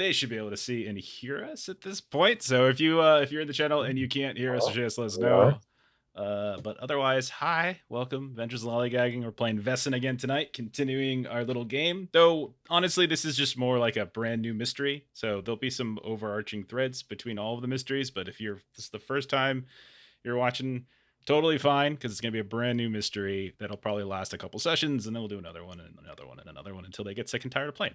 they should be able to see and hear us at this point. So if you're in the channel and you can't hear us, just let us know. But otherwise, hi, welcome, Adventures in Lollygagging. We're playing Vaesen again tonight, continuing our little game. Though, honestly, this is just more like a brand new mystery. So there'll be some overarching threads between all of the mysteries. But if this is the first time you're watching, totally fine, because it's going to be a brand new mystery that'll probably last a couple sessions, and then we'll do another one and another one and another one until they get sick and tired of playing.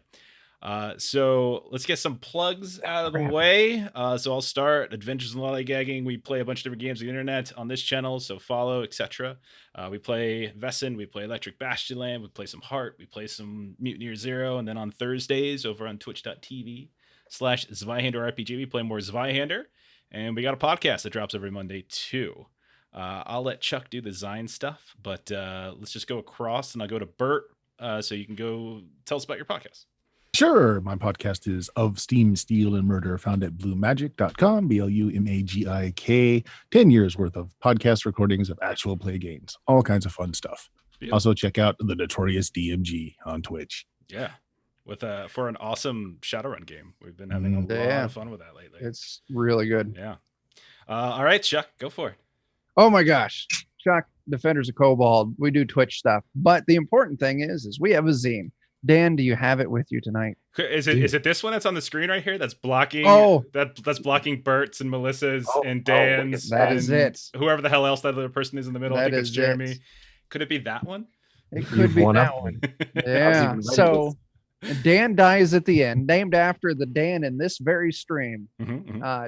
So let's get some plugs out of the way. So I'll start. Adventures in Lollygagging. We play a bunch of different games on the internet on this channel, so follow, etc. We play Vaesen, we play Electric Bastionland, we play some Heart, we play some Mutineer Zero, and then on Thursdays over on twitch.tv/Zweihander RPG, we play more Zweihander, and we got a podcast that drops every Monday too. I'll let Chuck do the Zine stuff, but let's just go across, and I'll go to Bert, so you can go tell us about your podcast. Sure. My podcast is Of Steam, Steel, and Murder, found at bluemagic.com, BLUMAGIK. 10 years worth of podcast recordings of actual play games. All kinds of fun stuff. Beautiful. Also, check out the Notorious DMG on Twitch. Yeah. For an awesome Shadowrun game. We've been having a lot of fun with that lately. It's really good. Yeah. All right, Chuck, go for it. Oh my gosh. Chuck, Defenders of Cobalt. We do Twitch stuff. But the important thing is we have a zine. Dan, do you have it with you tonight? Is it this one that's on the screen right here? That's blocking. That's blocking Bert's and Melissa's and Dan's. That is it. Whoever the hell else that other person is in the middle. I think it's Jeremy. It. Could it be that one? It could be that one. Yeah. So Dan dies at the end, named after the Dan in this very stream.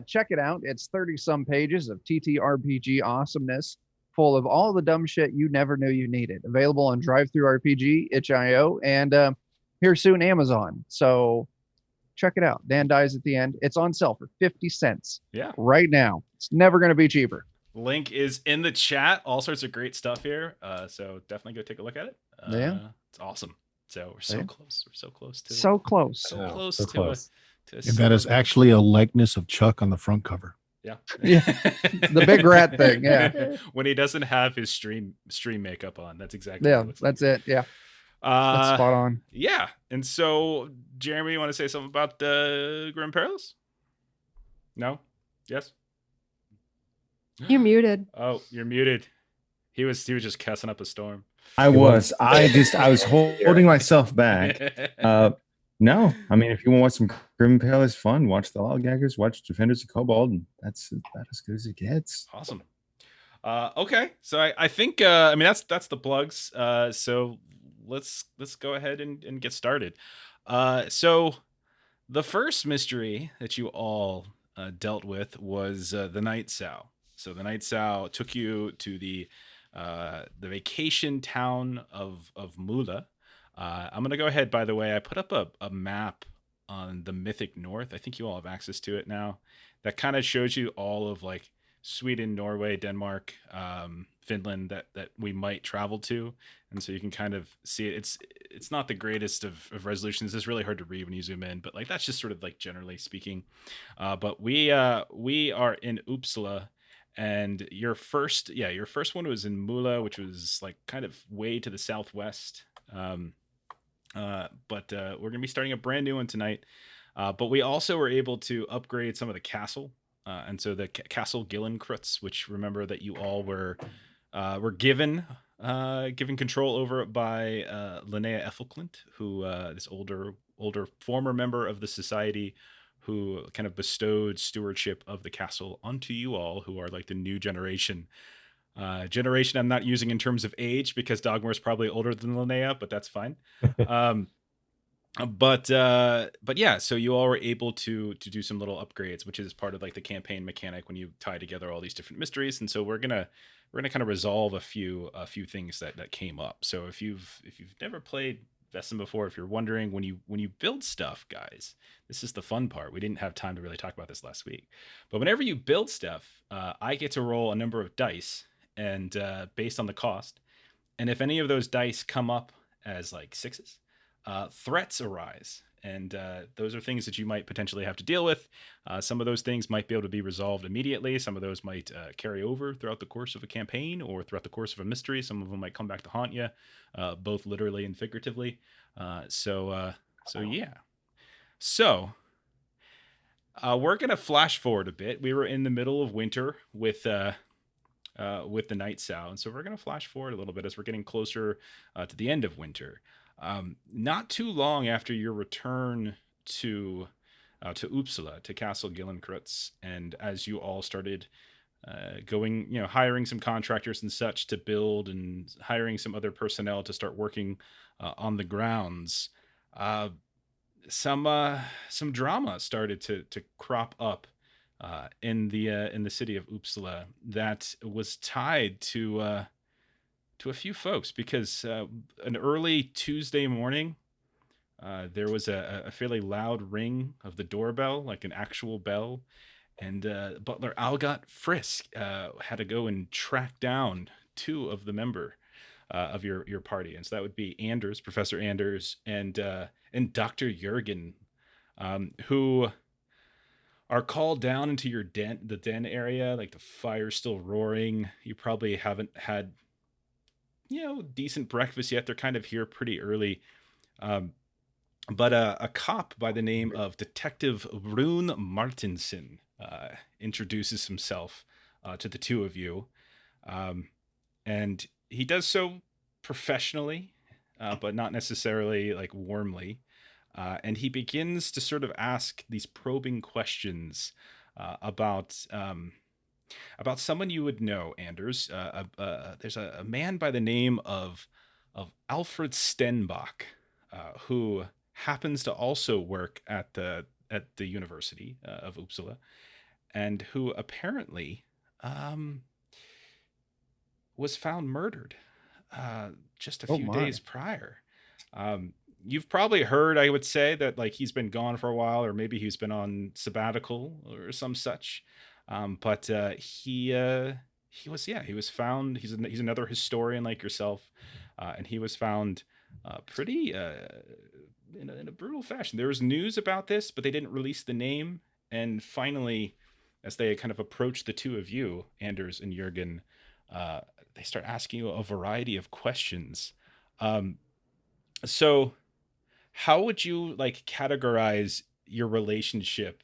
Check it out. It's 30-some pages of ttrpg awesomeness, full of all the dumb shit you never knew you needed. Available on DriveThruRPG, itch.io, and here soon Amazon. So check it out. Dan dies at the end. It's on sale for 50 cents. Yeah. Right now. It's never going to be cheaper. Link is in the chat. All sorts of great stuff here. So definitely go take a look at it. It's awesome. So we're so close. We're so close to so close. So close so to close. A and that is actually a likeness of Chuck on the front cover. Yeah. The big rat thing. Yeah. When he doesn't have his stream makeup on. That's exactly what it looks like. It. Yeah. That's spot on. Yeah. And so, Jeremy, you want to say something about the Grim Perilous? No? Yes? You're muted. Oh, you're muted. He was just cussing up a storm. I was holding myself back. No, I mean, if you want some Grim Perilous fun, watch the Lollygaggers, watch Defenders of Cobalt, and that's about as good as it gets. Awesome. Okay, so I think I mean that's the plugs. So let's go ahead and get started. So the first mystery that you all dealt with was the Night Sow. So the Night Sow took you to the vacation town of Mula. I'm going to go ahead, by the way, I put up a map on the Mythic North. I think you all have access to it now. That kind of shows you all of like Sweden, Norway, Denmark, Finland that we might travel to. And so you can kind of see it. It's not the greatest of resolutions. It's really hard to read when you zoom in, but like that's just sort of like generally speaking. But we are in Uppsala. And your first one was in Mula, which was like kind of way to the southwest. But we're gonna be starting a brand new one tonight. But we also were able to upgrade some of the castle, and so the Castle Gillenkreutz, which remember that you all were given control over it by Linnea Ethelklint, who this older former member of the society, who kind of bestowed stewardship of the castle onto you all, who are like the new generation. Generation I'm not using in terms of age because Dogmoore is probably older than Linnea, but that's fine. But yeah, so you all were able to do some little upgrades, which is part of like the campaign mechanic when you tie together all these different mysteries. And so we're gonna kind of resolve a few things that came up. So if you've never played Vaesen before, if you're wondering, when you build stuff, guys, this is the fun part. We didn't have time to really talk about this last week, but whenever you build stuff, I get to roll a number of dice, and based on the cost, and if any of those dice come up as like sixes, threats arise, and those are things that you might potentially have to deal with. Some of those things might be able to be resolved immediately. Some of those might carry over throughout the course of a campaign or throughout the course of a mystery. Some of them might come back to haunt you, both literally and figuratively. So yeah. So We're gonna flash forward a bit. We were in the middle of winter with the night sound, so we're gonna flash forward a little bit as we're getting closer to the end of winter. Not too long after your return to Uppsala, to Castle Gillenkreutz, and as you all started going, hiring some contractors and such to build, and hiring some other personnel to start working on the grounds. Uh, some drama started to crop up in the city of Uppsala that was tied to a few folks, because an early Tuesday morning there was a fairly loud ring of the doorbell, like an actual bell, and Butler Algot Frisk had to go and track down two of the member of your party, and so that would be Anders, Professor Anders, and Dr. Yürgan, who are called down into the den area. Like, the fire's still roaring. You probably haven't had decent breakfast yet. They're kind of here pretty early. But a cop by the name of Detective Rune Martinson introduces himself to the two of you. And he does so professionally, but not necessarily like warmly. And he begins to sort of ask these probing questions about someone you would know, Anders. There's a man by the name of Alfred Stenbach, who happens to also work at the University of Uppsala, and who apparently was found murdered just a few days prior. You've probably heard, I would say, that like he's been gone for a while, or maybe he's been on sabbatical or some such. But he was found. He's another historian like yourself, and he was found pretty in a brutal fashion. There was news about this, but they didn't release the name. And finally, as they kind of approach the two of you, Anders and Yürgan, they start asking you a variety of questions. So how would you like categorize your relationship,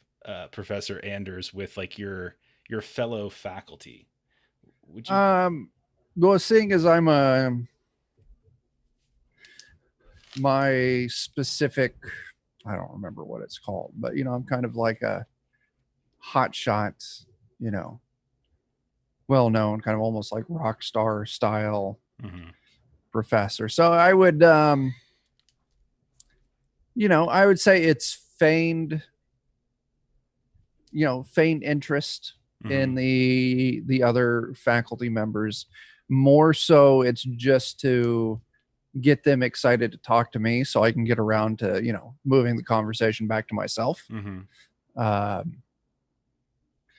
Professor Anders, with like your fellow faculty? Would you well, seeing as I'm my specific, I don't remember what it's called, but I'm kind of like a hot shot, well known, kind of almost like rock star style professor. So I would I would say it's feigned interest in the other faculty members. More so it's just to get them excited to talk to me so I can get around to moving the conversation back to myself.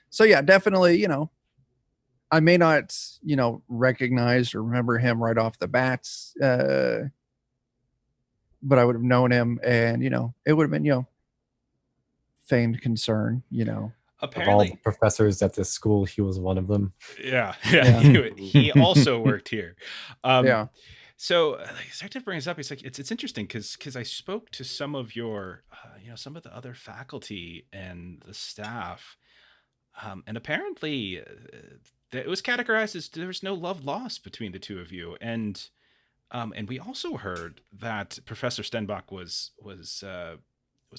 So yeah, definitely, I may not recognize or remember him right off the bat, but I would have known him, and it would have been feigned concern. Apparently, of all the professors at this school, he was one of them. Yeah. He also worked here. So to bring this up, it's like it's interesting because I spoke to some of your some of the other faculty and the staff, and apparently it was categorized as there was no love lost between the two of you, and we also heard that Professor Stenbach was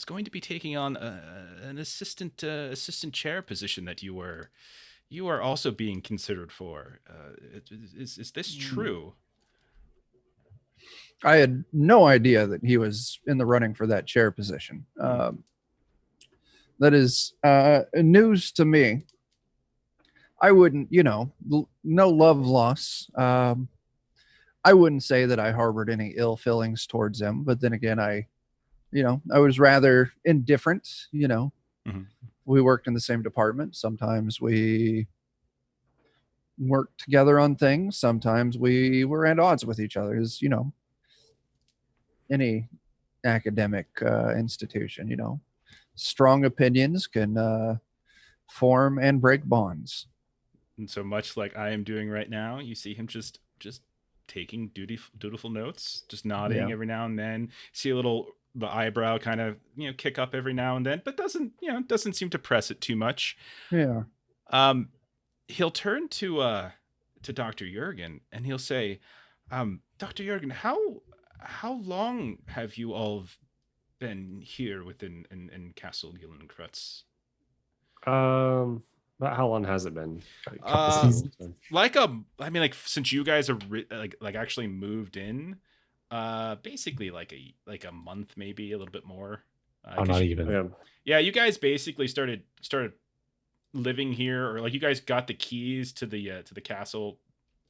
going to be taking on an assistant chair position that you are also being considered for. Is this true? I had no idea that he was in the running for that chair position. That is news to me. I wouldn't, no love loss. I wouldn't say that I harbored any ill feelings towards him, but then again, I was rather indifferent. We worked in the same department. Sometimes we worked together on things. Sometimes we were at odds with each other. As any academic institution, strong opinions can form and break bonds. And so much like I am doing right now, you see him just taking dutiful notes, just nodding every now and then. See a little the eyebrow kind of kick up every now and then, but doesn't seem to press it too much. Yeah. He'll turn to Dr. Yürgan and he'll say, Dr. Yürgan, how long have you all been here within in Castle Gillenkreutz? But how long has it been? Like, a couple seasons? Since you guys are like actually moved in, basically like a month, maybe a little bit more. Not even. Yeah, you guys basically started living here, or like you guys got the keys to the castle,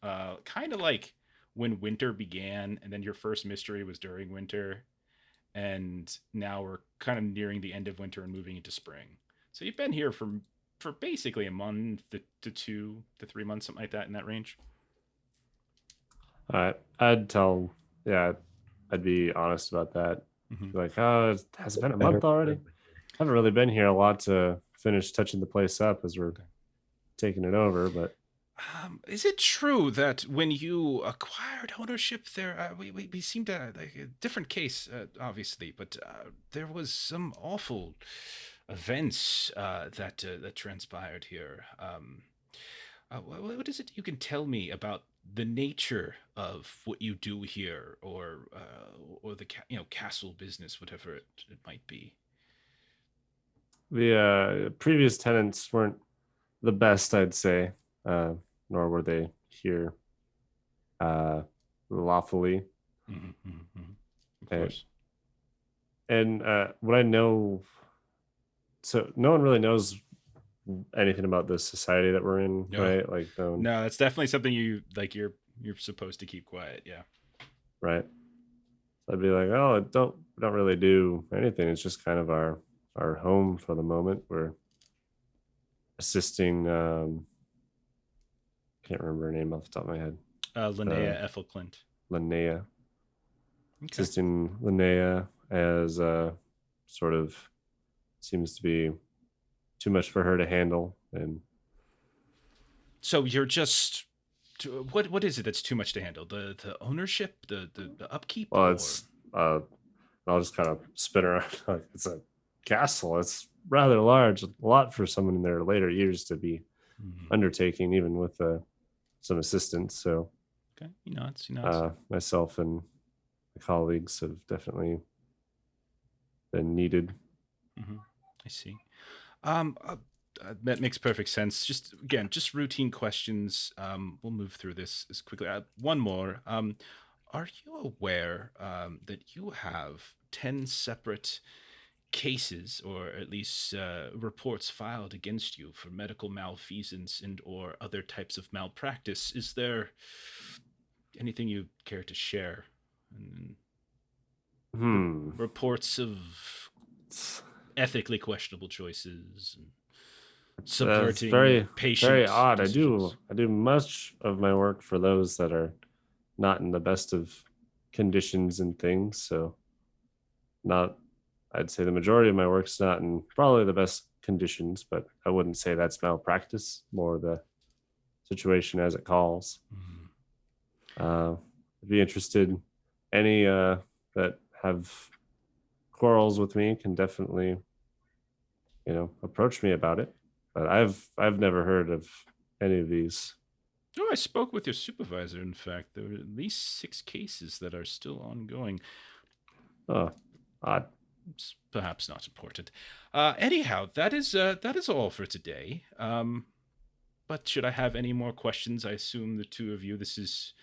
kind of like when winter began, and then your first mystery was during winter, and now we're kind of nearing the end of winter and moving into spring. So you've been here for basically a month to 2 to 3 months, something like that, in that range. I'd be honest about that. Mm-hmm. Like, has it been a month already? I haven't really been here a lot to finish touching the place up as we're taking it over, but is it true that when you acquired ownership there, we seemed to like a different case, obviously, but there was some awful events that transpired here. What is it you can tell me about the nature of what you do here, or the castle business, whatever it might be? The previous tenants weren't the best, I'd say, nor were they here lawfully. Mm-hmm, mm-hmm. Of course. And what I know, so no one really knows anything about the society that we're in, right? Like, no, that's definitely something you're supposed to keep quiet. Yeah. Right. I'd be like, we don't really do anything. It's just kind of our home for the moment. We're assisting, can't remember her name off the top of my head. Linnea Ethelclint. Linnea. Okay. Assisting Linnea as sort of seems to be too much for her to handle. And so you're just, what is it that's too much to handle? The ownership, the upkeep? Well, it's I'll just kind of spin around. Like, it's a castle. It's rather large, a lot for someone in their later years to be undertaking, even with some assistance. So okay, you know, it's myself and my colleagues have definitely been needed. Mm-hmm. I see. That makes perfect sense. Just routine questions. We'll move through this as quickly. One more. Are you aware that you have 10 separate cases, or at least reports filed against you for medical malfeasance and or other types of malpractice? Is there anything you care to share? Reports of ethically questionable choices and subverting patients. Very odd. Decisions. I do much of my work for those that are not in the best of conditions and things. So I'd say the majority of my work's not in probably the best conditions, but I wouldn't say that's malpractice, more the situation as it calls. I'd be interested. Any that have quarrels with me can definitely, approach me about it. But I've never heard of any of these. Oh, I spoke with your supervisor. In fact, there were at least 6 cases that are still ongoing. Oh, odd. It's perhaps not important. Anyhow, that is all for today. But should I have any more questions? I assume the two of you, this is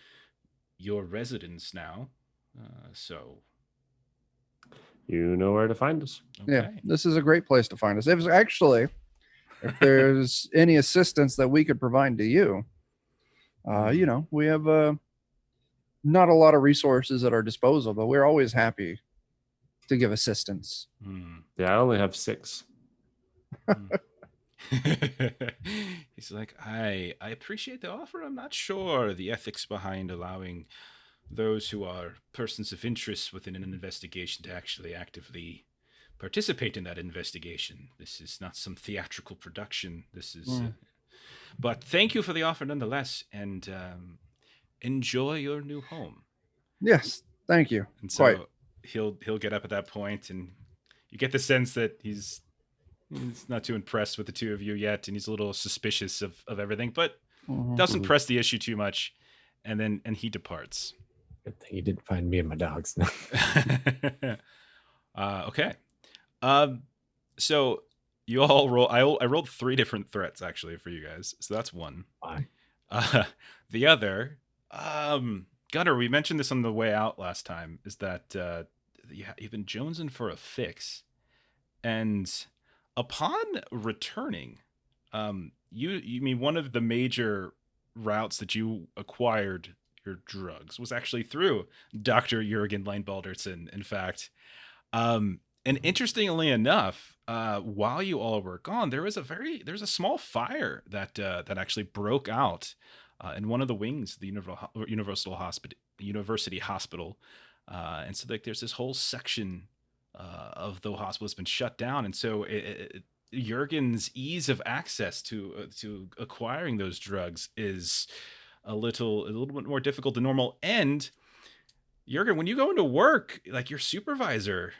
your residence now. So you know where to find us. Okay. Yeah, this is a great place to find us. If there's any assistance that we could provide to you, we have not a lot of resources at our disposal, but we're always happy to give assistance. Yeah, I only have 6. He's like, I appreciate the offer. I'm not sure the ethics behind allowing those who are persons of interest within an investigation to actually actively participate in that investigation. This is not some theatrical production. This is but thank you for the offer nonetheless, and enjoy your new home. Yes, thank you. And so he'll get up at that point, and you get the sense that he's not too impressed with the two of you yet, and he's a little suspicious of everything, but doesn't press the issue too much, and he departs. Good thing you didn't find me and my dogs. Okay. So you all roll. I rolled 3 different threats actually for you guys, so that's one. Why? The other, Gunnar, we mentioned this on the way out last time, is that you've been jonesing for a fix, and upon returning, you mean one of the major routes that you acquired your drugs was actually through Dr. Yürgan Leinbaldersön, in fact. And interestingly enough, while you all were gone, there's a small fire that actually broke out in one of the wings of the University Hospital, and so like there's this whole section of the hospital that's been shut down, and so Jurgen's ease of access to acquiring those drugs is a little bit more difficult than normal. And Yürgan, when you go into work, like your supervisor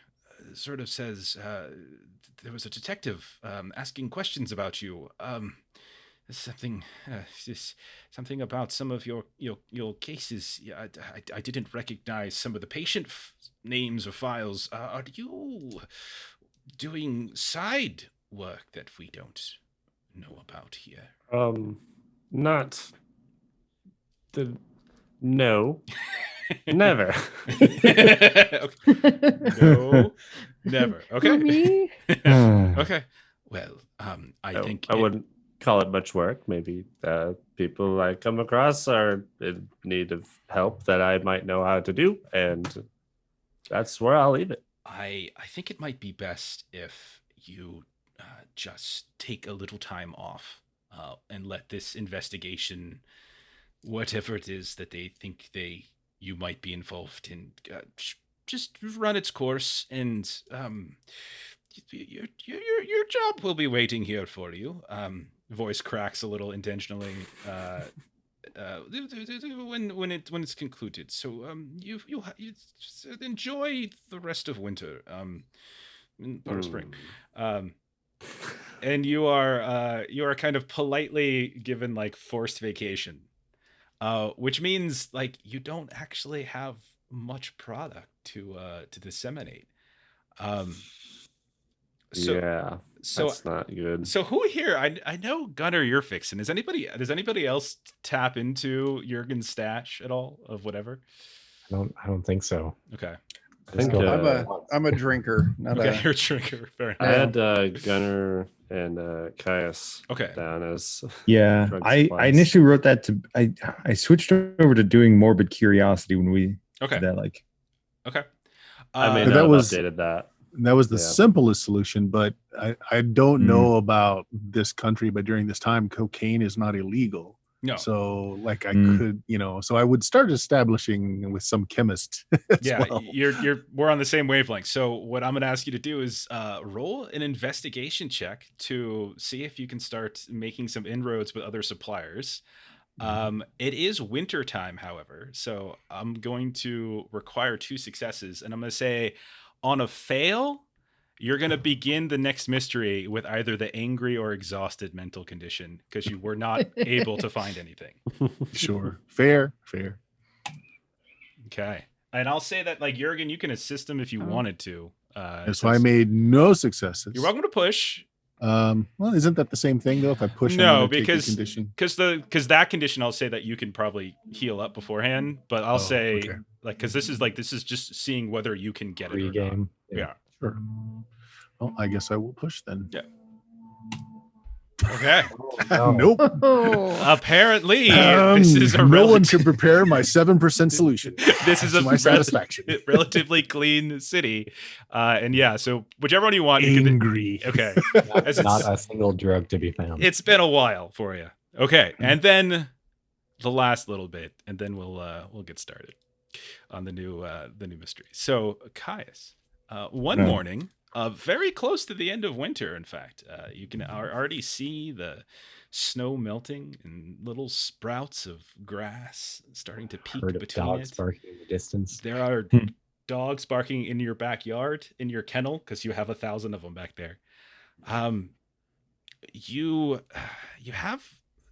sort of says, there was a detective asking questions about you. Something about some of your cases. Yeah, I didn't recognize some of the patient names or files. Are you doing side work that we don't know about here? Not the no. Never. No, never. Okay. Me? Okay. Well, I think I wouldn't call it much work. Maybe people I come across are in need of help that I might know how to do, and that's where I'll leave it. I think it might be best if you just take a little time off and let this investigation, whatever it is that they think you might be involved in, just run its course, and your job will be waiting here for you. Voice cracks a little intentionally when it's concluded. So you just enjoy the rest of winter, or spring, and you are kind of politely given like forced vacation. Which means like you don't actually have much product to disseminate. So that's not good. So who here? I know Gunnar, you're fixing. Does anybody else tap into Jürgen's stash at all of whatever? I don't think so. Okay. I think I'm a drinker. You're a drinker. Fair enough. I had Gunnar and Caius down as I initially wrote that to I switched over to doing morbid curiosity when we did that. Like, I may not have updated that. That was the simplest solution, but I don't know about this country, but during this time, cocaine is not illegal. No. So like I could, so I would start establishing with some chemist. Well. We're on the same wavelength. So what I'm going to ask you to do is roll an investigation check to see if you can start making some inroads with other suppliers. It is winter time, however, so I'm going to require 2 successes, and I'm going to say on a fail, you're going to begin the next mystery with either the angry or exhausted mental condition because you were not able to find anything. Sure. Fair. Okay. And I'll say that, like, Yürgan, you can assist him if you wanted to. So I made no successes. You're welcome to push. Well, isn't that the same thing, though? If I push because that condition, I'll say that you can probably heal up beforehand, but I'll say, because this is just seeing whether you can get it or not. Yeah. Sure. Well, I guess I will push then. Yeah. Okay. Nope. Apparently, this is a no one can prepare my 7% solution. This is my satisfaction. Relatively clean city, and so whichever one you want. Angry. Okay. Not a single drug to be found. It's been a while for you. Okay, and then the last little bit, and then we'll get started on the new mystery. So, Caius, one morning. Very close to the end of winter, in fact. You can already see the snow melting and little sprouts of grass starting to peek between dogs it. barking in the distance. There are dogs barking in your backyard, in your kennel, because you have 1,000 of them back there. You have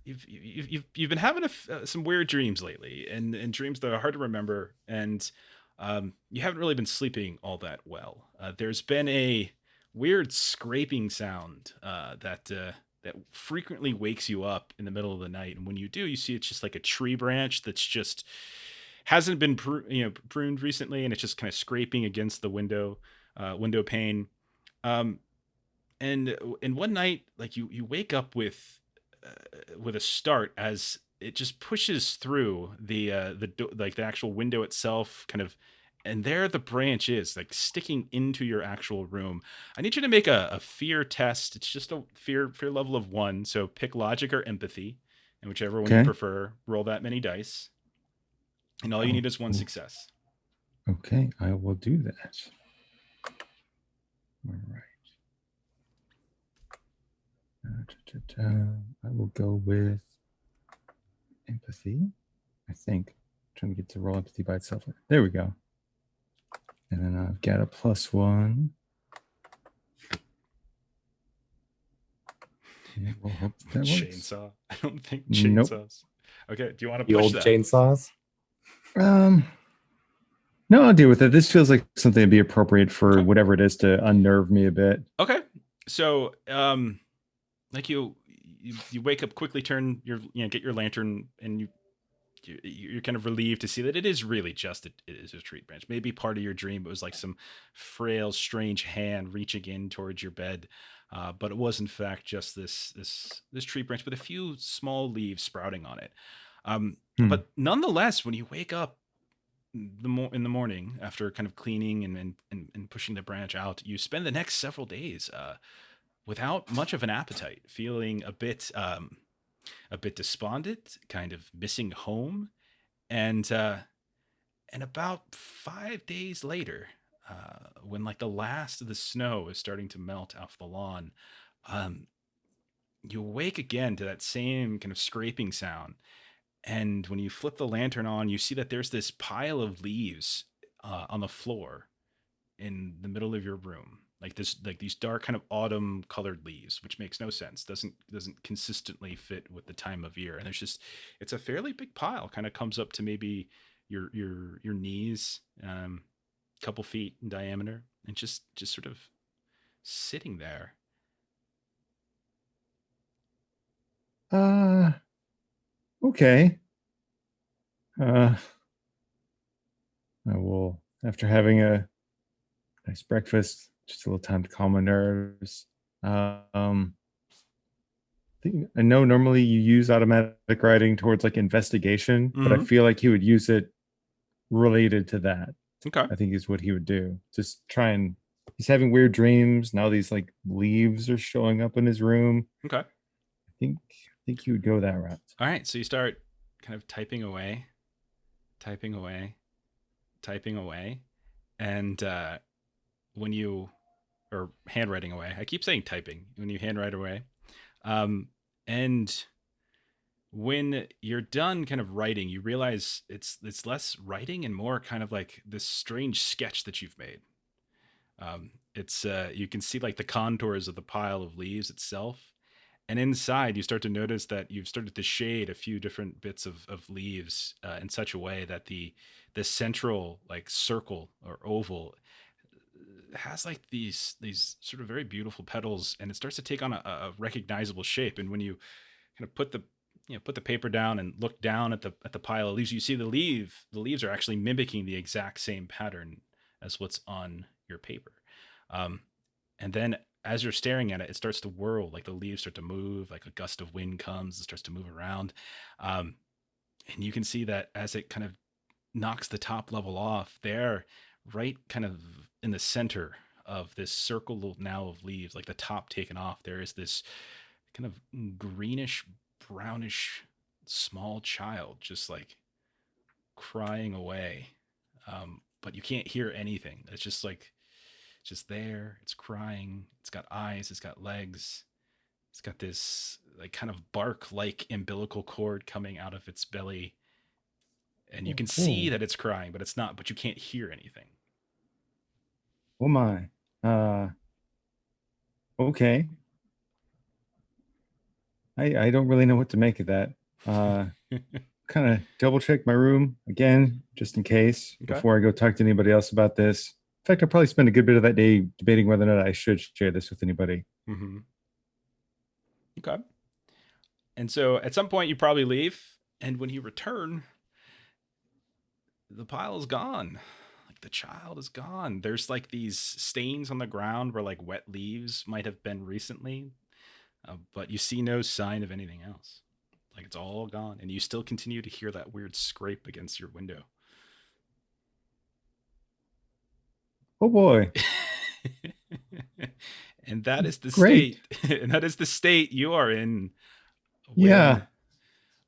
you've been having some weird dreams lately, and dreams that are hard to remember, and you haven't really been sleeping all that well. There's been a weird scraping sound that frequently wakes you up in the middle of the night, and when you do, you see it's just like a tree branch that's just hasn't been pruned recently, and it's just kind of scraping against the window pane. And one night, like you wake up with a start as it just pushes through the actual window itself, kind of, and there the branch is like sticking into your actual room. I need you to make a fear test. It's just a fear level of 1. So pick logic or empathy, and whichever one you prefer, roll that many dice. And all you need is 1 success. Okay, I will do that. All right. I will go with empathy, I think. I'm trying to get to roll empathy by itself. There we go. And then I've got a +1. And we'll hope that works. Chainsaw. I don't think chainsaws. Nope. Okay, do you want to push that? Chainsaws? No, I'll deal with it. This feels like something that'd be appropriate for whatever it is to unnerve me a bit. Okay. So, like you wake up, quickly turn your, get your lantern, and you're kind of relieved to see that it is really just it is a tree branch. Maybe part of your dream, it was like some frail, strange hand reaching in towards your bed, but it was in fact just this tree branch with a few small leaves sprouting on it. But nonetheless, when you wake up in the morning after kind of cleaning and pushing the branch out, you spend the next several days without much of an appetite, feeling a bit despondent, kind of missing home, and about 5 days later, when like the last of the snow is starting to melt off the lawn, you awake again to that same kind of scraping sound. And when you flip the lantern on, you see that there's this pile of leaves on the floor in the middle of your room. Like these dark kind of autumn colored leaves, which makes no sense. Doesn't consistently fit with the time of year. And it's a fairly big pile, kind of comes up to maybe your knees, couple feet in diameter, and just sort of sitting there. Okay. I will, after having a nice breakfast, just a little time to calm my nerves. I know normally you use automatic writing towards like investigation, but I feel like he would use it related to that. Okay. I think is what he would do. Just try and, he's having weird dreams. Now these like leaves are showing up in his room. Okay. I think he would go that route. All right. So you start kind of typing away. And when you, or handwriting away, I keep saying typing, when you handwrite away. And when you're done kind of writing, you realize it's less writing and more kind of like this strange sketch that you've made. It's you can see like the contours of the pile of leaves itself. And inside, you start to notice that you've started to shade a few different bits of leaves in such a way that the central like circle or oval has like these sort of very beautiful petals, and it starts to take on a recognizable shape. And when you kind of put the paper down and look down at the pile of leaves, you see the leaves are actually mimicking the exact same pattern as what's on your paper. And then as you're staring at it, it starts to whirl, like the leaves start to move, like a gust of wind comes, it starts to move around. And you can see that as it kind of knocks the top level off, there, right kind of in the center of this circle now of leaves, like the top taken off, there is this kind of greenish, brownish, small child just like crying away. But you can't hear anything. It's just like, just there, it's crying, it's got eyes, it's got legs, it's got this like kind of bark like umbilical cord coming out of its belly, and you can see that it's crying, but it's not, but you can't hear anything. Oh my. Okay. I don't really know what to make of that. Kind of double check my room again, just in case, before I go talk to anybody else about this. In fact, I'll probably spend a good bit of that day debating whether or not I should share this with anybody. Mm-hmm. Okay. And so at some point you probably leave, and when you return, the pile is gone. Like the child is gone. There's like these stains on the ground where like wet leaves might have been recently, but you see no sign of anything else. Like it's all gone, and you still continue to hear that weird scrape against your window. Oh boy. And that is the Great. state. And that is the state you are in. Yeah.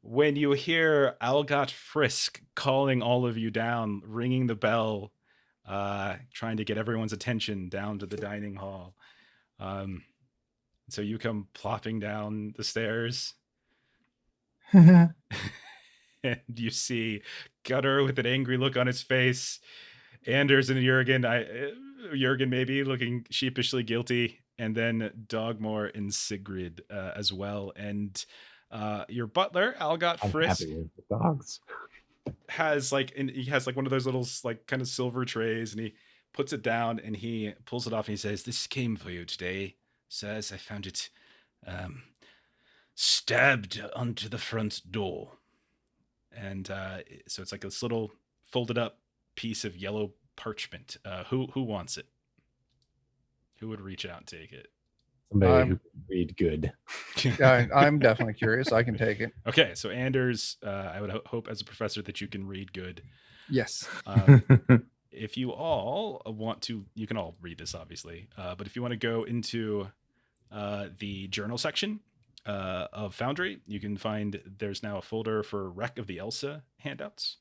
When you hear Algot Frisk calling all of you down, ringing the bell, trying to get everyone's attention down to the dining hall. So you come plopping down the stairs. And you see Gutter with an angry look on his face. Anders and Yürgan, Yürgan maybe looking sheepishly guilty, and then Dogmoore and Sigrid as well. And your butler, Algot Frisk, happy with the dogs. has like one of those little like kind of silver trays, and he puts it down and he pulls it off and he says, "This came for you today, sirs. I found it stabbed onto the front door." And so it's like this little folded up piece of yellow parchment. Who wants it? Who would reach out and take it? Somebody who can read good. I'm definitely curious. I can take it. Okay, so Anders, I would hope as a professor that you can read good. Yes. If you all want to, you can all read this, obviously. But if you want to go into the journal section of Foundry, you can find there's now a folder for Wreck of the Elsa handouts.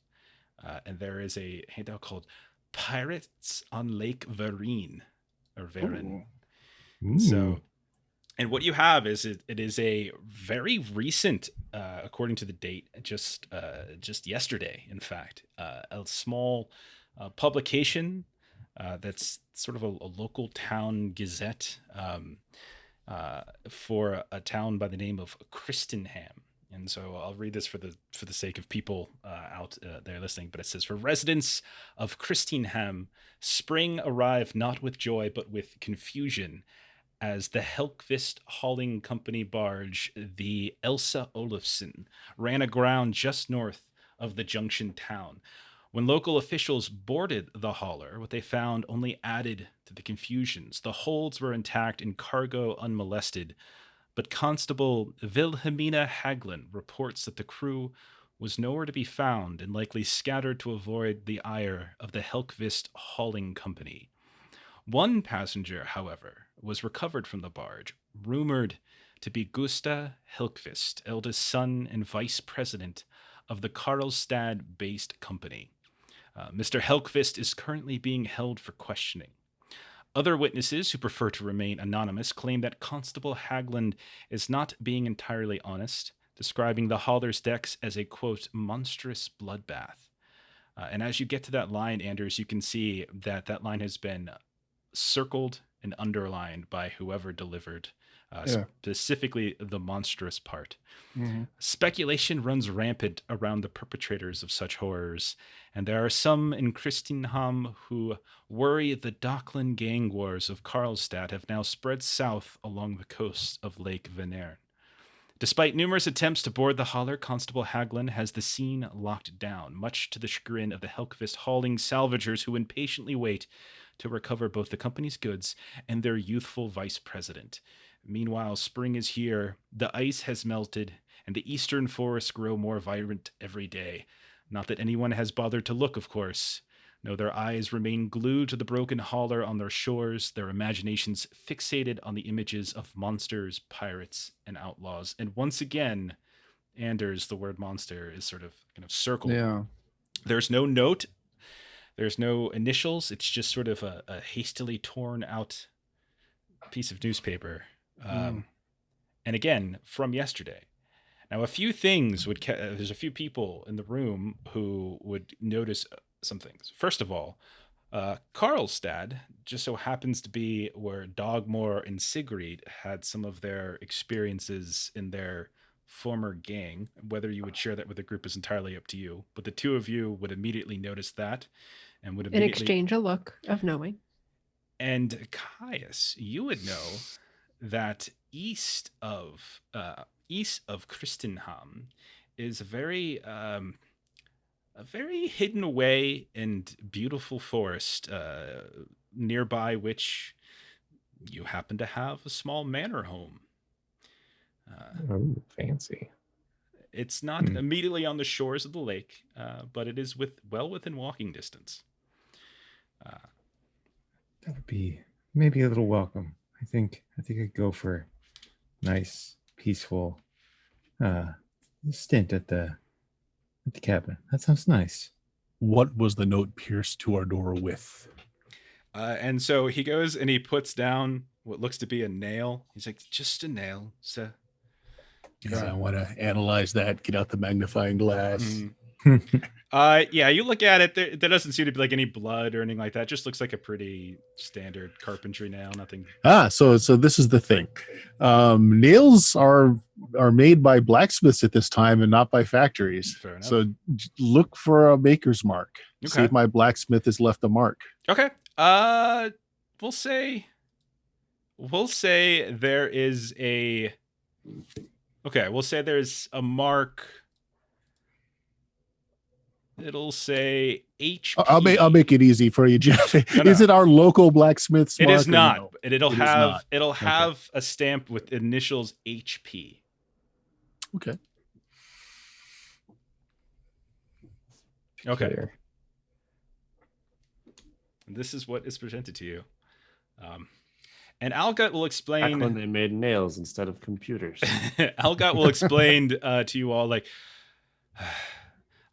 And there is a handout called Pirates on Lake Varine, or Vaeren. So, and what you have is it is a very recent, according to the date, just yesterday, in fact, a small publication that's sort of a local town gazette for a town by the name of Christenham. And so I'll read this for the sake of people out there listening. But it says, "For residents of Christenham, spring arrived not with joy but with confusion, as the Helkvist hauling company barge, the Elsa Olofsson, ran aground just north of the junction town. When local officials boarded the hauler, what they found only added to the confusions. The holds were intact and cargo unmolested, but Constable Wilhelmina Haglin reports that the crew was nowhere to be found and likely scattered to avoid the ire of the Helkvist hauling company. One passenger, however, was recovered from the barge, rumored to be Gusta Helkvist, eldest son and vice president of the Karlstad-based company. Mr. Helkvist is currently being held for questioning. Other witnesses who prefer to remain anonymous claim that Constable Haglund is not being entirely honest, describing the hauler's decks as a, quote, monstrous bloodbath." And as you get to that line, Anders, you can see that line has been circled and underlined by whoever delivered specifically the monstrous part. Mm-hmm. Speculation runs rampant around the perpetrators of such horrors, and there are some in Christenham who worry the Dockland gang wars of Karlstad have now spread south along the coast of Lake Venern. Despite numerous attempts to board the hauler, Constable Haglin has the scene locked down, much to the chagrin of the Helkvist hauling salvagers who impatiently wait to recover both the company's goods and their youthful vice president. Meanwhile, spring is here, the ice has melted, and the eastern forests grow more vibrant every day. Not that anyone has bothered to look, of course. No, their eyes remain glued to the broken hauler on their shores, their imaginations fixated on the images of monsters, pirates, and outlaws. And once again, Anders, the word monster is sort of kind of circled. Yeah. There's no note. There's no initials. It's just sort of a hastily torn out piece of newspaper. And again, from yesterday. Now, a few things there's a few people in the room who would notice some things. First of all, Karlstad just so happens to be where Dogmoore and Sigrid had some of their experiences in their former gang. Whether you would share that with the group is entirely up to you, but the two of you would immediately notice that and would And immediately exchange a look of knowing. And Caius, you would know that east of Christenham is a very hidden away and beautiful forest nearby which you happen to have a small manor home. Oh, fancy. It's not immediately on the shores of the lake, but it is well within walking distance. That would be maybe a little welcome. I think I'd go for a nice, peaceful stint at the cabin. That sounds nice. What was the note pierced to our door with? And so he goes and he puts down what looks to be a nail. He's like, just a nail, sir. Yeah, I want to analyze that. Get out the magnifying glass. Yeah, you look at it. There doesn't seem to be like any blood or anything like that. It just looks like a pretty standard carpentry nail. Nothing. So this is the thing. Nails are made by blacksmiths at this time and not by factories. Fair enough. So look for a maker's mark. Okay. See if my blacksmith has left a mark. Okay. We'll say there is a. Okay, we'll say there's a mark. It'll say HP. I'll make it easy for you, Jeff. No. Is it our local blacksmith's mark? It is not. No? It'll It is have not. it'll have a stamp with initials HP. Okay. Okay. Clear. This is what is presented to you. And Algot will Back explain. when they made nails instead of computers. Algot will explain to you all, like,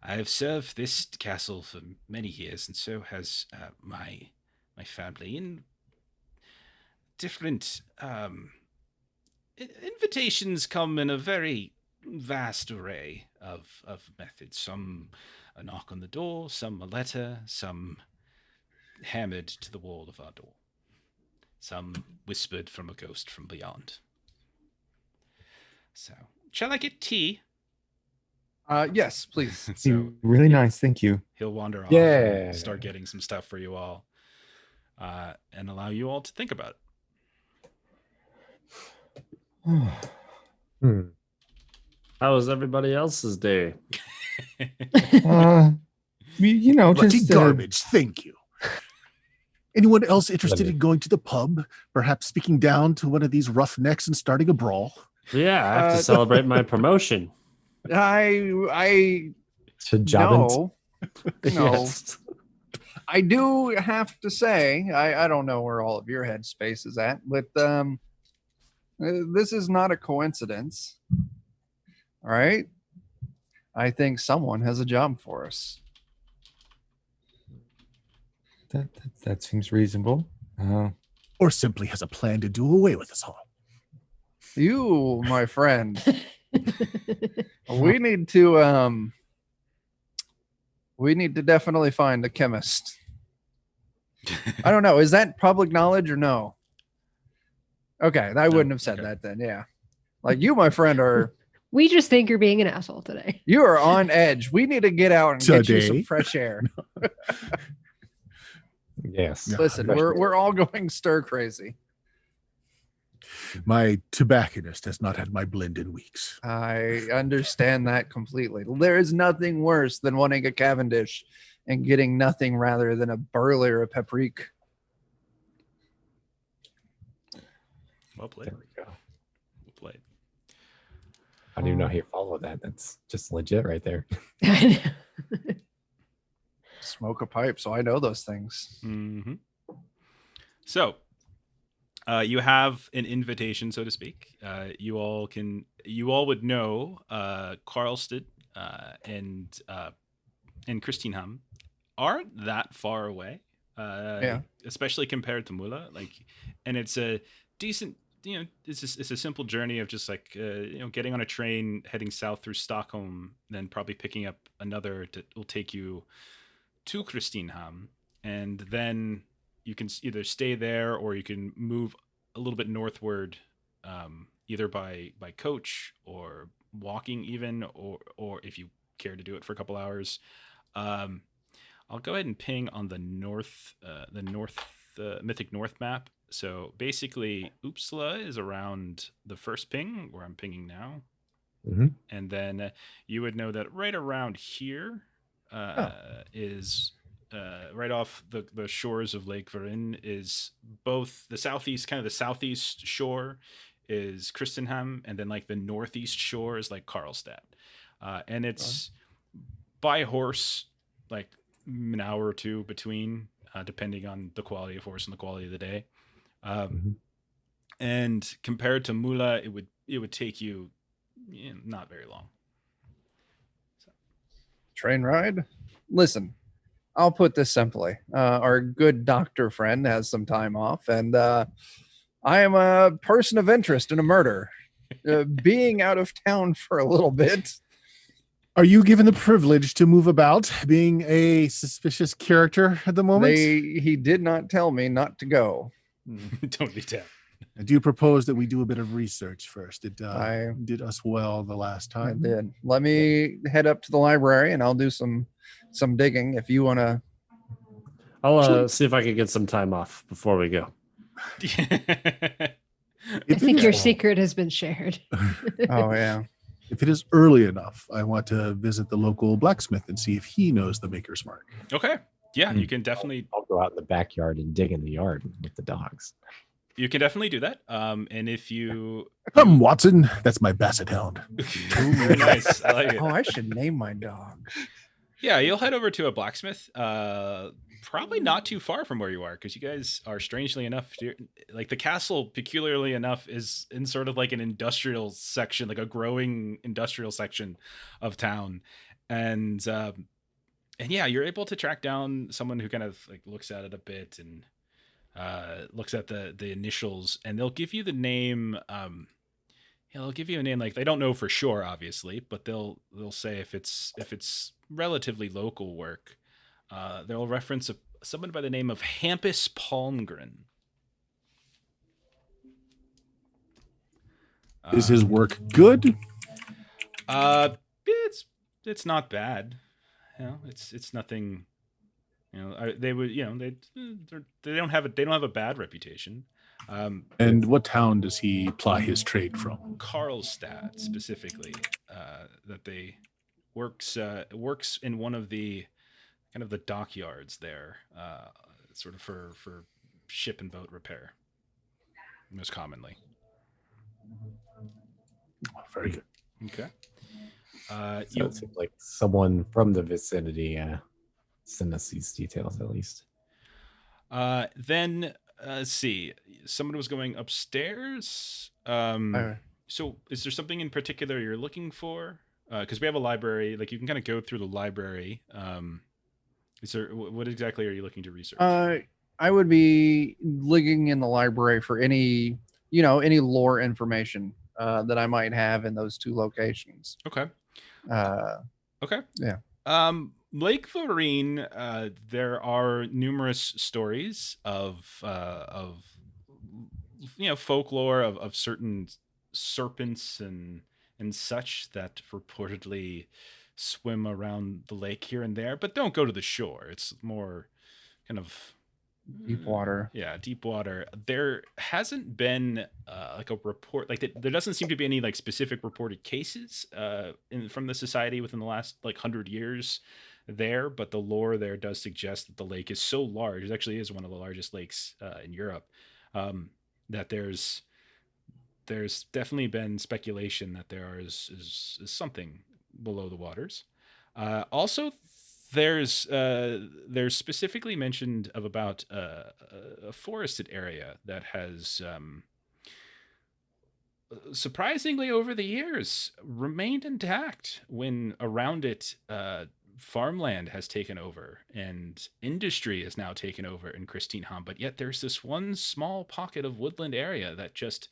I have served this castle for many years, and so has my family. In different invitations come in a very vast array of methods. Some a knock on the door, some a letter, some hammered to the wall of our door, some whispered from a ghost from beyond. So, shall I get tea? Yes, please. So Really nice, thank you. he'll wander off Yeah. and start getting some stuff for you all, and allow you all to think about Hmm. How was everybody else's day? it. You know, Bloody just garbage. Thank you. Anyone else interested in going to the pub? Perhaps speaking down to one of these roughnecks and starting a brawl? Yeah, I have to celebrate my promotion. I To job no. Yes. I do have to say, I don't know where all of your headspace is at, but this is not a coincidence. All right. I think someone has a job for us. that seems reasonable. Or simply has a plan to do away with us all? You, my friend, we need to definitely find a chemist. I don't know. Is that public knowledge or no? Okay, I wouldn't have said that then. Yeah. Like you, my friend, We just think you're being an asshole today. you are on edge. We need to get out and get you some Today? fresh air. Yes. Listen, we're all going stir crazy. My tobacconist has not had my blend in weeks. I understand that completely. There is nothing worse than wanting a Cavendish and getting nothing rather than a Burley or a Paprika. Well played. There we go. Well played. I don't even know how you follow that. That's just legit right there. Smoke a pipe, so I know those things. Mm-hmm. So, you have an invitation, so to speak. You all would know Karlstad and Christingham aren't that far away. Yeah. Especially compared to Mula. And it's a decent, it's a simple journey of just getting on a train, heading south through Stockholm, then probably picking up another that will take you to Christingham, and then you can either stay there or you can move a little bit northward, either by coach or walking even, or if you care to do it for a couple hours. I'll go ahead and ping on the Mythic North map. So basically, Uppsala is around the first ping where I'm pinging now. Mm-hmm. And then you would know that right around here is right off the shores of Lake Vaesen is both the southeast, kind of the southeast shore is Kristenham, and then like the northeast shore is like Karlstad. And it's by horse, like an hour or two between, depending on the quality of horse and the quality of the day. And compared to Mula, it would take you not very long. So. Train ride? Listen, I'll put this simply. Our good doctor friend has some time off, and I am a person of interest in a murder. Being out of town for a little bit. Are you given the privilege to move about, being a suspicious character at the moment? He did not tell me not to go. Don't be tell. I do propose that we do a bit of research first. It I did us well the last I time. did. Let me head up to the library and I'll do some digging if you want to. I'll see if I can get some time off before we go. I think your secret has been shared. Oh, yeah. If it is early enough, I want to visit the local blacksmith and see if he knows the maker's mark. Okay. Yeah, you can definitely. I'll go out in the backyard and dig in the yard with the dogs. You can definitely do that. And if you Come, Watson. That's my basset hound. Very nice. I like it. Oh, I should name my dog. Yeah, you'll head over to a blacksmith. Probably not too far from where you are, because you guys are, strangely enough, like the castle, peculiarly enough, is in sort of like an industrial section, like a growing industrial section of town, and yeah, you're able to track down someone who kind of like looks at it a bit and looks at the initials, and they'll give you the name. They'll give you a name, like they don't know for sure, obviously, but they'll say if it's relatively local work. They'll reference someone by the name of Hampus Palmgren. Is his work good? It's not bad. You know, it's nothing. You know, they would. You know, they don't have a bad reputation. And what town does he ply his trade from? Karlstad specifically. That they works in one of the kind of the dockyards there, sort of for ship and boat repair, most commonly. Very good. Okay. So it seems like someone from the vicinity send us these details at least. Then let's see. Someone was going upstairs. So is there something in particular you're looking for? Because we have a library. Like you can kind of go through the library. Is there, what exactly are you looking to research? I would be looking in the library for any lore information that I might have in those two locations. Okay. Okay. Yeah. Lake Vaesen, there are numerous stories of folklore of certain serpents and such that reportedly swim around the lake here and there, but don't go to the shore. It's more kind of deep water. Yeah, deep water. There hasn't been like a report, like there doesn't seem to be any like specific reported cases from the society within the last like 100 years there, but the lore there does suggest that the lake is so large. It actually is one of the largest lakes in Europe. That there's definitely been speculation that there is something below the waters. Also, there's specifically mentioned of about a forested area that has surprisingly over the years remained intact when around it farmland has taken over and industry is now taken over in Kristenham, but yet there's this one small pocket of woodland area that just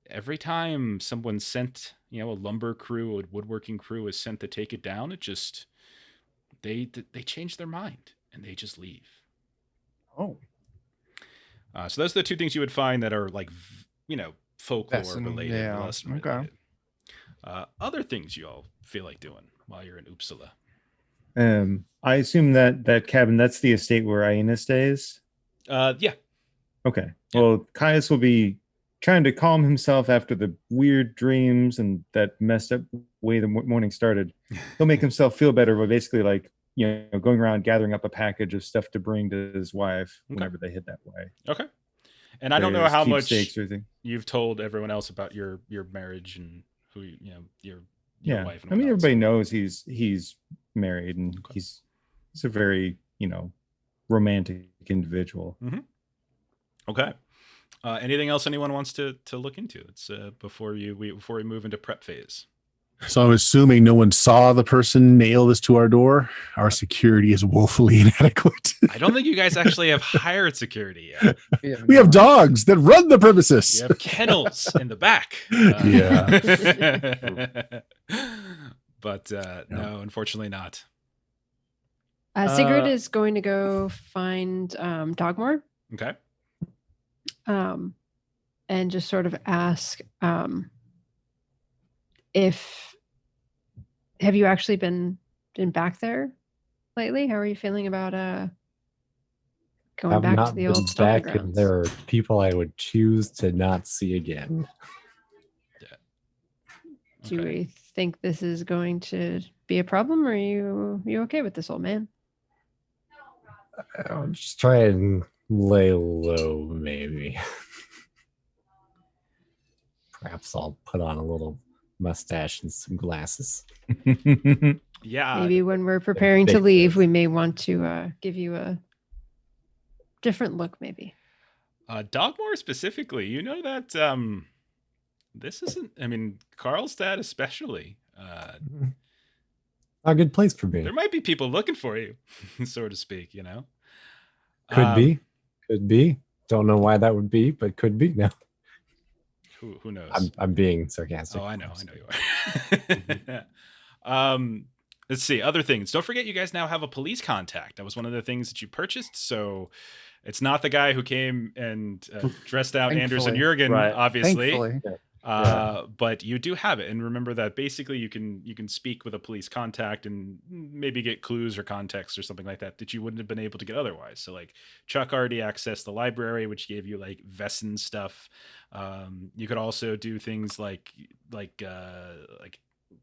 every time someone sent, a lumber crew, a woodworking crew is sent to take it down, it just they change their mind and they just leave. Oh. So those are the two things you would find that are like, folklore Vaesen, related, yeah, lesson okay. related. Other things you all feel like doing while you're in Uppsala. I assume that cabin, that's the estate where Aina stays. Yeah. Okay. Yeah. Well, Caius will be trying to calm himself after the weird dreams and that messed up way the morning started. He'll make himself feel better by basically like, going around gathering up a package of stuff to bring to his wife whenever they head that way. Okay. And I don't know how much or you've told everyone else about your marriage and who your wife. And I mean, everybody knows he's married and he's a very romantic individual. Mm-hmm. Okay. Anything else anyone wants to look into? It's before we move into prep phase. So I'm assuming no one saw the person nail this to our door. Our security is woefully inadequate. I don't think you guys actually have hired security yet. We have dogs that run the premises. You have kennels in the back. But no, unfortunately not. Sigrid is going to go find Dogmoore. Okay. And just sort of ask have you actually been back there lately? How are you feeling about going back to the old stomping grounds? And there are people I would choose to not see again. Yeah. Okay. Do we think this is going to be a problem, or are you okay with this, old man? I'll just try and lay low, maybe. Perhaps I'll put on a little mustache and some glasses. Yeah. Maybe when we're preparing to leave, we may want to give you a different look, maybe. Dogmoore specifically, that this isn't, Karlstad especially. A good place for me. There might be people looking for you, so to speak, Could be. Don't know why that would be, but could be. No. Who knows? I'm being sarcastic. Oh, I know you are. Let's see, other things. Don't forget you guys now have a police contact. That was one of the things that you purchased, so it's not the guy who came and dressed out Anders and Yürgan, right. obviously. Thankfully. But you do have it, and remember that basically you can speak with a police contact and maybe get clues or context or something like that you wouldn't have been able to get otherwise. So like Chuck already accessed the library, which gave you like Vaesen stuff. You could also do things like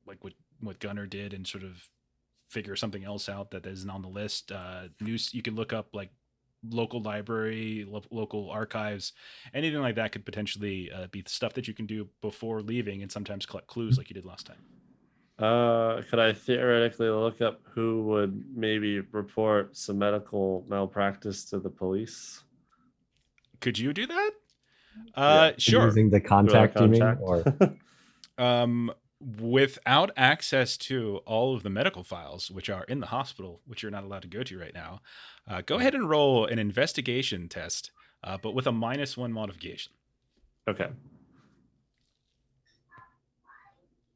what Gunnar did and sort of figure something else out that isn't on the list. You could look up like local library, local archives, anything like that could potentially be stuff that you can do before leaving and sometimes collect clues like you did last time. Could I theoretically look up who would maybe report some medical malpractice to the police? Could you do that? Sure. Using the contact, you mean? Or without access to all of the medical files, which are in the hospital, which you're not allowed to go to right now, go ahead and roll an investigation test, but with a -1 modification. Okay.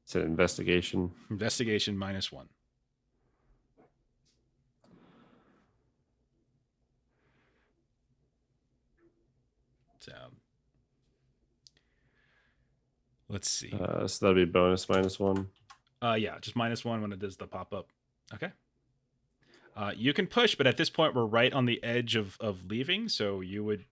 It's an investigation. Investigation -1. So let's see. So that'd be bonus -1. Yeah, just -1 when it does the pop up. Okay. You can push, but at this point we're right on the edge of leaving, so you would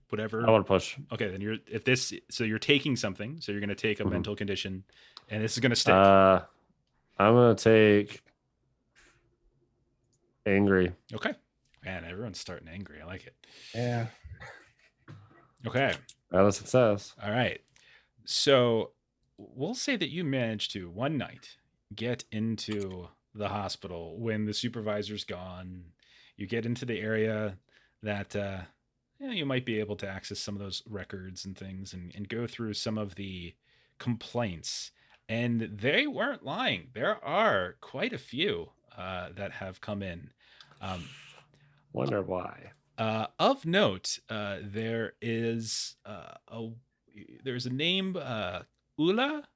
whatever. I want to push. Okay, then you're taking something, so you're going to take a mental condition, and this is going to stick. I'm going to take angry. Okay. Man, everyone's starting angry. I like it. Yeah. Okay. Out of success. All right. So we'll say that you managed to one night get into the hospital when the supervisor's gone. You get into the area that you might be able to access some of those records and things and go through some of the complaints. And they weren't lying. There are quite a few that have come in. Wonder why. Of note, there's a name, Ulla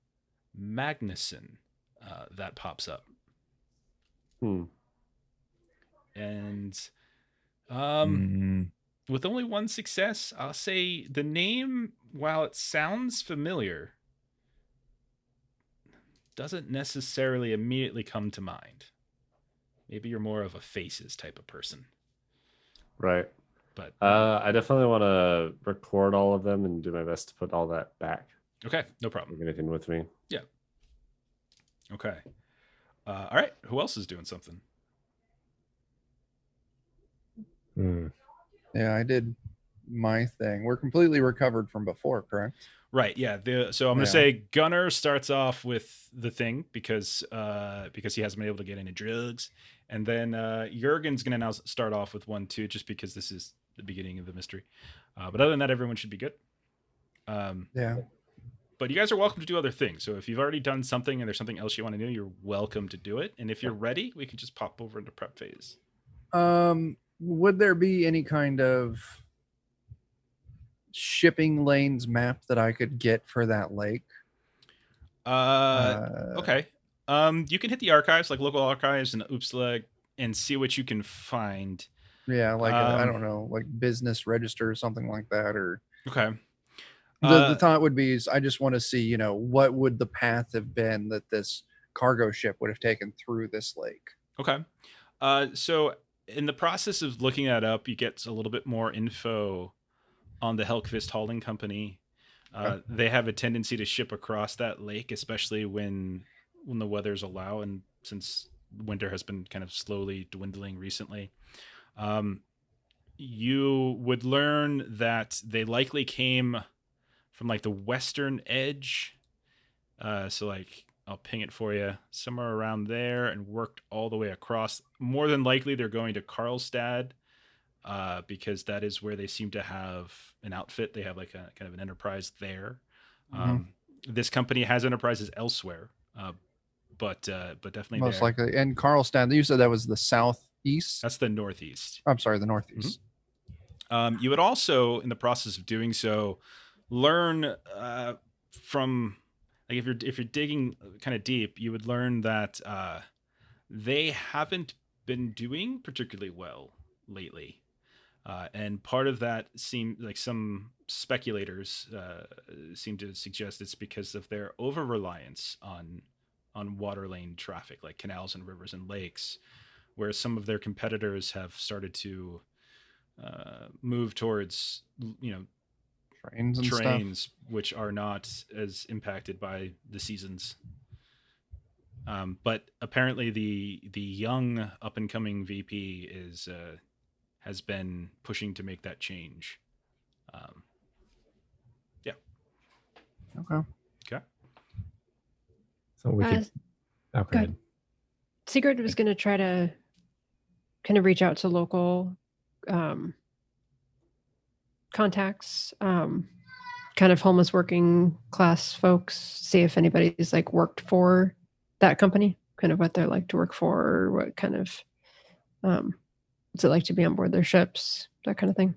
Magnusson, that pops up. Hmm. And with only one success, I'll say the name, while it sounds familiar, doesn't necessarily immediately come to mind. Maybe you're more of a faces type of person. Right. But I definitely want to record all of them and do my best to put all that back. Okay, no problem. Take anything with me. Yeah. Okay. All right. Who else is doing something? Yeah, I did my thing. We're completely recovered from before, correct? Right. Yeah. So I'm going to say Gunnar starts off with the thing because he hasn't been able to get any drugs, and then Yürgan's going to now start off with one too, just because this is the beginning of the mystery. But other than that, everyone should be good. Yeah. But you guys are welcome to do other things. So if you've already done something and there's something else you want to do, you're welcome to do it. And if you're ready, we can just pop over into prep phase. Would there be any kind of shipping lanes map that I could get for that lake? Okay. You can hit the archives, like local archives in Uppsala, and see what you can find. Yeah, like I don't know, like business register or something like that, or okay. The thought would be is I just want to see, you know, what would the path have been that this cargo ship would have taken through this lake. Okay. So in the process of looking that up, you get a little bit more info on the Helkvist Hauling Company. They have a tendency to ship across that lake, especially when the weathers allow, and since winter has been kind of slowly dwindling recently. You would learn that they likely came from like the western edge. So like I'll ping it for you, somewhere around there, and worked all the way across. More than likely they're going to Karlstad, because that is where they seem to have an outfit. They have like a kind of an enterprise there. This company has enterprises elsewhere, but definitely most there. likely. And Karlstad, you said that was the southeast? That's the northeast. I'm sorry, the northeast. You would also, in the process of doing so, learn from, like, if you're digging kind of deep, you would learn that they haven't been doing particularly well lately. And part of that seemed like some speculators seem to suggest it's because of their over-reliance on water lane traffic, like canals and rivers and lakes, whereas some of their competitors have started to move towards, you know, trains which are not as impacted by the seasons. But apparently the young up and coming VP has been pushing to make that change. Yeah. Okay. So we could. Oh, go ahead. Sigurd was going to try to kind of reach out to local contacts, kind of homeless working class folks, see if anybody's like worked for that company, kind of what they're like to work for, or what kind of what's it like to be on board their ships, that kind of thing.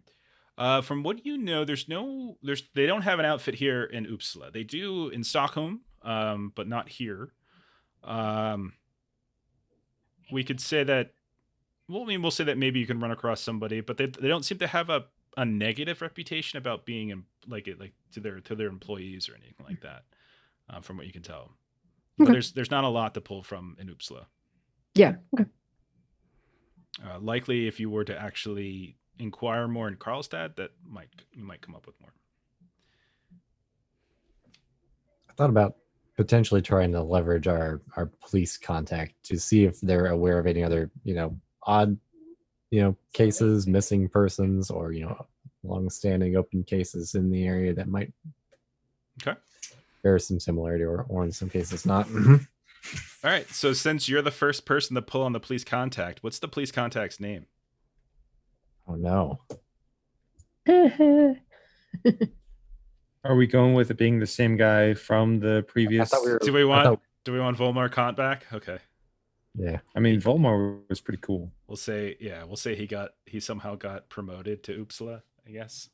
From what you know, they don't have an outfit here in Uppsala. They do in Stockholm, but not here. We could say that. Well, I mean, we'll say that maybe you can run across somebody, but they don't seem to have a negative reputation about being like to their employees or anything like that. From what you can tell, but there's not a lot to pull from in Uppsala. Yeah. Okay. Likely, if you were to actually inquire more in Karlstad, you might come up with more. I thought about potentially trying to leverage our police contact to see if they're aware of any other, odd, cases, missing persons, or, long-standing open cases in the area that might bear some similarity, or in some cases not. All right. So since you're the first person to pull on the police contact, what's the police contact's name? Oh no. Are we going with it being the same guy from the previous? Do we want Volmar Kant back? Okay. Yeah. I mean, Volmar was pretty cool. We'll say he somehow got promoted to Uppsala, I guess.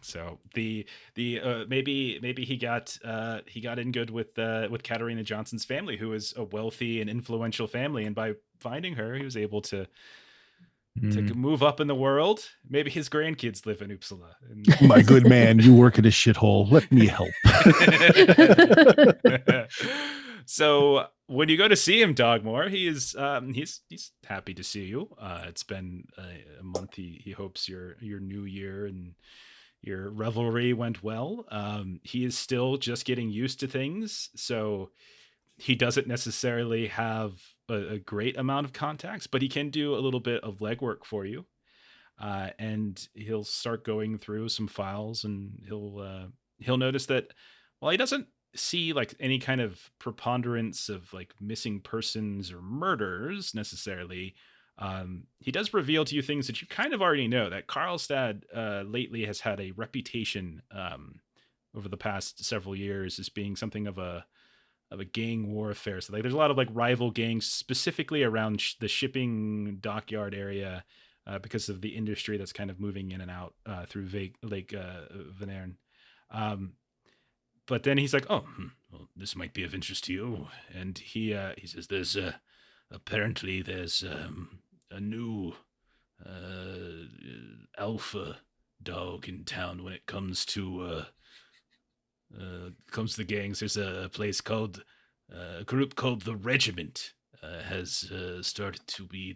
So the maybe he got in good with Katarina Johnson's family, who is a wealthy and influential family, and by finding her, he was able to to move up in the world. Maybe his grandkids live in Uppsala. My good man, you work at a shithole. Let me help. So when you go to see him, Dogmoore, he's happy to see you. It's been a month. He hopes your new year and your revelry went well. He is still just getting used to things, so he doesn't necessarily have a great amount of contacts, but he can do a little bit of legwork for you. And he'll start going through some files, and he'll notice that while he doesn't see like any kind of preponderance of like missing persons or murders necessarily, he does reveal to you things that you kind of already know, that Karlstad lately has had a reputation over the past several years as being something of a gang warfare. So like there's a lot of like rival gangs specifically around the shipping dockyard area, because of the industry that's kind of moving in and out through Lake Venern. But then he's like, "Oh, well, this might be of interest to you." And he says, "There's apparently there's a new alpha dog in town when it comes to gangs. There's a place called a group called the Regiment has started to be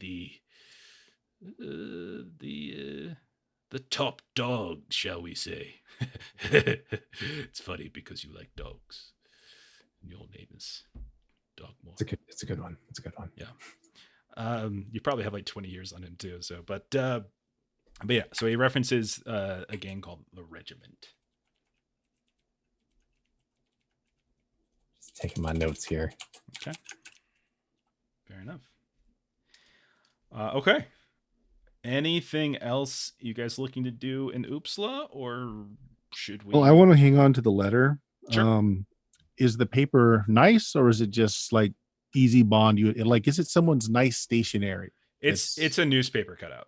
the top dog, shall we say." It's funny because you like dogs. And your name is Dogmoore. It's a good one. It's a good one. Yeah. You probably have like 20 years on him too. So, but yeah. So he references a gang called the Regiment. Just taking my notes here. Okay. Fair enough. Okay. Anything else you guys looking to do in Uppsala, or should we? Well, I want to hang on to the letter. Sure. Is the paper nice, or is it just like easy bond? Is it someone's nice stationery? It's a newspaper cutout.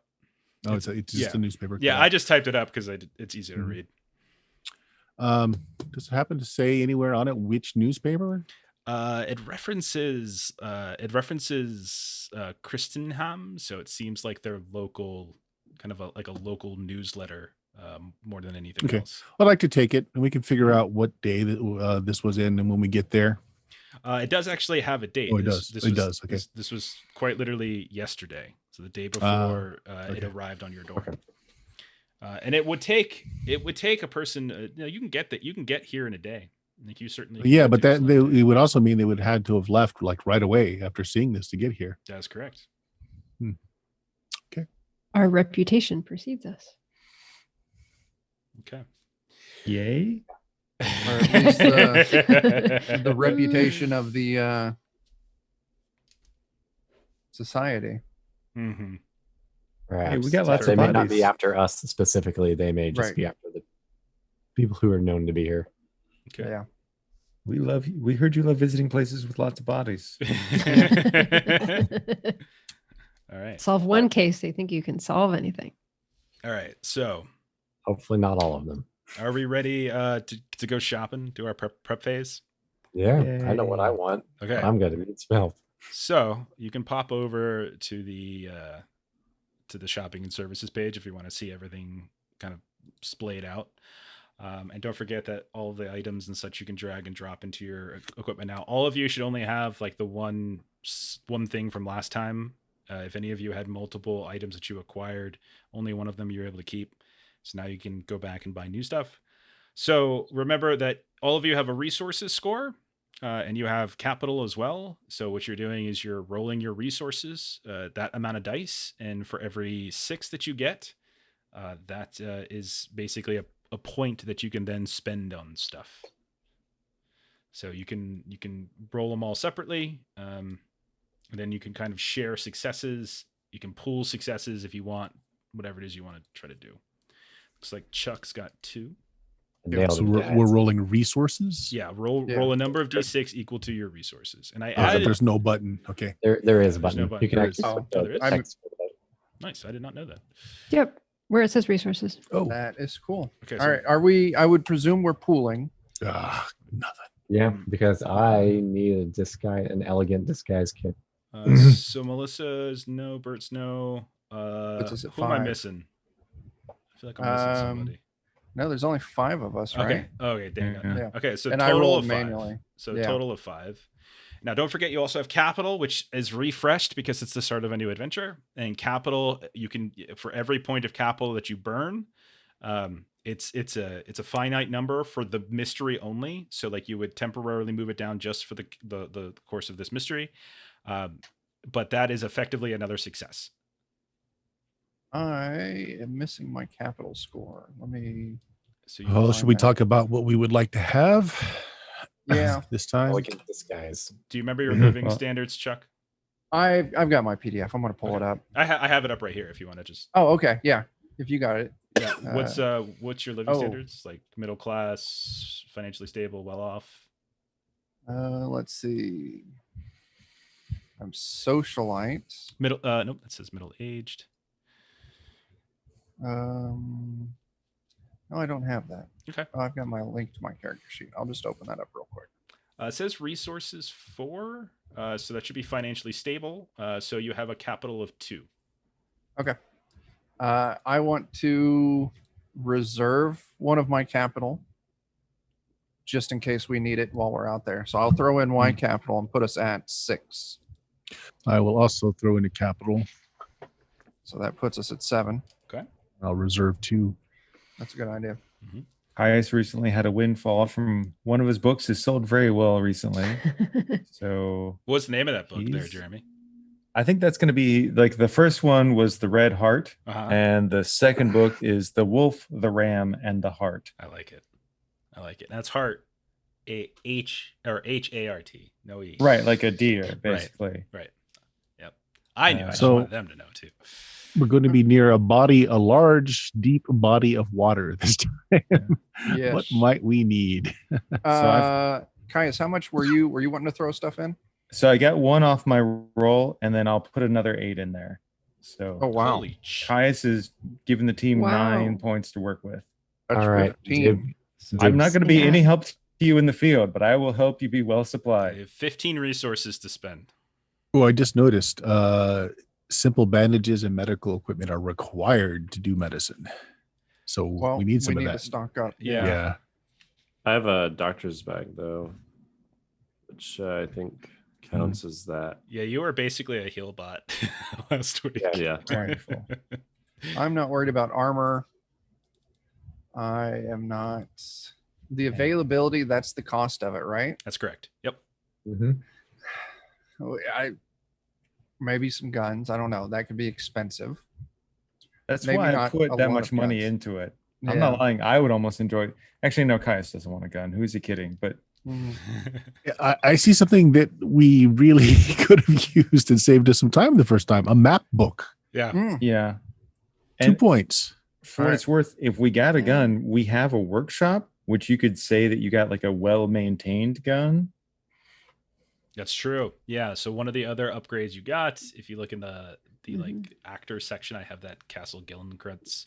Oh, it's just a newspaper. Yeah, cutout. I just typed it up because it's easier to read. Does it happen to say anywhere on it which newspaper? It references Kristenham, so it seems like they're local, kind of like a local newsletter, more than anything else. I'd like to take it, and we can figure out what day that this was in, and when we get there. It does actually have a date. Oh, it does. It does. Okay. This was quite literally yesterday, so the day before it arrived on your door. Okay. And it would take a person. You can get here in a day. Like you certainly. Yeah, but it would also mean they would had to have left like right away after seeing this to get here. That's correct. Okay. Our reputation precedes us. Okay. Yay. Or at least the reputation of the society. Mm-hmm. Perhaps. Hey, we got lots They of may not bodies. be after us specifically. They may just Right. be after the people who are known to be here. Okay. Yeah. We heard you love visiting places with lots of bodies. All right. Solve one case, they think you can solve anything. All right. So, Hopefully not all of them. are we ready to go shopping? Do our prep phase? Yeah, I know what I Yay. want. Okay. I'm going to need some help. So you can pop over to the shopping and services page if you want to see everything kind of splayed out. And don't forget that all of the items and such you can drag and drop into your equipment now. All of you should only have like the one thing from last time. If any of you had multiple items that you acquired, only one of them you're able to keep. So now you can go back and buy new stuff. So remember that all of you have a resources score. And you have capital as well. So what you're doing is you're rolling your resources, that amount of dice, and for every 6 that you get, that is basically a point that you can then spend on stuff. So you can roll them all separately, and then you can kind of share successes. You can pool successes if you want, whatever it is you want to try to do. Looks like Chuck's got 2. Nailed So it, we're guys. rolling resources. Yeah, roll a number of d6 equal to your resources. And I But added. there's no button. Okay. There is a There's button. no button. You can There actually is. put Oh, the there is? text for the button. Nice, I did not know that. Yep. Where it says resources. Oh, That is cool. Okay, All right. Are we? I would presume we're pooling. nothing. Yeah, because I need an elegant disguise kit. So Melissa's no, Bert's no. Puts us at Who am I 5. missing? I feel like I'm missing somebody. No, there's only 5 of us, right? Okay, dang it. Yeah. Okay, so And I total rolled of 5. manually. So Yeah. total of 5. Now, don't forget you also have capital, which is refreshed because it's the start of a new adventure. And capital, you can, for every point of capital that you burn, it's a finite number for the mystery only. So like you would temporarily move it down just for the course of this mystery, but that is effectively another success. I am missing my capital score. Let me. So Well, should we talk about what we would like to have? Yeah. This time. Elegant disguise. Do you remember your living standards, Chuck? I've got my PDF. I'm gonna pull it up. I have it up right here if you want to just. Oh, okay. Yeah. If you got it. Yeah. What's your living standards? Like middle class, financially stable, well off? Let's see. I'm socialite. Middle. Nope. That says middle aged. No, I don't have that. Okay. I've got my link to my character sheet. I'll just open that up real quick. It says resources 4, so that should be financially stable. So you have a capital of 2. Okay. I want to reserve one of my capital just in case we need it while we're out there. So I'll throw in Y capital and put us at 6. I will also throw in a capital. So that puts us at 7. Okay. I'll reserve 2. That's a good idea. Mm-hmm. Caius recently had a windfall from one of his books. Has sold very well recently. So what's the name of that book there, Jeremy? I think that's going to be like the first one was The Red Heart, and the second book is The Wolf, the Ram, and the Hart. I like it. That's heart, Hart, no E. Right, like a deer, basically. Right. Yep. I knew. I just so- wanted them to know too. We're going to be near a large, deep body of water this time. Yes. What might we need? Caius, how much were you wanting to throw stuff in? So I got 1 off my roll, and then I'll put another 8 in there. So wow. Holy Caius is giving the team Wow. 9 points to work with. That's All right. 15. I'm not going to be Yeah. any help to you in the field, but I will help you be well I supplied. have 15 resources to spend. Oh, I just noticed simple bandages and medical equipment are required to do medicine. So Well, we need some to of that. stock up. Yeah. I have a doctor's bag though, which I think counts as that. Yeah, you were basically a heal bot last week. Yeah. All right. I'm not worried about armor. I am not. The availability, that's the cost of it, right? That's correct. Yep. Maybe some guns. I don't know. That could be expensive. That's Maybe why I not put a that lot much of money guns. into it. Yeah. I'm not lying. I would almost enjoy it. Actually, no, Caius doesn't want a gun. Who's he kidding? But Mhm. I see something that we really could have used and saved us some time the first time. A map book. Yeah. Mm. yeah. 2 points. For what it's worth, if we got a gun, we have a workshop, which you could say that you got like a well-maintained gun. That's true. Yeah. So one of the other upgrades you got, if you look in the like actor section, I have that Castle Gillenkrantz.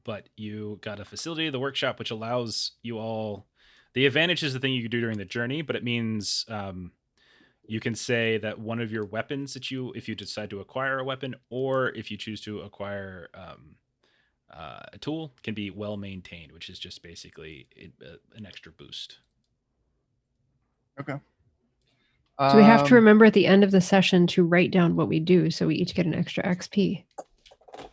But you got a facility, the workshop, which allows you all. The advantage is the thing you can do during the journey, but it means you can say that one of your weapons that if you decide to acquire a weapon, or if you choose to acquire a tool, can be well maintained, which is just basically an extra boost. Okay. So we have to remember at the end of the session to write down what we do, so we each get an extra XP.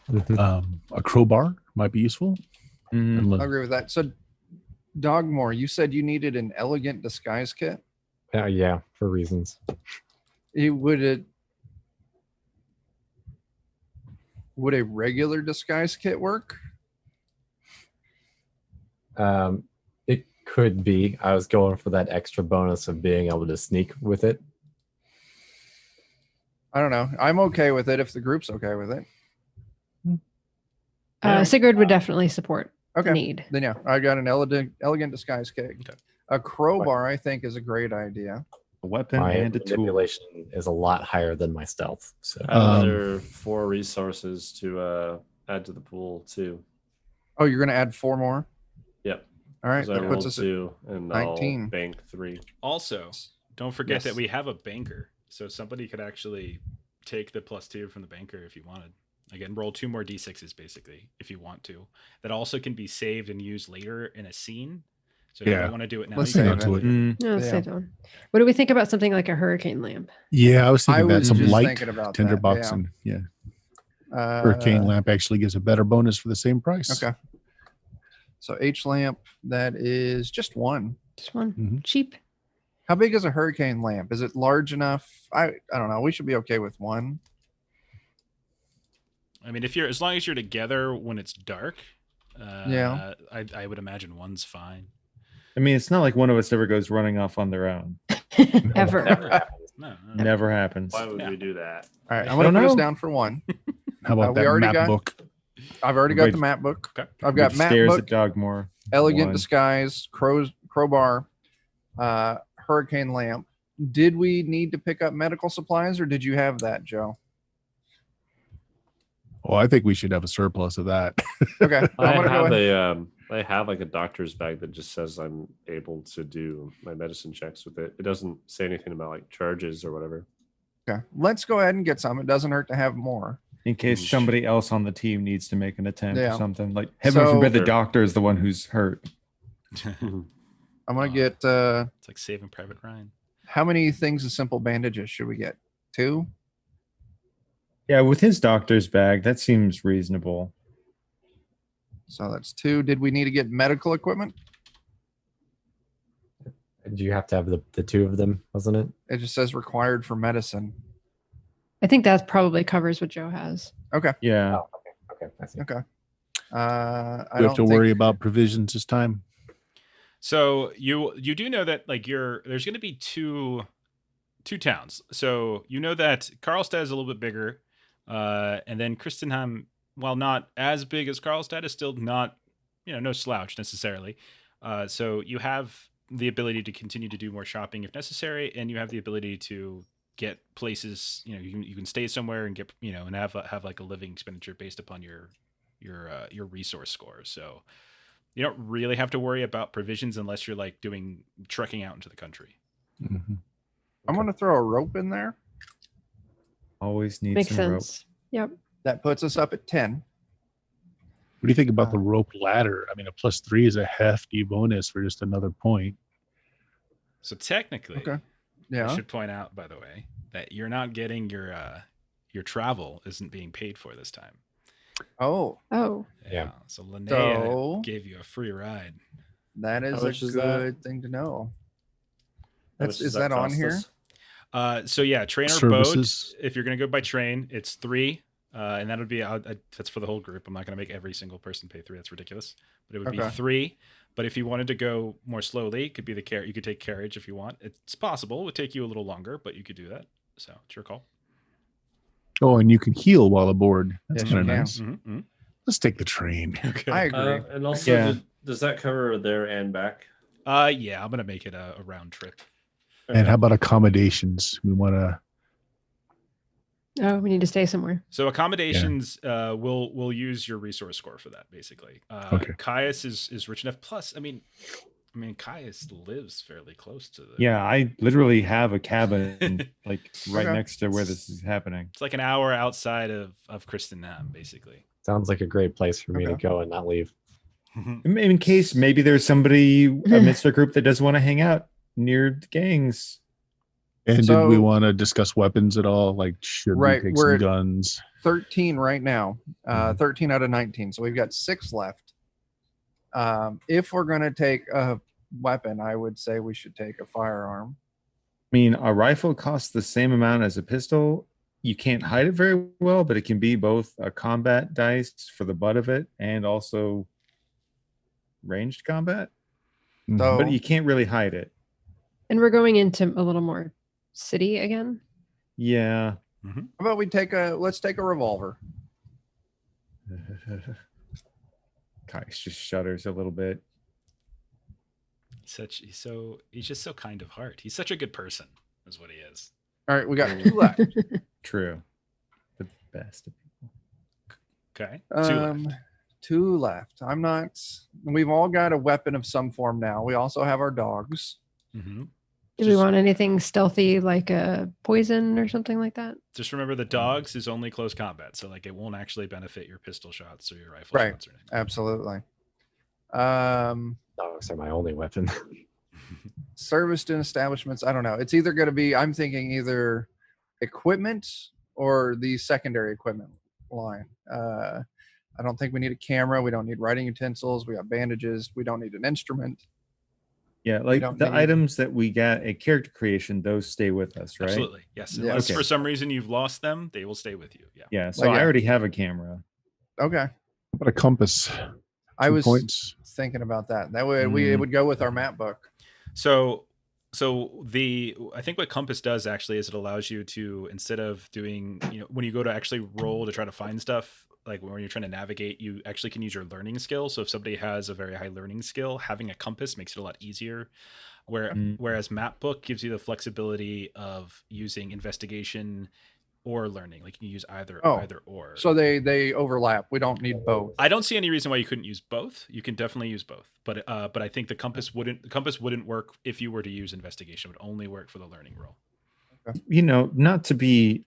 A crowbar might be useful. Mhm. I agree with that. So, Dogmoore, you said you needed an elegant disguise kit. Yeah, for reasons. Would a regular disguise kit work? It could be. I was going for that extra bonus of being able to sneak with it. I don't know. I'm okay with it if the group's okay with it. Sigurd would definitely support Okay. need. Then yeah, I got an elegant disguise kit. Okay. A crowbar, I think, is a great idea. A weapon My and a tool. manipulation is a lot higher than my stealth. So Another 4 resources to add to the pool too. Oh, you're going to add 4 more? Yep. All right, So I that puts rolled us at 2 and 19. I'll bank 3. Also, don't forget that Yes. we have a banker, so somebody could actually take the +2 from the banker if you wanted. Again, roll 2 more d6s basically if you want to. That also can be saved and used later in a scene. So if you don't want to do it now, Let's you can save do it. it later. No, save that one. What do we think about something like a hurricane lamp? Yeah, I was thinking that was some just light thinking about tinderbox that, and hurricane lamp actually gives a better bonus for the same price. Okay. So H lamp, that is just one. Just one. Mhm. Cheap. How big is a hurricane lamp? Is it large enough? I don't know. We should be okay with one. I mean, as long as you're together when it's dark, Yeah. I would imagine one's fine. I mean, it's not like one of us ever goes running off on their own. Ever. Never happens. No. Never happens. Why would we do that? All right. I'm I going to don't put us know. down for one. How about we that already map got- book? I've already got Wait. the map book. Okay. I've got Which map stairs book, at Dogmoore. elegant One. disguise, crowbar, hurricane lamp. Did we need to pick up medical supplies, or did you have that, Joe? Well, I think we should have a surplus of that. Okay. I'm I gonna go have ahead. I have like a doctor's bag that just says I'm able to do my medicine checks with it. It doesn't say anything about like charges or whatever. Okay. Let's go ahead and get some. It doesn't hurt to have more. In case somebody else on the team needs to make an attempt Yeah. or something. Like, heaven So- forbid the doctor is the one who's hurt. I'm gonna Oh. get It's like Saving Private Ryan. how many things of simple bandages should we get? 2? Yeah, with his doctor's bag, that seems reasonable. So that's 2. Did we need to get medical equipment? Do you have to have the two of them, wasn't it? It just says required for medicine. I think that probably covers what Joe has. Okay. Yeah. Oh, okay. I see. Okay. We I have don't to worry about provisions this time. So you do know that like there's going to be two towns. So you know that Karlstad is a little bit bigger, and then Kristenheim, while not as big as Karlstad, is still not no slouch necessarily. So you have the ability to continue to do more shopping if necessary, and you have the ability to get places. You can stay somewhere and get and have like a living expenditure based upon your resource score. So you don't really have to worry about provisions unless you're like doing trekking out into the country. Mm-hmm. I'm going to throw a rope in there. Always need Makes some rope. sense. Yep. That puts us up at 10. What do you think about the rope ladder? I mean, a +3 is a hefty bonus for just another point. So technically, Okay. I Yeah. should point out, by the way, that you're not getting your travel isn't being paid for this time. Oh, Oh, Yeah. So Linnea So- gave you a free ride. that is How a much is that? good thing to know. How That's, much does is that on cost here? us? So yeah, train or Services. boat. If you're gonna go by train, it's 3, and that would be that's for the whole group. I'm not gonna make every single person pay 3. That's ridiculous. But it would be Okay. 3. But if you wanted to go more slowly, it could be you could take carriage if you want. It's possible. It would take you a little longer, but you could do that. So it's your call. Oh, and you can heal while aboard. That's Yes, you kind of can. nice. Mm-hmm. Let's take the train. Okay. I agree. And also, Yeah. does that cover there and back? Yeah, I'm gonna make it a round trip. And how about accommodations? We want to. oh, we need to stay somewhere. So accommodations, we'll use your resource score for that, basically. Okay. Caius is rich enough. Plus, I mean, Caius lives fairly close to the. Yeah, I literally have a cabin like right Okay. next to where this is happening. It's like an hour outside of Kristenheim, basically. Sounds like a great place for me to Okay. go and not leave. In case maybe there's somebody amidst our group that doesn't want to hang out near the gangs. And So- did we want to discuss weapons at all? Like, should Right, we take we're some at- guns? 13 right now. 13 out of 19. So we've got 6 left. If we're going to take a weapon, I would say we should take a firearm. I mean, a rifle costs the same amount as a pistol. You can't hide it very well, but it can be both a combat dice for the butt of it and also ranged combat. So But you can't really hide it. And we're going into a little more city again. Yeah. how about let's take a revolver. Caius just shudders a little bit. He's just so kind of heart. He's such a good person, is what he is. All right, we got 2 left. True. The best of people. Okay. 2 left. 2 left. I'm not. We've all got a weapon of some form now. We also have our dogs. Mm-hmm. Do we want anything stealthy like a poison or something like that? Just remember the dogs is only close combat, so like it won't actually benefit your pistol shots or your rifle Right. shots or anything. Absolutely. Dogs are my only weapon. Serviced in establishments. I don't know. It's either going to be, I'm thinking either equipment or the secondary equipment line. I don't think we need a camera. We don't need writing utensils. We got bandages. We don't need an instrument. Yeah, like the items that we got at character creation, those stay with us, right? Absolutely. Yes. Yeah. Unless Okay. for some reason you've lost them, they will stay with you. Yeah. Yeah. So I already have a camera. Okay. But a compass. I was points. thinking about that. That way it would go with our map book. So I think what compass does actually is it allows you to, instead of doing, when you go to actually roll to try to find stuff, like when you're trying to navigate, you actually can use your learning skill. So if somebody has a very high learning skill, having a compass makes it a lot easier. Whereas map book gives you the flexibility of using investigation or learning. Like you can use either or. So they overlap. We don't need both. I don't see any reason why you couldn't use both. You can definitely use both, but I think the compass wouldn't work if you were to use investigation. It would only work for the learning roll. Not to be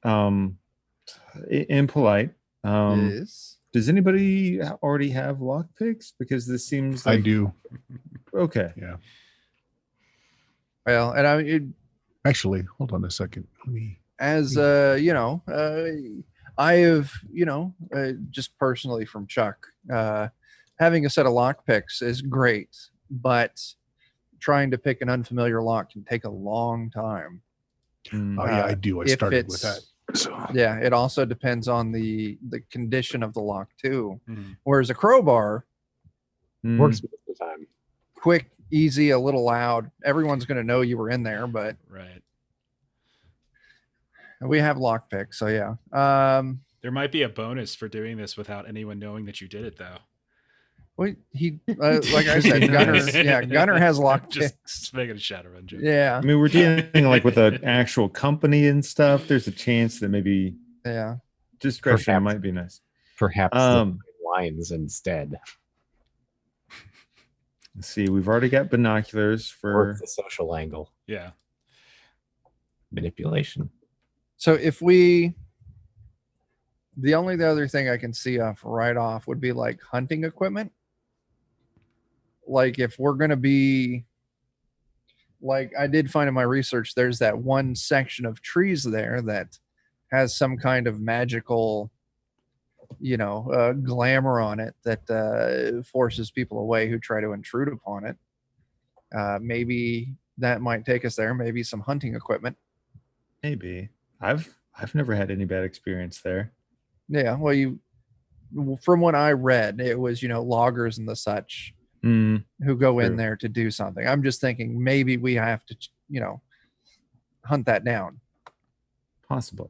impolite. Yes. Does anybody already have lockpicks? Because this seems like I do. Okay. Yeah. Well, and Actually, hold on a second. Let me. as I have, just personally from Chuck, having a set of lock picks is great, but trying to pick an unfamiliar lock can take a long time. Oh yeah, I do. I started with that. So. Yeah, it also depends on the condition of the lock too. Mm-hmm. Whereas a crowbar Works most of the time. quick, easy, a little loud. Everyone's going to know you were in there, but Right. we have lock picks, so yeah. There might be a bonus for doing this without anyone knowing that you did it, though. Well, like I said, Gunner has lock picks. Just making a Shadowrun joke. Yeah. I mean, we're dealing like with an actual company and stuff. There's a chance that maybe discretion might be nice. Perhaps the lines instead. Let's see. We've already got binoculars for the social angle. Yeah. Manipulation. So if the other thing I can see right off would be like hunting equipment. Like if we're going to be, like I did find in my research, there's that one section of trees there that has some kind of magical, glamour on it that forces people away who try to intrude upon it. Maybe that might take us there. Maybe some hunting equipment. Maybe. I've never had any bad experience there. Yeah, well, from what I read, it was loggers and the such who go in there to do something. I'm just thinking maybe we have to hunt that down. Possibly.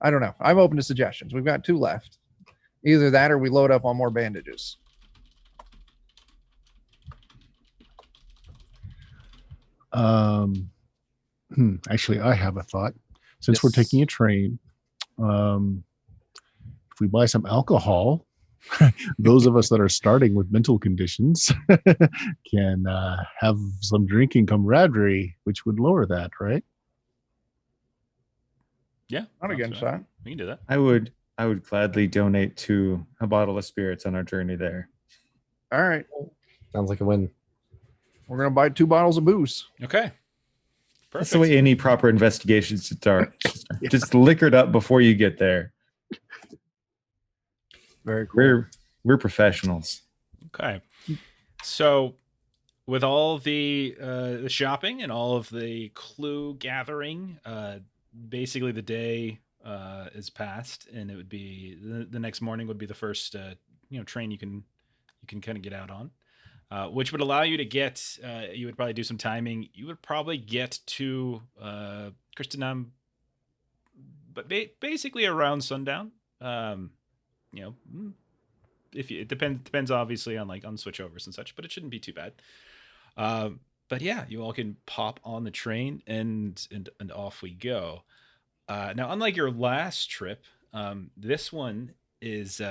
I don't know. I'm open to suggestions. We've got 2 left. Either that or we load up on more bandages. Actually, I have a thought. Since we're taking a train, if we buy some alcohol, those of us that are starting with mental conditions can have some drinking camaraderie, which would lower that, right? Yeah. Not against that. We can do that. I would gladly donate to a bottle of spirits on our journey there. All right. Sounds like a win. We're going to buy 2 bottles of booze. Okay. Perfect. That's the way any proper investigations should start. Just liquor it up before you get there. Very cool. We're professionals. Okay. So with all the shopping and all of the clue gathering, basically the day is passed, and it would be the next morning would be the first train you can kind of get out on, which would allow you to get you would probably do some timing. You would probably get to Christenam, but basically around sundown. It depends obviously on switchovers and such, but it shouldn't be too bad. But yeah, you all can pop on the train and off we go. Now, unlike your last trip, this one is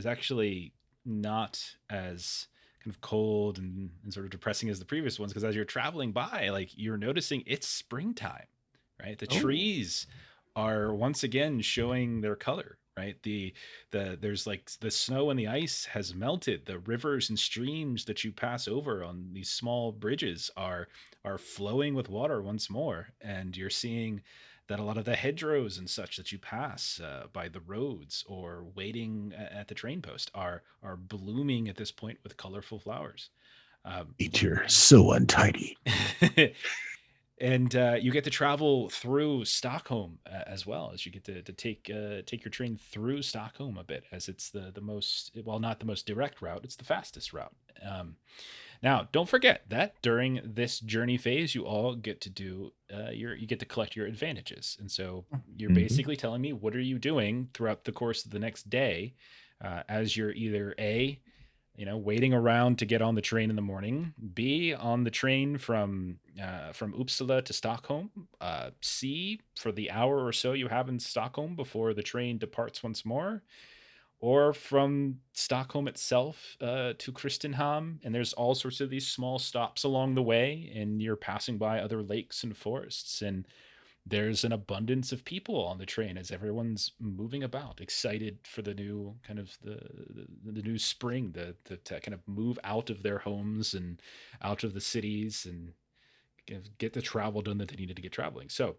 actually not as kind of cold and sort of depressing as the previous ones, because as you're traveling by, like, you're noticing it's springtime, right? The trees are once again showing their color, right? There's like the snow and the ice has melted. The rivers and streams that you pass over on these small bridges are flowing with water once more, and you're seeing that a lot of the hedgerows and such that you pass by the roads or waiting at the train post are blooming at this point with colorful flowers. Nature so untidy. And you get to travel through Stockholm as well, as you get to take your train through Stockholm a bit, as it's the most, well, not the most direct route, it's the fastest route. Now, don't forget that during this journey phase, you all get to do you get to collect your advantages, and so you're basically telling me, what are you doing throughout the course of the next day, as you're either A, waiting around to get on the train in the morning, B, on the train from Uppsala to Stockholm, C, for the hour or so you have in Stockholm before the train departs once more, or from Stockholm itself to Kristinehamn. And there's all sorts of these small stops along the way, and you're passing by other lakes and forests, and there's an abundance of people on the train as everyone's moving about, excited for the new kind of the new spring, to kind of move out of their homes and out of the cities and get the travel done that they needed to get traveling. So,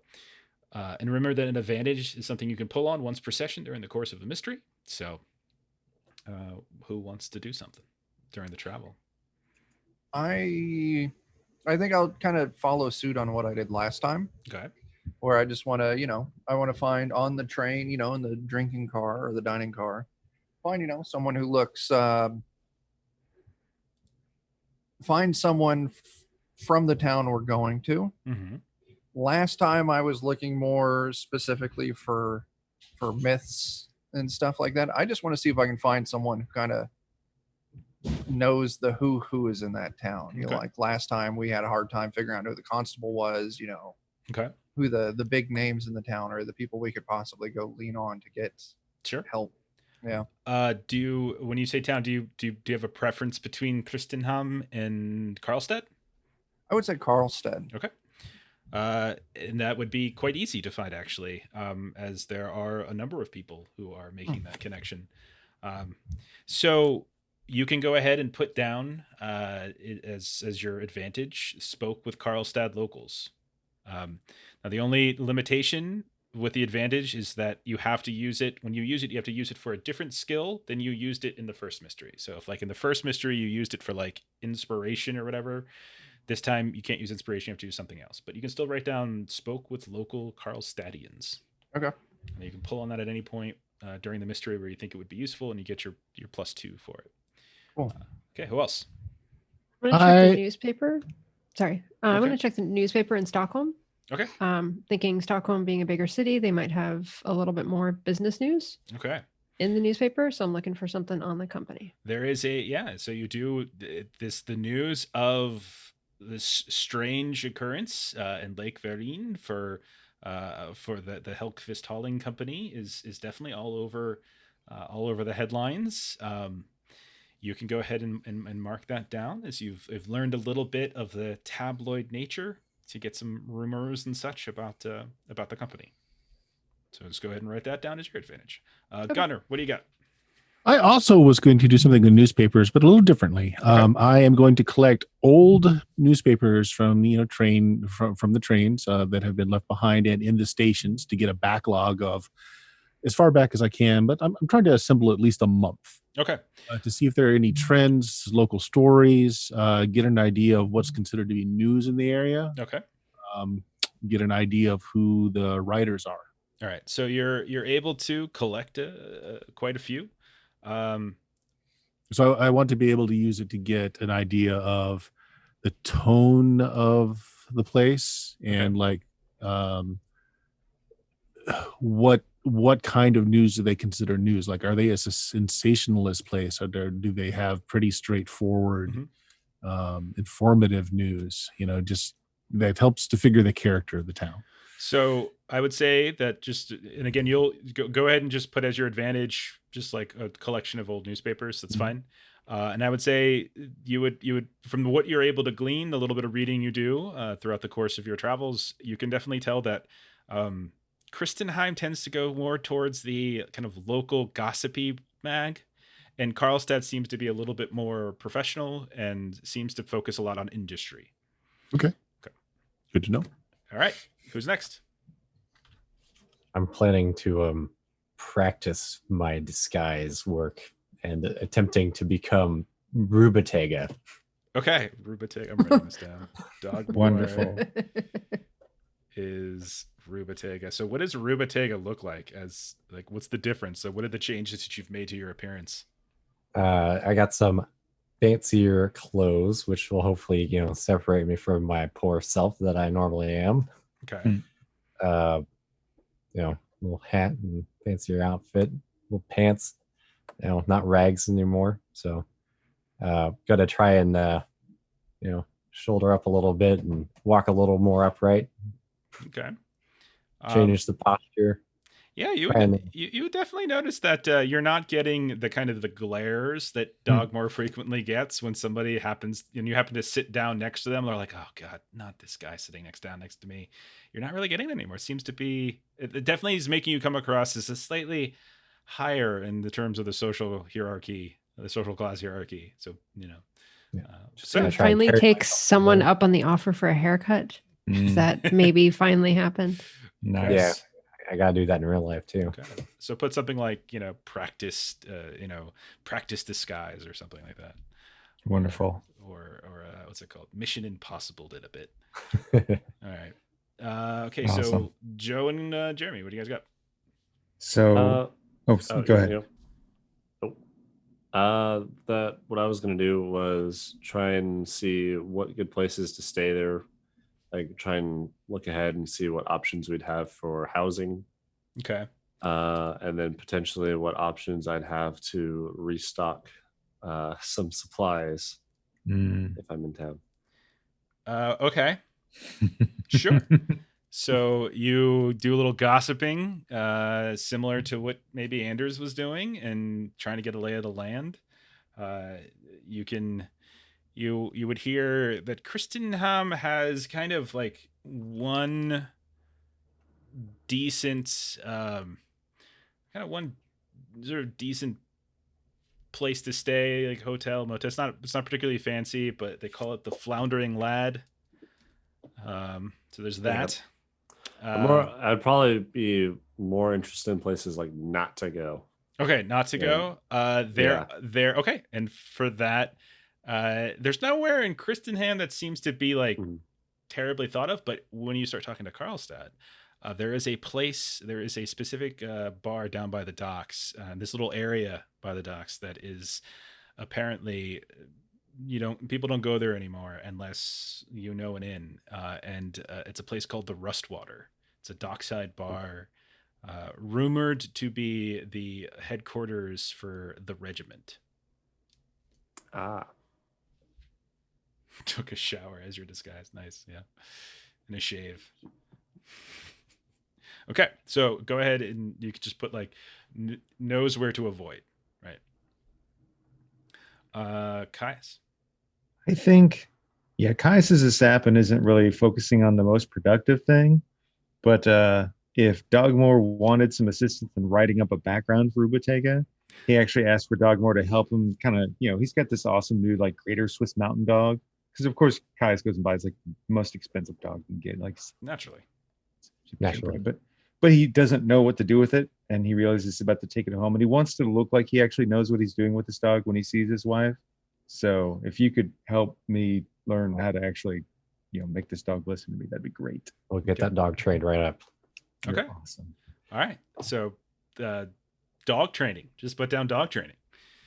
and remember that an advantage is something you can pull on once per session during the course of a mystery. So, who wants to do something during the travel? I think I'll kind of follow suit on what I did last time. Okay. Where I just want to, I want to find on the train, in the drinking car or the dining car, find, someone who looks, find someone from the town we're going to. Mm-hmm. Last time I was looking more specifically for myths and stuff like that. I just want to see if I can find someone who kind of knows the who is in that town. Okay. Like last time we had a hard time figuring out who the constable was, Okay. who the big names in the town are, the people we could possibly go lean on to get help. Yeah. When you say town, do you have a preference between Kristinehamn and Karlstad? I would say Karlstad. Okay. And that would be quite easy to find, actually, as there are a number of people who are making that connection. So you can go ahead and put down as your advantage, spoke with Karlstad locals. Now, the only limitation with the advantage is that you have to use it. When you use it, you have to use it for a different skill than you used it in the first mystery. So if, like, in the first mystery, you used it for like inspiration or whatever, this time you can't use inspiration. You have to use something else. But you can still write down spoke with local Karlstadians. Okay. And you can pull on that at any point during the mystery where you think it would be useful, and you get your +2 for it. Cool. Okay, who else? I'm going to check the newspaper. Sorry. I'm going to check the newspaper in Stockholm. Okay. Thinking Stockholm being a bigger city, they might have a little bit more business news. Okay. In the newspaper, so I'm looking for something on the company. There is so you do the news of this strange occurrence in Lake Vaesen for the Helkvist Hauling Company is definitely all over the headlines. You can go ahead and mark that down, as you've learned a little bit of the tabloid nature to get some rumors and such about the company. So just go ahead and write that down as your advantage. Okay. Gunnar, what do you got? I also was going to do something in newspapers, but a little differently. Okay. I am going to collect old newspapers from the trains that have been left behind and in the stations to get a backlog of as far back as I can. But I'm trying to assemble at least a month. Okay. To see if there are any trends, local stories, get an idea of what's considered to be news in the area. Okay. Get an idea of who the writers are. All right. So you're able to collect quite a few. So I want to be able to use it to get an idea of the tone of the place and what kind of news do they consider news? Like, are they a sensationalist place, or do they have pretty straightforward, informative news? Just that helps to figure the character of the town. So I would say that and again, you'll go ahead and just put as your advantage just like a collection of old newspapers. That's fine. And I would say you would from what you're able to glean, the little bit of reading you do throughout the course of your travels, you can definitely tell that Kristenheim tends to go more towards the kind of local gossipy mag, and Karlstad seems to be a little bit more professional and seems to focus a lot on industry. Okay. Good to know. All right, who's next? I'm planning to practice my disguise work and attempting to become Rubatega. Okay, Rubatega. I'm writing this down. Dogmoore Wonderful. is Rubatega. So what does Rubatega look like? As like, what's the difference? So what are the changes that you've made to your appearance? I got some fancier clothes, which will hopefully, separate me from my poor self that I normally am. Okay. Little hat and fancier outfit, little pants, not rags anymore. So, got to try and, shoulder up a little bit and walk a little more upright. Okay. Change the posture. Yeah, you would definitely notice that you're not getting the kind of the glares that Dogmoore frequently gets when somebody happens and you happen to sit down next to them. They're like, "Oh God, not this guy sitting next to me." You're not really getting that anymore. It seems to be it definitely is making you come across as a slightly higher in the terms of the social hierarchy, the social class hierarchy. So so finally takes someone up on the offer for a haircut. Does that maybe finally happen? Nice. Yeah. I gotta do that in real life too. Okay. So put something like, practice disguise or something like that. Wonderful. Or what's it called? Mission Impossible did a bit. All right. Okay. Awesome. So Joe and Jeremy, what do you guys got? So, go ahead. What I was going to do was try and see what good places to stay there. Like try and look ahead and see what options we'd have for housing. Okay. And then potentially what options I'd have to restock some supplies if I'm in town. Okay. Sure. So you do a little gossiping, similar to what maybe Anders was doing and trying to get a lay of the land. You would hear that Kristenham has kind of like one decent, one sort of decent place to stay, like hotel, motel. It's not particularly fancy, but they call it the Floundering Lad. So there's that. I'd probably be more interested in places like not to go. Okay, not to go. There. Okay, and for that, there's nowhere in Kristenham that seems to be like terribly thought of. But when you start talking to Karlstad, there is a specific bar down by the docks, this little area by the docks that is apparently people don't go there anymore unless you know an inn, and it's a place called the Rustwater. It's a dockside bar, rumored to be the headquarters for the regiment. Took a shower as your disguise. Nice. Yeah. And a shave. Okay. So go ahead and you could just put like knows where to avoid. Right. Caius. I think, Caius is a sap and isn't really focusing on the most productive thing. But if Dogmoore wanted some assistance in writing up a background for Rubatega, he actually asked for Dogmoore to help him kind of, he's got this awesome new like Greater Swiss Mountain Dog. Because of course Caius goes and buys like the most expensive dog you can get, like naturally. But he doesn't know what to do with it, and he realizes he's about to take it home, and he wants to look like he actually knows what he's doing with this dog when he sees his wife. So if you could help me learn how to actually, make this dog listen to me, that'd be great. We'll get that dog trained right up. Okay. You're awesome. All right. So dog training. Just put down dog training.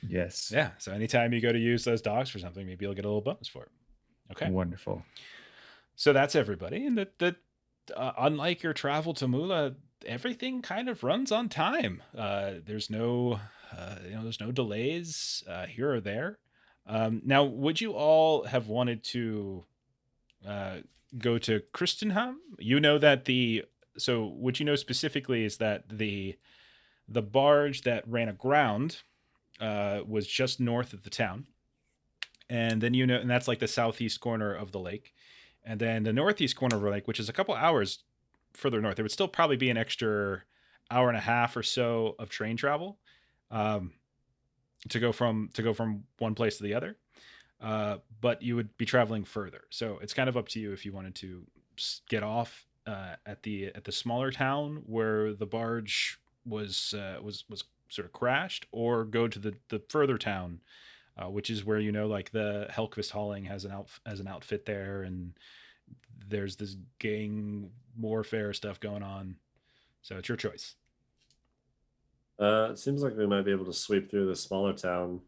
Yes. Yeah. So anytime you go to use those dogs for something, maybe you'll get a little bonus for it. Okay. Wonderful. So that's everybody. And unlike your travel to Mula, everything kind of runs on time. There's no delays here or there. Now, would you all have wanted to go to Kristenham? What you know specifically is that the The barge that ran aground was just north of the town. And then, and that's like the southeast corner of the lake. And then the northeast corner of the lake, which is a couple hours further north, there would still probably be an extra hour and a half or so of train travel to go from one place to the other. But you would be traveling further. So it's kind of up to you if you wanted to get off at the smaller town where the barge was sort of crashed, or go to the further town, which is where like the Helquist Hauling has an outfit there, and there's this gang warfare stuff going on. So it's your choice. It seems like we might be able to sweep through the smaller town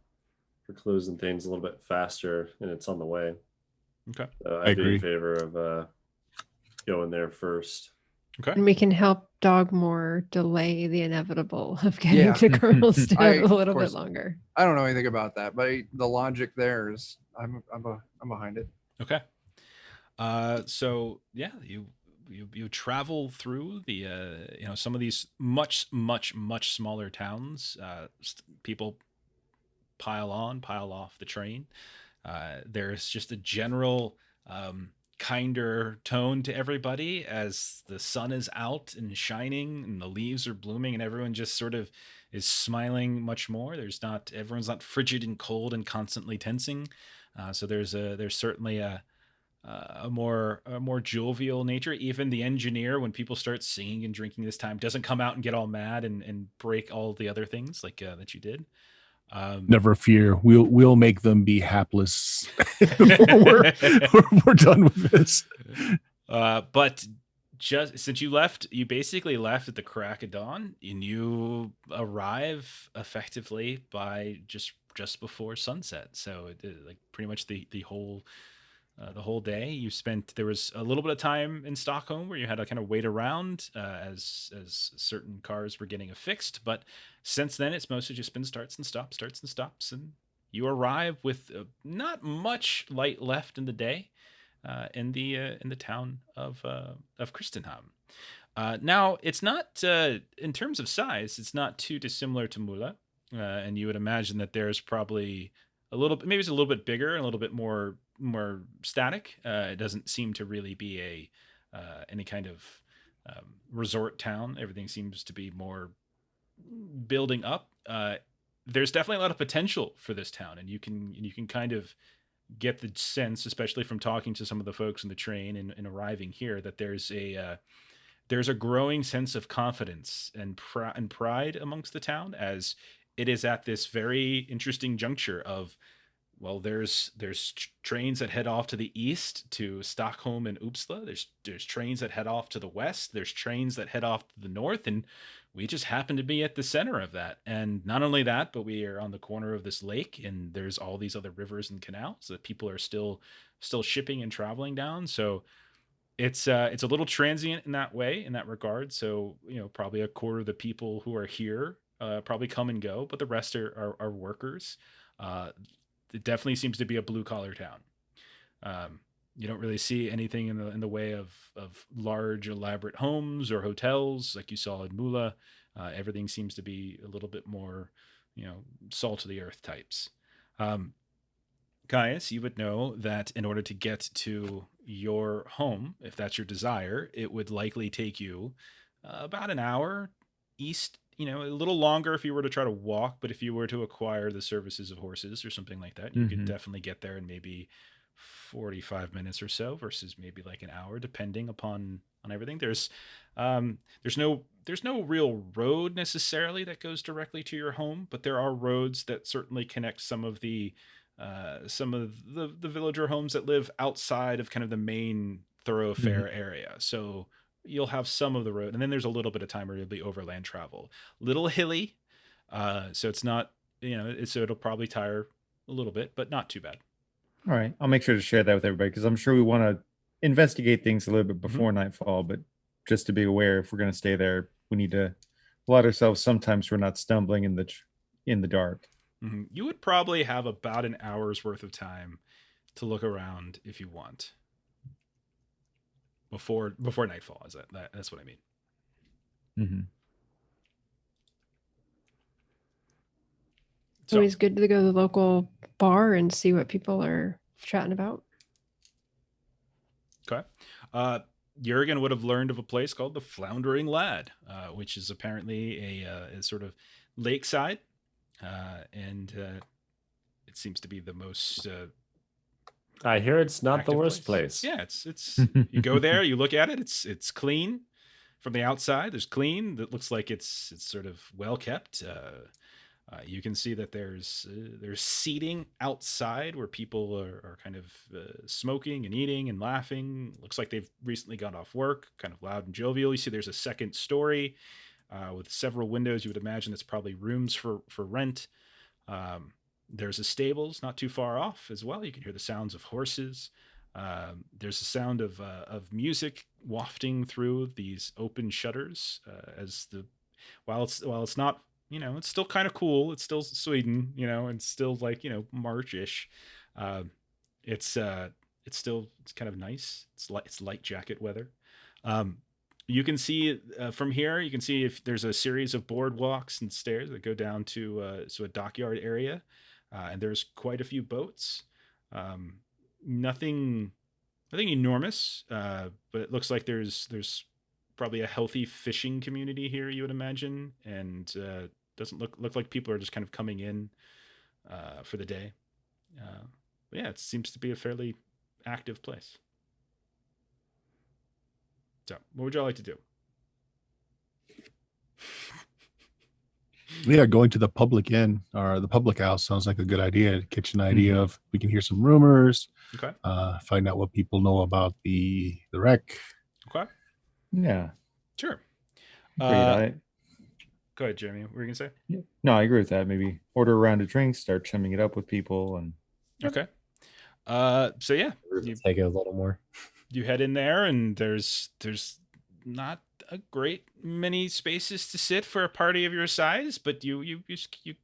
for clues and things a little bit faster, and it's on the way. Okay. I'd be in favor of going there first. Okay. And we can help Dogmoore delay the inevitable of getting to Colonelstown a little bit longer. I don't know anything about that, but the logic there is I'm behind it. Okay. So yeah, you travel through the some of these much smaller towns. People pile off the train. There's just a general kinder tone to everybody as the sun is out and shining and the leaves are blooming, and everyone just sort of is smiling much more. Everyone's not frigid and cold and constantly tensing. So there's certainly a more jovial nature. Even the engineer, when people start singing and drinking this time, doesn't come out and get all mad and break all the other things like that you did. Never fear, we'll make them be hapless. we're done with this. But just since you left, you basically left at the crack of dawn, and you arrive effectively by just before sunset. So like pretty much the whole day you spent. There was a little bit of time in Stockholm where you had to kind of wait around as certain cars were getting affixed, but since then it's mostly just been starts and stops, and you arrive with not much light left in the day in the town of Kristenhamn. Now it's not in terms of size, it's not too dissimilar to Mula, and you would imagine that there's probably maybe it's a little bit bigger and a little bit more static. It doesn't seem to really be any kind of resort town. Everything seems to be more building up. There's definitely a lot of potential for this town, and you can kind of get the sense, especially from talking to some of the folks in the train and arriving here, that there's a growing sense of confidence and pride amongst the town, as it is at this very interesting juncture of, well, there's trains that head off to the east to Stockholm and Uppsala. There's trains that head off to the west. There's trains that head off to the north, and we just happen to be at the center of that. And not only that, but we are on the corner of this lake, and there's all these other rivers and canals that people are still shipping and traveling down. So it's a little transient in that way, in that regard. So probably a quarter of the people who are here probably come and go, but the rest are workers. It definitely seems to be a blue collar town. You don't really see anything in the way of large elaborate homes or hotels like you saw in Mula. Everything seems to be a little bit more, salt of the earth types. Caius, you would know that in order to get to your home, if that's your desire, it would likely take you about an hour east. A little longer if you were to try to walk, but if you were to acquire the services of horses or something like that, you could definitely get there in maybe 45 minutes or so, versus maybe like an hour, depending on everything. There's no real road necessarily that goes directly to your home, but there are roads that certainly connect some of the villager homes that live outside of kind of the main thoroughfare area. So you'll have some of the road, and then there's a little bit of time where you'll be overland travel, little hilly. So it's not, so it'll probably tire a little bit, but not too bad. All right. I'll make sure to share that with everybody, because I'm sure we want to investigate things a little bit before nightfall, but just to be aware, if we're going to stay there, we need to let ourselves sometimes we're not stumbling in the dark. You would probably have about an hour's worth of time to look around if you want. Before nightfall, that's what I mean. So, always good to go to the local bar and see what people are chatting about. okay. Yürgan would have learned of a place called the Floundering Lad, which is apparently a sort of lakeside, and it seems to be the most I hear it's not the active worst place. Yeah, it's you go there, you look at it, it's clean from the outside. There's clean. That looks like it's sort of well kept. You can see that there's seating outside where people are kind of smoking and eating and laughing. Looks like they've recently got off work, kind of loud and jovial. You see there's a second story with several windows. You would imagine it's probably rooms for rent. There's a stables not too far off as well. You can hear the sounds of horses. There's a sound of music wafting through these open shutters while it's not, it's still kind of cool. It's still Sweden, and still like, March-ish. It's kind of nice. It's light jacket weather. You can see from here, you can see if there's a series of boardwalks and stairs that go down to a dockyard area. And there's quite a few boats. Nothing enormous, but it looks like there's probably a healthy fishing community here, you would imagine, and doesn't look like people are just kind of coming in for the day. But yeah, it seems to be a fairly active place. So, what would y'all like to do? Yeah, going to the public inn or the public house sounds like a good idea. To catch an idea of, we can hear some rumors. Okay. Find out what people know about the wreck. Okay. Yeah. Sure. Great. Go ahead, Jeremy. What were you gonna say? Yeah. No, I agree with that. Maybe order a round of drinks, start chumming it up with people, and Okay. So yeah, Take it a little more. you head in there, and there's not a great many spaces to sit for a party of your size, but you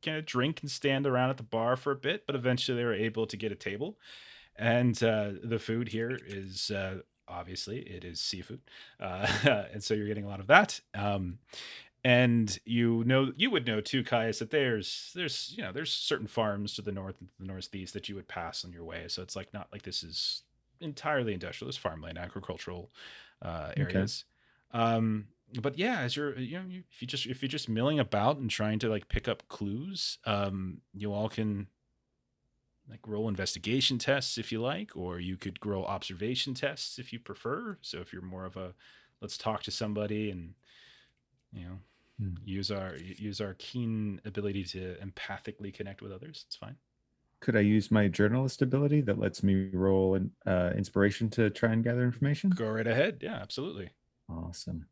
kind of drink and stand around at the bar for a bit, but eventually they were able to get a table. And the food here is obviously it is seafood, and so you're getting a lot of that. And you would know too, Caius, that there's certain farms to the north and the northeast that you would pass on your way. So it's like not like this is entirely industrial. There's farmland, agricultural areas. Okay. But yeah, as you're if you're just milling about and trying to like pick up clues, you all can like roll investigation tests if you like, or you could roll observation tests if you prefer. So if you're more of a let's talk to somebody and use our keen ability to empathically connect with others, it's fine. Could I use my journalist ability that lets me roll an inspiration to try and gather information? Go right ahead. Yeah, absolutely. Awesome.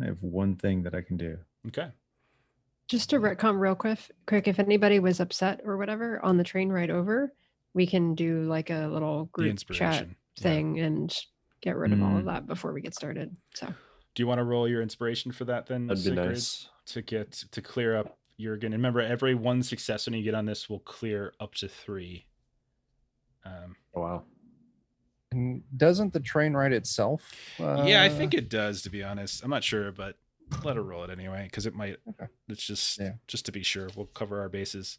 I have one thing that I can do. Okay. Just to retcon real quick, if anybody was upset or whatever on the train ride over, we can do like a little group chat thing and get rid of all of that before we get started. So do you want to roll your inspiration for that then? That'd be nice. To clear up Yürgan. And remember, every one success when you get on this will clear up to 3. Wow. And doesn't the train ride itself? Yeah, I think it does, to be honest. I'm not sure, but let her roll it anyway, because it might. Okay. It's just to be sure. We'll cover our bases.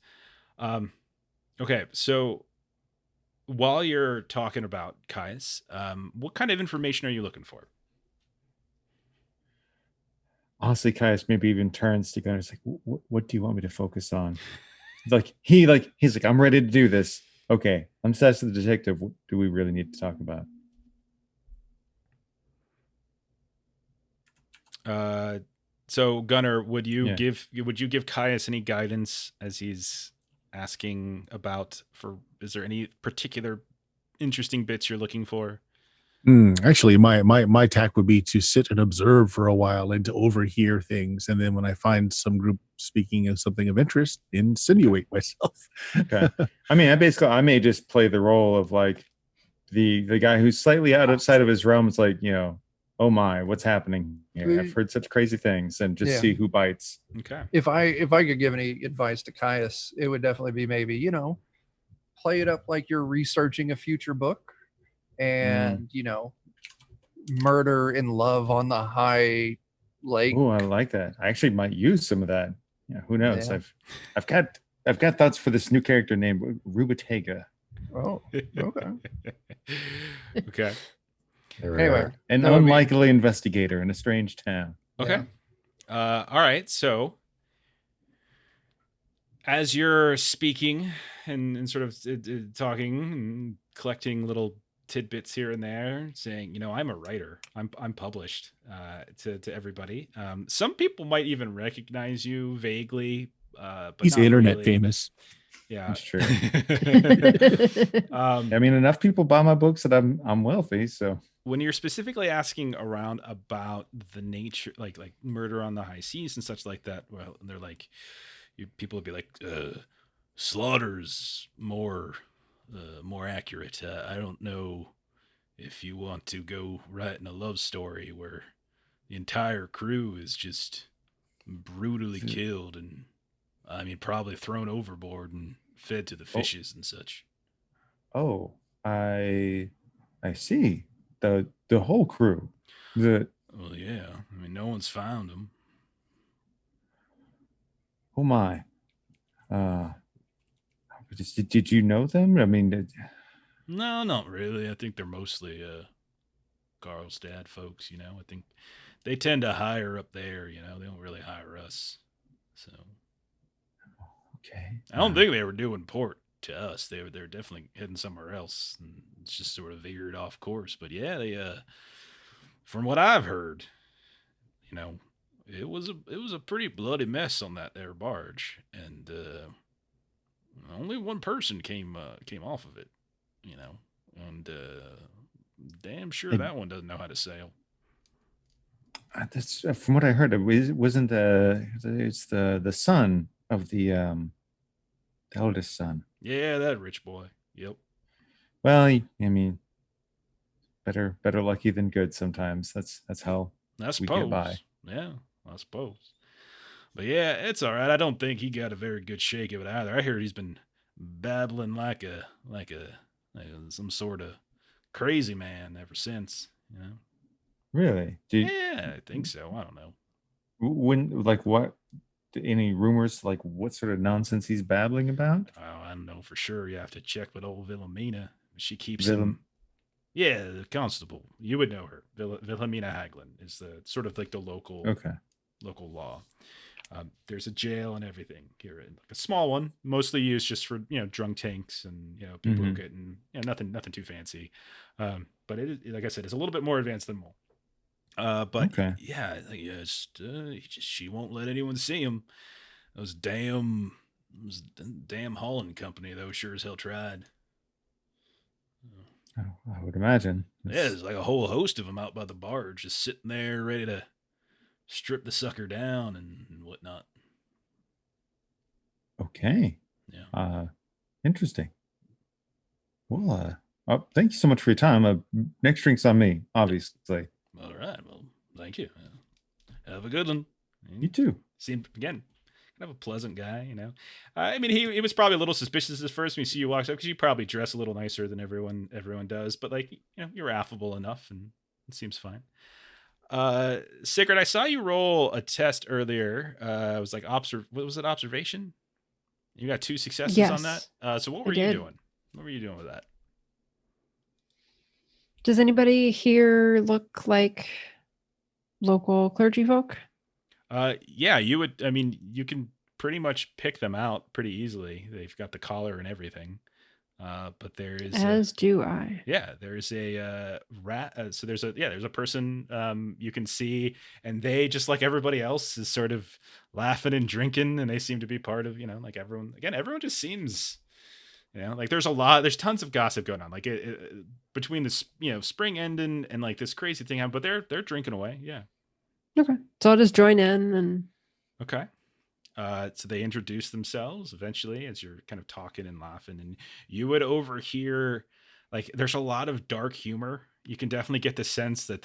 Okay, so while you're talking about Caius, what kind of information are you looking for? Honestly, Caius maybe even turns to Gunnar. It's like, what do you want me to focus on? He's like, I'm ready to do this. Okay, I'm says to the detective, what do we really need to talk about? So Gunnar, would you give Caius any guidance as he's asking about is there any particular interesting bits you're looking for? Actually, my tack would be to sit and observe for a while and to overhear things, and then when I find some group speaking of something of interest, insinuate myself. Okay. I mean, I may just play the role of like the guy who's slightly outside of his realm. It's like, oh my, what's happening here? I've heard such crazy things, and just see who bites. Okay. If I could give any advice to Caius, it would definitely be maybe, play it up like you're researching a future book. And murder in love on the high lake. Oh, I like that. I actually might use some of that. Yeah, who knows? Yeah. I've got thoughts for this new character named Rubatega. Oh, okay. Okay. Anyway, An that would be- unlikely investigator in a strange town. Okay. All right. So, as you're speaking and sort of talking and collecting little tidbits here and there, saying, you know, I'm a writer. I'm published to everybody. Some people might even recognize you vaguely. But He's not internet really. famous. Yeah, That's true. I I mean, enough people buy my books that I'm wealthy. So when you're specifically asking around about the nature, like murder on the high seas and such like that, well, they're like, people would be like, slaughter's more accurate. I don't know if you want to go writing a love story where the entire crew is just brutally killed and, I mean, probably thrown overboard and fed to the fishes and such. Oh, I see. The whole crew. Well, yeah. I mean, no one's found them. Oh my. Did you know them? I mean, No, not really. I think they're mostly Carlstad folks, you know. I think they tend to hire up there, you know. They don't really hire us. So okay. I don't think they were doing port to us. They're definitely heading somewhere else. And it's just sort of veered off course. But yeah, they from what I've heard, you know, it was a pretty bloody mess on that there barge, and only one person came off of it, you know, and damn sure that one doesn't know how to sail. That's from what I heard. It wasn't it's the son of the eldest son. Yeah, that rich boy. Yep. Well, I mean, better lucky than good sometimes. That's how I suppose. we get by. Yeah, I suppose. But yeah, it's all right. I don't think he got a very good shake of it either. I heard he's been babbling like some sort of crazy man ever since. You know. Really? Yeah, I think so. I don't know. When like what? Any rumors like what sort of nonsense he's babbling about? Oh, I don't know for sure. You have to check with old Wilhelmina. She keeps him. Yeah, the constable. You would know her. Wilhelmina Haglin is the sort of like the local law. There's a jail and everything here, like a small one, mostly used just for drunk tanks and people who are getting nothing too fancy. But it, like I said, it's a little bit more advanced than Mole. But she won't let anyone see him. Those damn hauling company though sure as hell tried. I would imagine. Yeah, there's like a whole host of them out by the barge, just sitting there ready to strip the sucker down and whatnot. Okay. Yeah. Interesting. Well, thank you so much for your time. Next drink's on me, obviously. All right. Well, thank you. Have a good one. You too. Seemed again kind of a pleasant guy, you know. I mean, he was probably a little suspicious at first when you see you walk up because you probably dress a little nicer than everyone does, but like you're affable enough and it seems fine. Sigrid, I saw you roll a test earlier. It was like what was it? Observation. You got 2 successes on that. So what were you doing? What were you doing with that? Does anybody here look like local clergy folk? Yeah, you would. I mean, you can pretty much pick them out pretty easily. They've got the collar and everything. But there is, as do I. Yeah, there's a rat. So there's a person you can see, and they just like everybody else is sort of laughing and drinking, and they seem to be part of like everyone. Again, everyone just seems. Like there's tons of gossip going on, like between this, spring ending and like this crazy thing happened, but they're drinking away. Yeah. Okay. So I'll just join in and. Okay. So they introduce themselves eventually as you're kind of talking and laughing, and you would overhear, like, there's a lot of dark humor. You can definitely get the sense that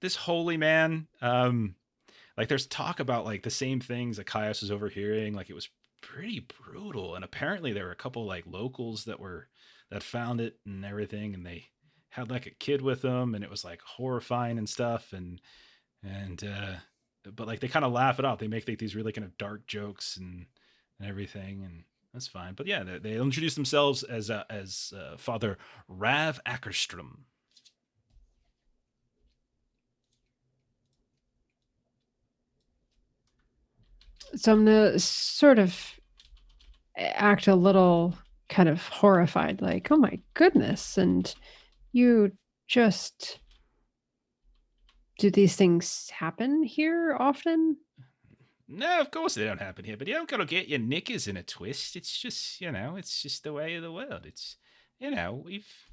this holy man, like there's talk about like the same things that Caius was overhearing, like it was pretty brutal, and apparently there were a couple like locals that found it and everything, and they had like a kid with them, and it was like horrifying and stuff, and but like they kind of laugh it off. They make like these really kind of dark jokes and everything, and that's fine. But yeah, they introduce themselves as Father Rav Ackerstrom. So I'm gonna sort of act a little kind of horrified, like, oh my goodness, and you just do these things happen here often? No, of course they don't happen here, but you don't gotta get your knickers in a twist. It's just, it's just the way of the world. It's, if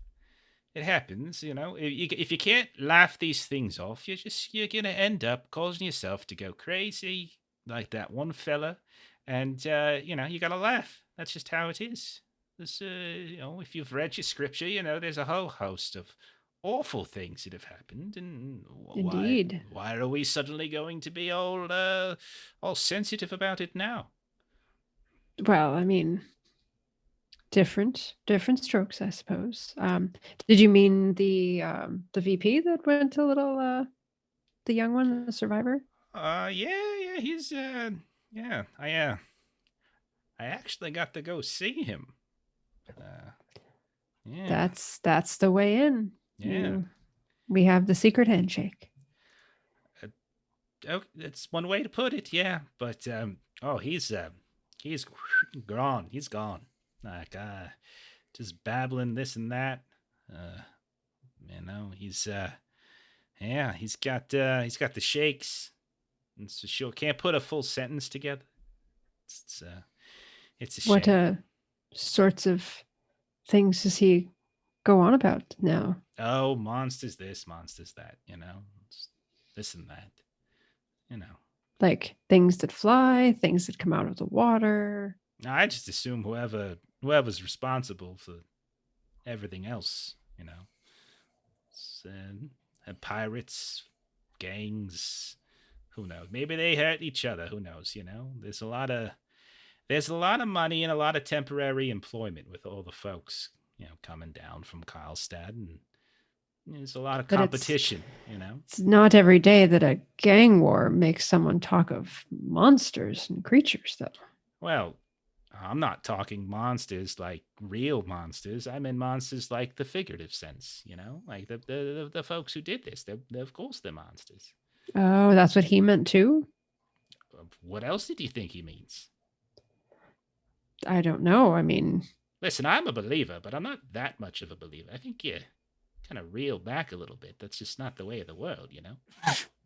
it happens, if you can't laugh these things off, you're gonna end up causing yourself to go crazy, like that one fella, and you gotta laugh. That's just how it is. There's, if you've read your scripture, there's a whole host of awful things that have happened, and Indeed. why are we suddenly going to be all sensitive about it now? Well, I mean, different strokes, I suppose. Did you mean the VP that went a little the young one, the survivor? Yeah, he's yeah, I actually got to go see him. Yeah. That's the way in. Yeah. We have the secret handshake. Oh, that's one way to put it, yeah. But he's gone. He's gone. Like just babbling this and that. He's he's got the shakes. And so sure can't put a full sentence together. It's a shame. What sorts of things does he go on about now? Oh, monsters this, monsters that, this and that, Like things that fly, things that come out of the water. I just assume whoever's responsible for everything else, pirates, gangs, who knows? Maybe they hurt each other. Who knows? There's a lot of money and a lot of temporary employment with all the folks, coming down from Karlstad, and there's a lot of competition. It's not every day that a gang war makes someone talk of monsters and creatures, though. Well, I'm not talking monsters like real monsters. I mean monsters like the figurative sense, like the folks who did this. They're of course they're monsters. Oh, that's what he meant too? What else did you think he means? I don't know. I mean, listen, I'm a believer, but I'm not that much of a believer. I think you kind of reel back a little bit. That's just not the way of the world,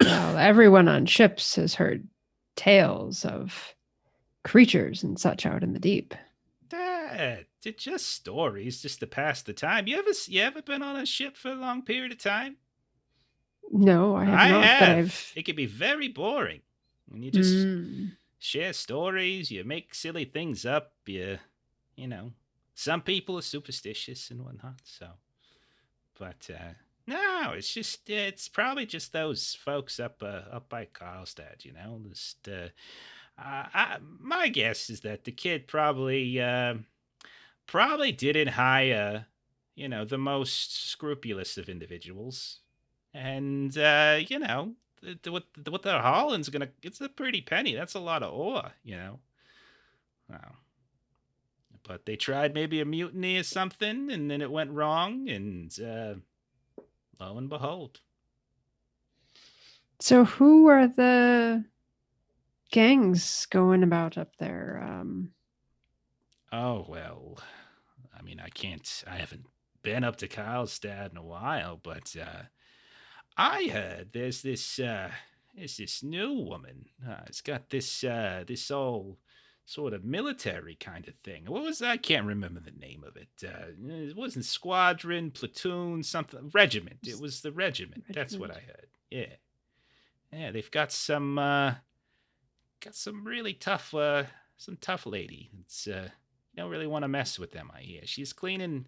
Well, everyone on ships has heard tales of creatures and such out in the deep. They're just stories, just to pass the time. You ever been on a ship for a long period of time? No, I have not. But it can be very boring. When you just share stories, you make silly things up, some people are superstitious and whatnot, so. But no, it's probably just those folks up by Karlstad, Just my guess is that the kid probably didn't hire, the most scrupulous of individuals, and what they're hauling's it's a pretty penny. That's a lot of ore, Wow. But they tried maybe a mutiny or something, and then it went wrong, and lo and behold. So who are the gangs going about up there? Oh, well, I mean, I haven't been up to Karlstad in a while, but I heard there's this new woman. It's got this old sort of military kind of thing. What was that? I can't remember the name of it. It wasn't squadron, platoon, something, regiment. It was the regiment. That's what I heard. Yeah. They've got some really tough, some tough lady. It's you don't really want to mess with them. I hear she's cleaning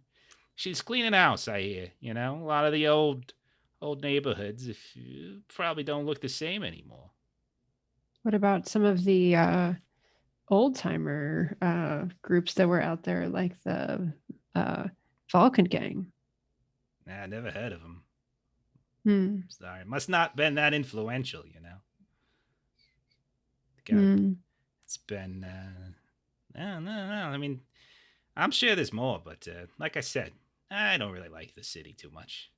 house. I hear a lot of the old neighborhoods. If you probably don't look the same anymore. What about some of the old-timer groups that were out there, like the Falcon Gang? Nah, I never heard of them. Sorry, must not been that influential, like it's been no. I mean, I'm sure there's more, but like I said, I don't really like the city too much.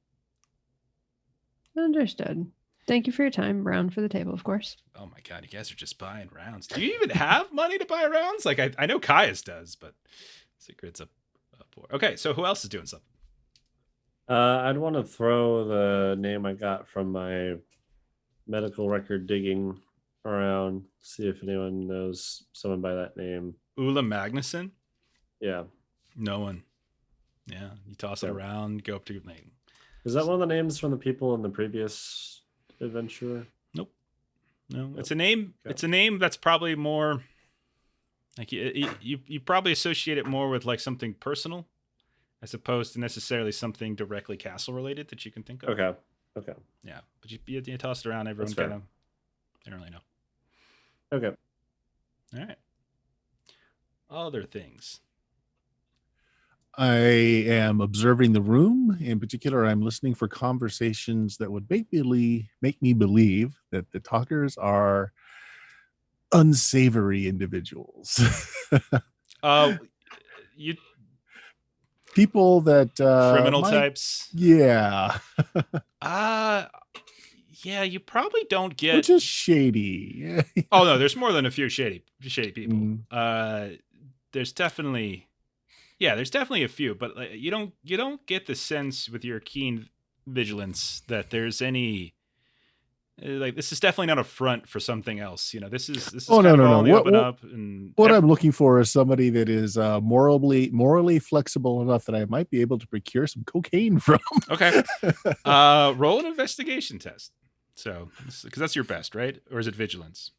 Understood. Thank you for your time. Round for the table, of course. Oh my god, you guys are just buying rounds. Do you even have money to buy rounds? Like I know Caius does, but Secret's a poor. Okay, so who else is doing something? I'd want to throw the name I got from my medical record digging around, see if anyone knows someone by that name. Ula Magnuson? Yeah. No one. Yeah, you toss it around, go up to your name. Is that one of the names from the people in the previous adventure? Nope. No, it's a name. Okay. It's a name that's probably more like you probably associate it more with like something personal, as opposed to necessarily something directly castle related that you can think of. Okay. Yeah, but you toss it around, everyone kind of they don't really know. Okay. All right. Other things. I am observing the room. In particular, I'm listening for conversations that would make me believe that the talkers are unsavory individuals. People that criminal types. Yeah. Yeah, you probably don't get. Or just shady. Oh no, there's more than a few shady people. There's definitely a few, but you don't get the sense with your keen vigilance that there's any like this is definitely not a front for something else. You know, this is no. Open up. And what I'm looking for is somebody that is morally flexible enough that I might be able to procure some cocaine from. Okay. Roll an investigation test. So, because that's your best, right? Or is it vigilance?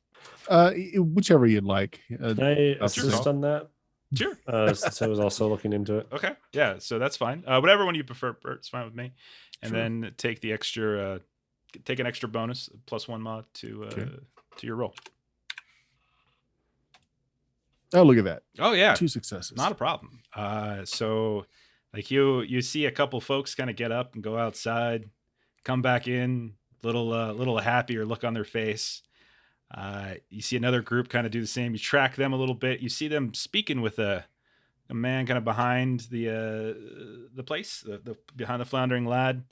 Whichever you'd like. Can I assist on that? Sure. Since I was also looking into it. Okay. Yeah. So that's fine. Whatever one you prefer, Bert, it's fine with me. And then take the extra, take an extra bonus +1 mod to your roll. Oh, look at that. Oh yeah, 2 successes. Not a problem. So like you see a couple folks kind of get up and go outside, come back in, little happier look on their face. You see another group kind of do the same. You track them a little bit. You see them speaking with a man kind of behind the place, the behind the floundering lad.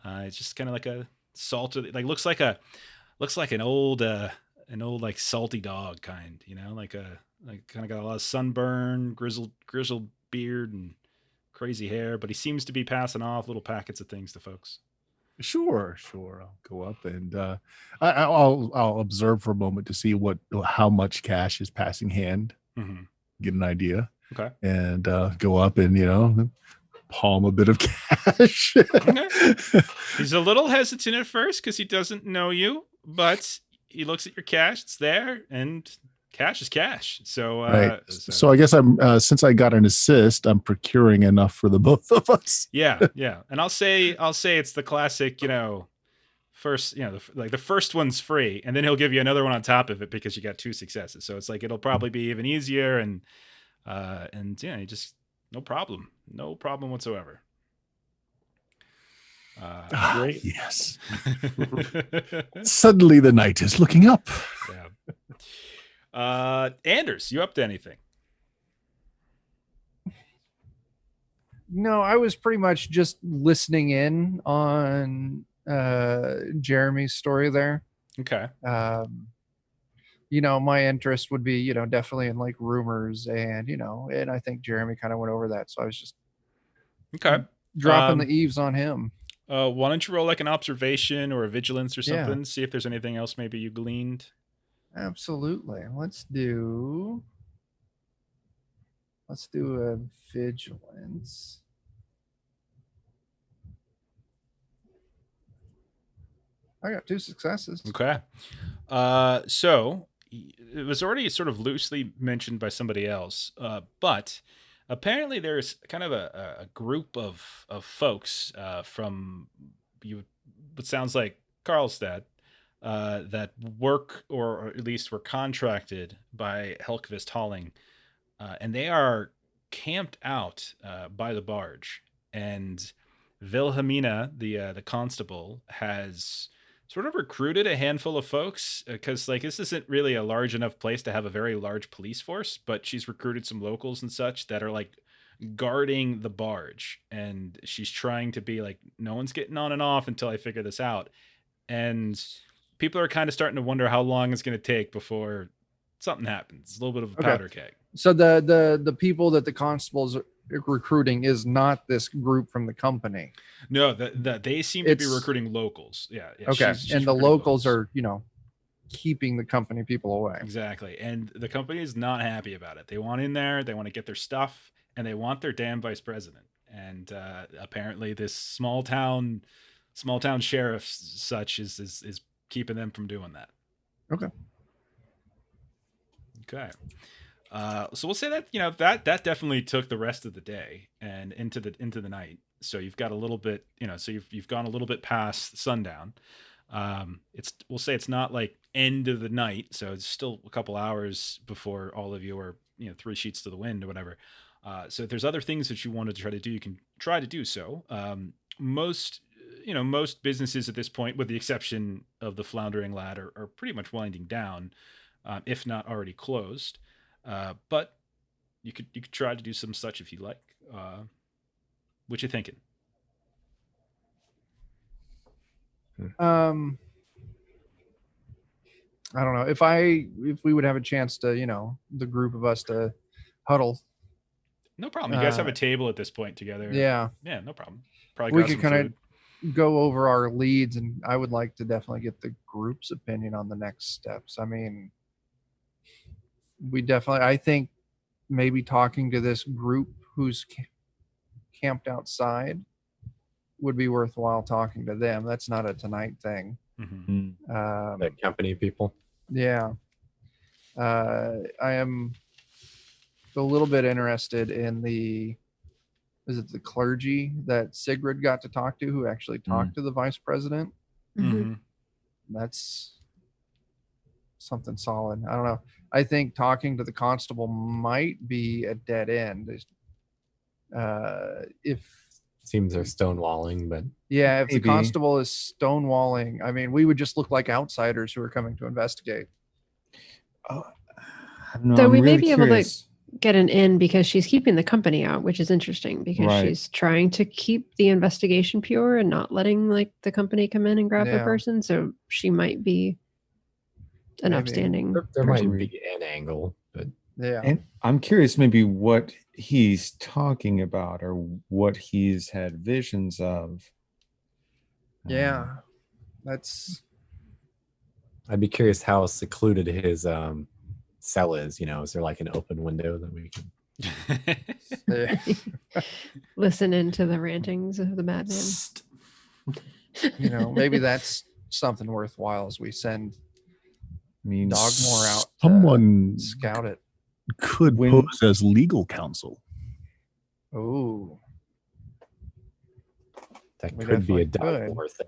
It's just kind of like a salted, like looks like an old like salty dog kind, you know, like kind of got a lot of sunburn, grizzled beard and crazy hair, but he seems to be passing off little packets of things to folks. Sure. I'll go up and I'll observe for a moment to see how much cash is passing hand. Mm-hmm. Get an idea. Okay. And go up and palm a bit of cash. Okay. He's a little hesitant at first because he doesn't know you, but he looks at your cash. It's there, and cash is cash. So, right. So I guess I'm since I got an assist, I'm procuring enough for the both of us. Yeah. And I'll say it's the classic, first, the first one's free, and then he'll give you another one on top of it because you got 2 successes. So it's like it'll probably be even easier, and you just no problem whatsoever. Great. Yes. Suddenly the night is looking up. Yeah. Anders, you up to anything? No, I was pretty much just listening in on Jeremy's story there. Okay. My interest would be, definitely in like rumors and I think Jeremy kind of went over that. So I was just dropping the eaves on him. Why don't you roll like an observation or a vigilance or something? See if there's anything else maybe you gleaned. Absolutely. Let's do a vigilance. I got 2 successes. Okay. So it was already sort of loosely mentioned by somebody else, but apparently there's kind of a group of folks from what sounds like Karlstad that work or at least were contracted by Helkvist Hauling, and they are camped out by the barge. And Wilhelmina, the constable, has sort of recruited a handful of folks because like this isn't really a large enough place to have a very large police force, but she's recruited some locals and such that are like guarding the barge, and she's trying to be like, no one's getting on and off until I figure this out. And people are kind of starting to wonder how long it's going to take before something happens. It's a little bit of a powder keg. So the people that the constables are recruiting is not this group from the company. No, that they seem to be recruiting locals. Yeah. Okay. And the locals are, keeping the company people away. Exactly. And the company is not happy about it. They want in there, they want to get their stuff, and they want their damn vice president. And apparently this small town sheriff such is keeping them from doing that. Okay. So we'll say that that definitely took the rest of the day and into the night. So you've got a little bit, so you've gone a little bit past sundown. We'll say it's not like end of the night, so it's still a couple hours before all of you are 3 sheets to the wind or whatever. So if there's other things that you wanted to try to do, you can try to do so. Most businesses at this point, with the exception of the Floundering Lad, are pretty much winding down, if not already closed. But you could try to do some such if you like. What you thinking? I don't know if we would have a chance to, the group of us to huddle. No problem. You guys have a table at this point together. Yeah, no problem. Probably we could kind of go over our leads, and I would like to definitely get the group's opinion on the next steps. I mean, I think maybe talking to this group who's camped outside would be worthwhile talking to them. That's not a tonight thing. Mm-hmm. The company people. Yeah. I am a little bit interested in the clergy that Sigrid got to talk to, who actually talked to the vice president. Mm-hmm. That's something solid. I don't know. I think talking to the constable might be a dead end. If seems they're stonewalling, but if the constable is stonewalling, I mean, we would just look like outsiders who are coming to investigate. Though we may be able to get an in because she's keeping the company out, which is interesting because she's trying to keep the investigation pure and not letting like the company come in and grab the person. So she might be an upstanding. There might be an angle, but and I'm curious maybe what he's talking about or what he's had visions of. I'd be curious how secluded his cell is. Is there like an open window that we can listen into the rantings of the madman? Maybe that's something worthwhile as we send Dogmoore out. Someone scout it. Could pose as legal counsel. Oh, that could be a Dogmoore thing.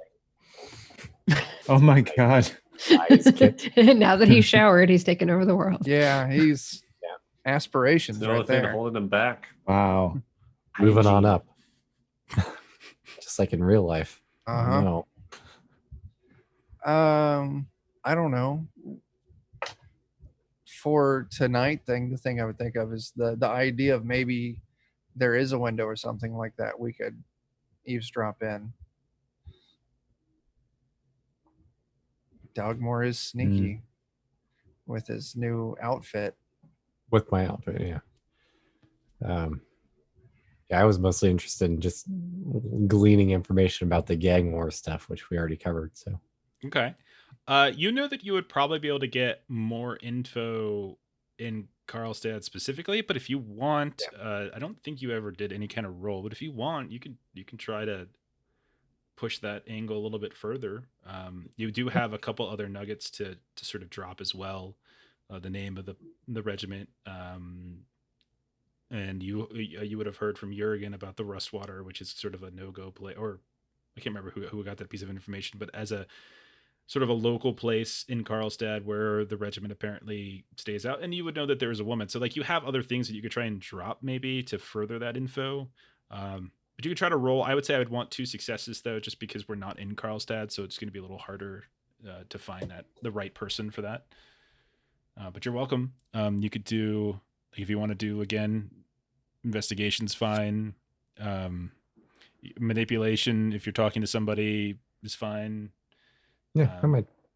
Oh my god! Now that he's showered, he's taken over the world. Yeah, he's aspirations the right only thing there. holding him back. Wow. Moving on up, just like in real life. I don't know. For tonight the thing I would think of is the idea of maybe there is a window or something like that we could eavesdrop in. Dogmoore is sneaky with his new outfit. With my outfit, I was mostly interested in just gleaning information about the gang war stuff, which we already covered. So okay. You know that you would probably be able to get more info in Karlstad specifically, but if you want, I don't think you ever did any kind of roll, but if you want, you can try to push that angle a little bit further. You do have a couple other nuggets to sort of drop as well. The name of the regiment, and you would have heard from Yürgan about the Rustwater, which is sort of a no-go play, or I can't remember who got that piece of information, but as a sort of a local place in Karlstad where the regiment apparently stays out, and you would know that there is a woman. So like you have other things that you could try and drop maybe to further that info. But you could try to roll. I would say I would want 2 successes though, just because we're not in Karlstad, so it's going to be a little harder to find the right person for that. But you're welcome. You could do, if you want to do again, investigation's fine. Manipulation, if you're talking to somebody, is fine. Yeah, I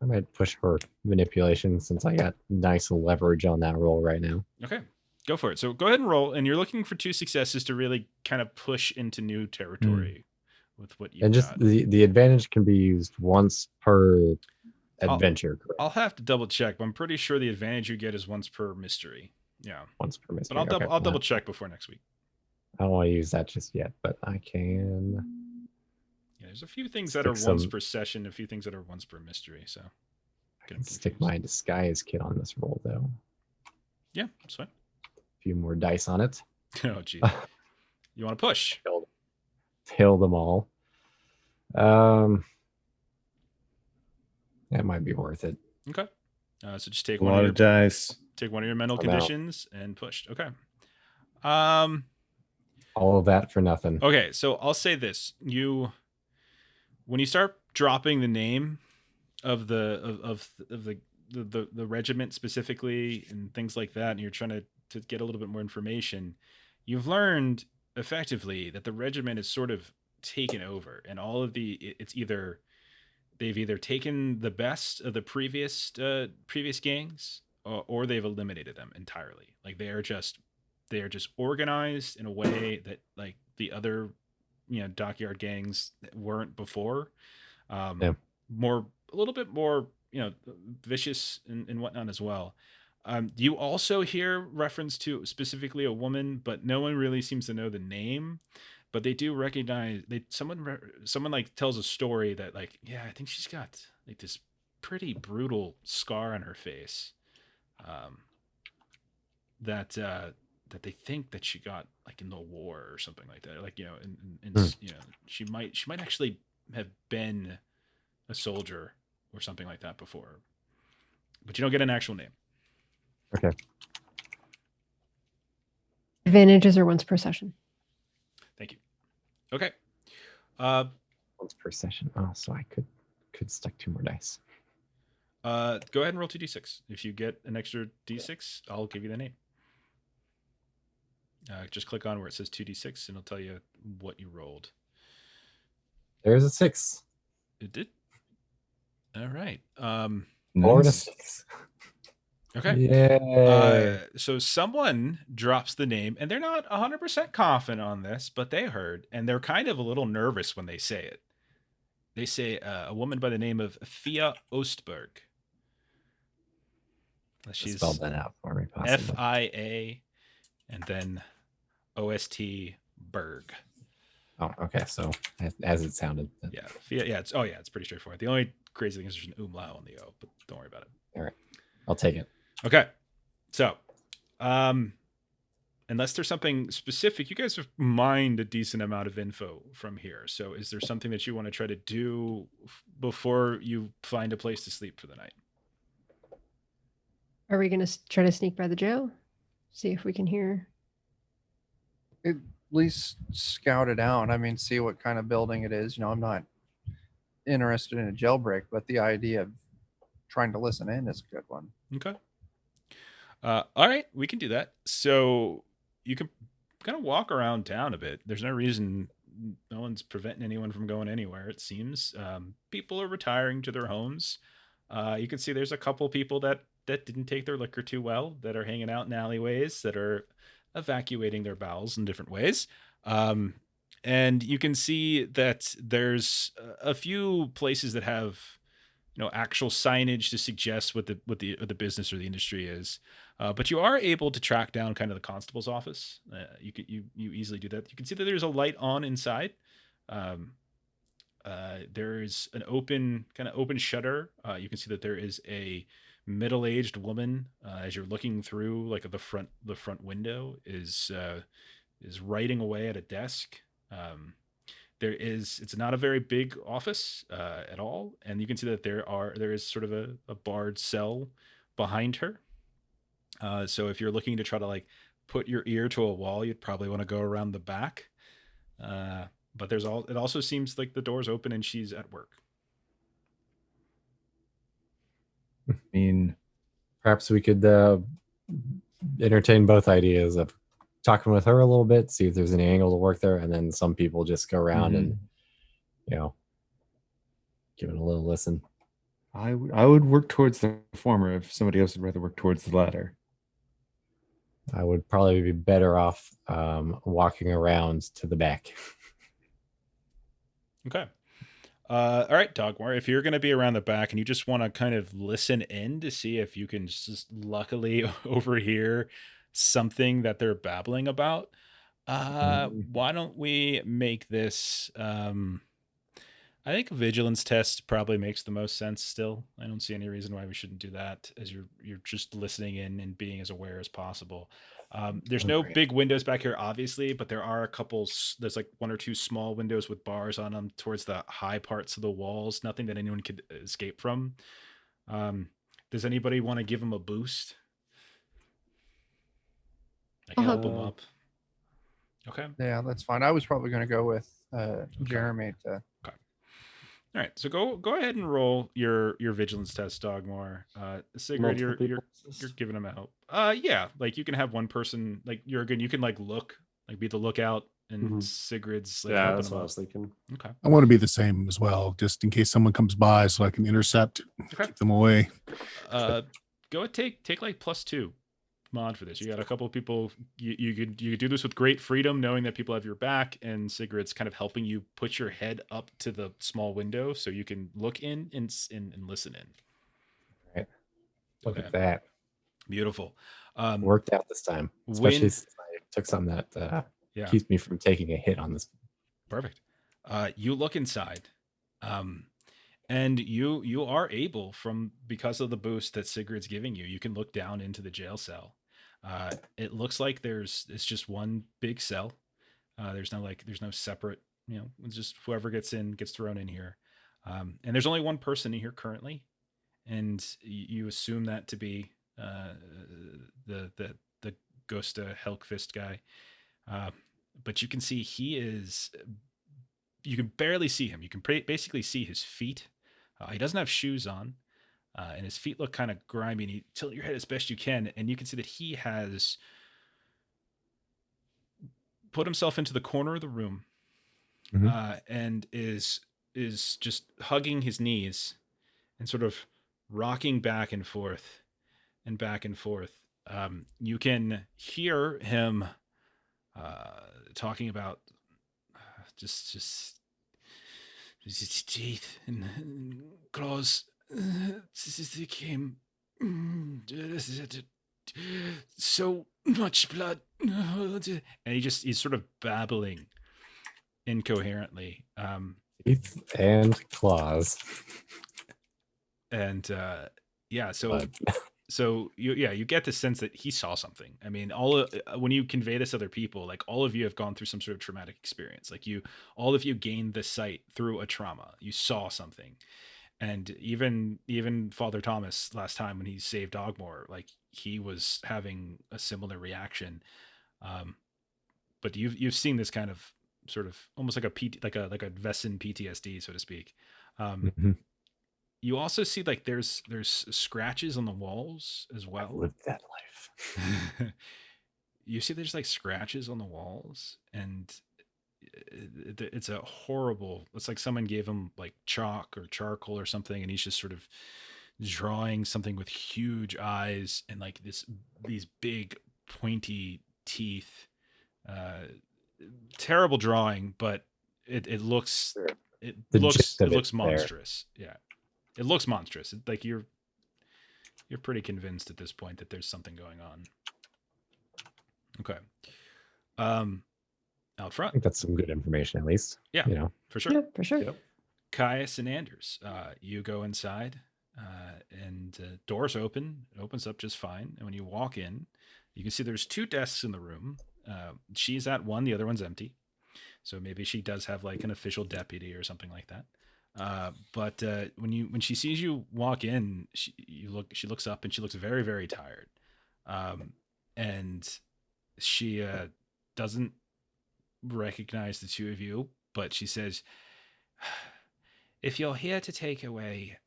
might push for manipulation since I got nice leverage on that roll right now. Okay, go for it. So go ahead and roll, and you're looking for 2 successes to really kind of push into new territory with what you. And just the advantage can be used once per adventure. I'll have to double check, but I'm pretty sure the advantage you get is once per mystery. Yeah, once per mystery. But I'll double check before next week. I don't want to use that just yet, but I can. Yeah, there's a few things that are once per session, a few things that are once per mystery. So I can stick my disguise kit on this roll though. Yeah, that's fine. A few more dice on it. Oh, geez. You want to push? Kill them all. That might be worth it. Okay. So just take a lot of dice. Take one of your mental conditions and push. Okay. All of that for nothing. Okay, so I'll say this: when you start dropping the name of the regiment specifically and things like that, and you're trying to get a little bit more information, you've learned effectively that the regiment is sort of taken over, and all of it's either they've either taken the best of the previous gangs, or they've eliminated them entirely. Like they are just organized in a way that like the other dockyard gangs weren't before. A little bit more vicious and whatnot as well. You also hear reference to specifically a woman, but no one really seems to know the name. But they do recognize someone like tells a story that like, yeah, I think she's got like this pretty brutal scar on her face. That they think that she got like in the war or something like that. Like, she might actually have been a soldier or something like that before, but you don't get an actual name. Okay. Advantages are once per session. Thank you. Okay. Once per session. Oh, so I could stack 2 more dice. Go ahead and roll 2d6. If you get an extra d6, I'll give you the name. Just click on where it says 2d6 and it'll tell you what you rolled. There's a 6. It did. All right. 4 and a 6. Okay. Yeah. So someone drops the name, and they're not 100% confident on this, but they heard, and they're kind of a little nervous when they say it. They say a woman by the name of Fia Ostberg. She's spelled that out for me, possibly. Fia, and then Ost Berg. Oh, okay. So as it sounded. Yeah. Fia. Yeah. It's pretty straightforward. The only crazy thing is there's an umlaut on the O, but don't worry about it. All right. I'll take it. Okay. So, unless there's something specific, you guys have mined a decent amount of info from here. So is there something that you want to try to do before you find a place to sleep for the night? Are we going to try to sneak by the jail? See if we can hear. At least scout it out. I mean, see what kind of building it is. I'm not interested in a jailbreak, but the idea of trying to listen in is a good one. Okay. All right, we can do that. So you can kind of walk around town a bit. There's no reason, no one's preventing anyone from going anywhere, it seems. People are retiring to their homes. You can see there's a couple people that didn't take their liquor too well, that are hanging out in alleyways, that are evacuating their bowels in different ways. And you can see that there's a few places that have actual signage to suggest what the business or the industry is, but you are able to track down kind of the constable's office. You easily do that. You can see that there's a light on inside. There's an open shutter. You can see that there is a middle-aged woman as you're looking through, like the front window is writing away at a desk. It's not a very big office at all, and you can see that there is sort of a barred cell behind her. So if you're looking to try to like put your ear to a wall, you'd probably want to go around the back. But it also seems like the door's open and she's at work. I mean, perhaps we could entertain both ideas of talking with her a little bit, see if there's any angle to work there, and then some people just go around and give it a little listen. I would work towards the former if somebody else would rather work towards the latter. I would probably be better off walking around to the back. Okay. All right, Dogmoore, if you're going to be around the back and you just want to kind of listen in to see if you can just luckily overhear something that they're babbling about, why don't we make this... I think a vigilance test probably makes the most sense still. I don't see any reason why we shouldn't do that, as you're just listening in and being as aware as possible. There's no big windows back here, obviously, but there are a couple. There's like one or two small windows with bars on them towards the high parts of the walls. Nothing that anyone could escape from. Does anybody want to give them a boost? I can help them up. Okay. Yeah, that's fine. I was probably going to go with Jeremy to... Okay. All right, so go ahead and roll your vigilance test, Dogmoore. Sigrid, you're giving them out. Yeah, like you can have one person, like Yürgan, you can like look, like be the lookout, and Sigrid's like that's what I was thinking. Okay. I want to be the same as well, just in case someone comes by, so I can intercept, keep them away. Go take like +2 mod for this. You got a couple of people. You could do this with great freedom, knowing that people have your back, and Sigrid's kind of helping you put your head up to the small window so you can look in and listen in. Right. Look at that. Beautiful. Worked out this time, especially since I took something that keeps me from taking a hit on this. Perfect. You look inside, and you are able, because of the boost that Sigrid's giving you, you can look down into the jail cell. It looks like it's just one big cell. There's no separate, it's just whoever gets in gets thrown in here. And there's only one person in here currently, and you assume that to be the Gosta Helkvist guy. But you can see you can barely see him. You can basically see his feet. He doesn't have shoes on. And his feet look kind of grimy, and you tilt your head as best you can, and you can see that he has put himself into the corner of the room, and is just hugging his knees and sort of rocking back and forth and back and forth. You can hear him talking about just his teeth and claws. They came. So much blood. And he's sort of babbling incoherently. Teeth and claws. And so you get the sense that he saw something. I mean, when you convey this to other people, like all of you have gone through some sort of traumatic experience. Like all of you gained the sight through a trauma. You saw something. And even Father Thomas last time when he saved Dogmoore, like he was having a similar reaction. But you've seen this kind of sort of almost like a Vaesen PTSD, so to speak. You also see like there's scratches on the walls as well. I've lived that life. You see there's like scratches on the walls, and it's like someone gave him like chalk or charcoal or something, and he's just sort of drawing something with huge eyes and like these big pointy teeth. Terrible drawing, but it looks monstrous. Yeah, it looks monstrous. Like you're pretty convinced at this point that there's something going on. Okay. Out front. I think that's some good information, at least. Yeah, for sure. Yeah, for sure. Yep. Caius and Anders, you go inside, and doors open. It opens up just fine. And when you walk in, you can see there's 2 desks in the room. She's at one, the other one's empty. So maybe she does have like an official deputy or something like that. But when she sees you walk in, she looks up and she looks very, very tired. And she doesn't recognize the two of you, but she says, if you're here to take away,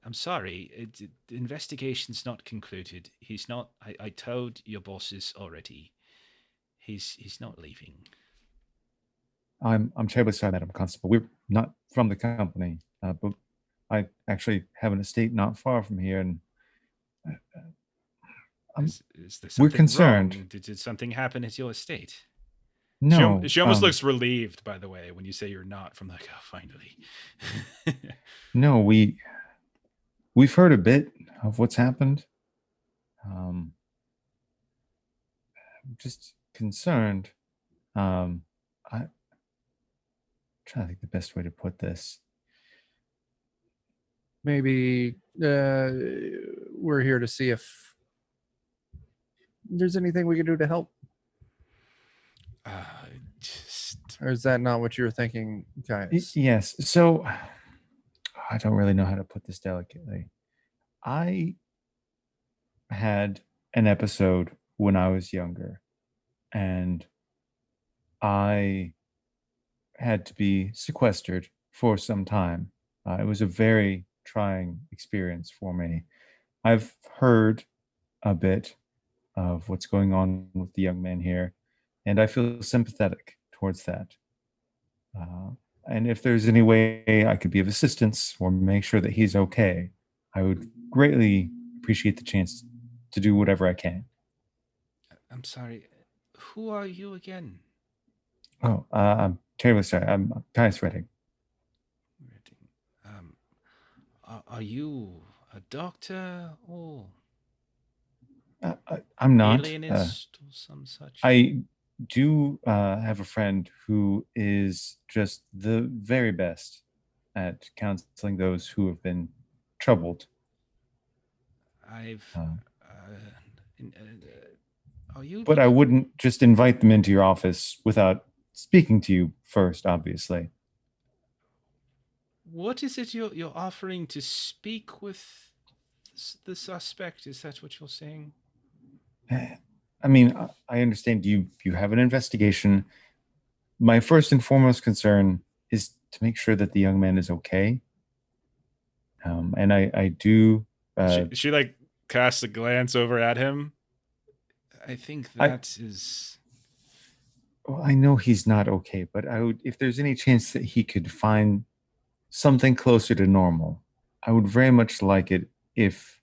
I'm sorry, the investigation's not concluded. He's not, I told your bosses already. He's not leaving. I'm terribly sorry, Madam Constable. We're not from the company, but I actually have an estate not far from here, and Is there we're something concerned. wrong? Did something happen at your estate? No, She almost looks relieved, by the way, when you say you're not from like, oh, finally. no, we've heard a bit of what's happened. I'm just concerned. I'm trying to think the best way to put this. Maybe we're here to see if there's anything we can do to help. Or is that not what you were thinking, Caius? Yes. So I don't really know how to put this delicately. I had an episode when I was younger, and I had to be sequestered for some time. It was a very trying experience for me. I've heard a bit of what's going on with the young man here, and I feel sympathetic towards that. And if there's any way I could be of assistance or make sure that he's okay, I would greatly appreciate the chance to do whatever I can. I'm sorry. Who are you again? Oh, I'm terribly sorry. I'm Caius Redding. Are you a doctor or I'm not. alienist or some such? I do have a friend who is just the very best at counseling those who have been troubled. Are you? But I wouldn't just invite them into your office without speaking to you first, obviously. What is it you're offering to speak with the suspect? Is that what you're saying? I mean, I understand you have an investigation. My first and foremost concern is to make sure that the young man is okay. And I do. She like casts a glance over at him. I think that is. Well, I know he's not okay, but I would, if there's any chance that he could find something closer to normal, I would very much like it if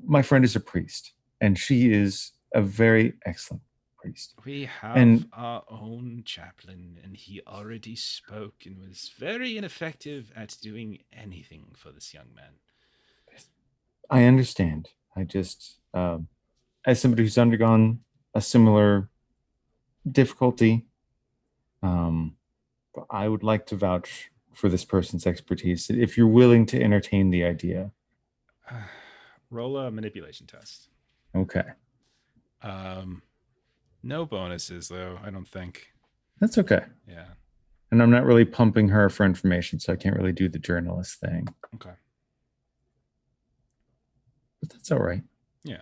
my friend is a priest, and she is a very excellent priest. We have our own chaplain, and he already spoke and was very ineffective at doing anything for this young man. I understand. I just, as somebody who's undergone a similar difficulty, I would like to vouch for this person's expertise if you're willing to entertain the idea. Roll a manipulation test. Okay. No bonuses though, I don't think. That's okay. Yeah. And I'm not really pumping her for information, so I can't really do the journalist thing. Okay. But that's all right. Yeah.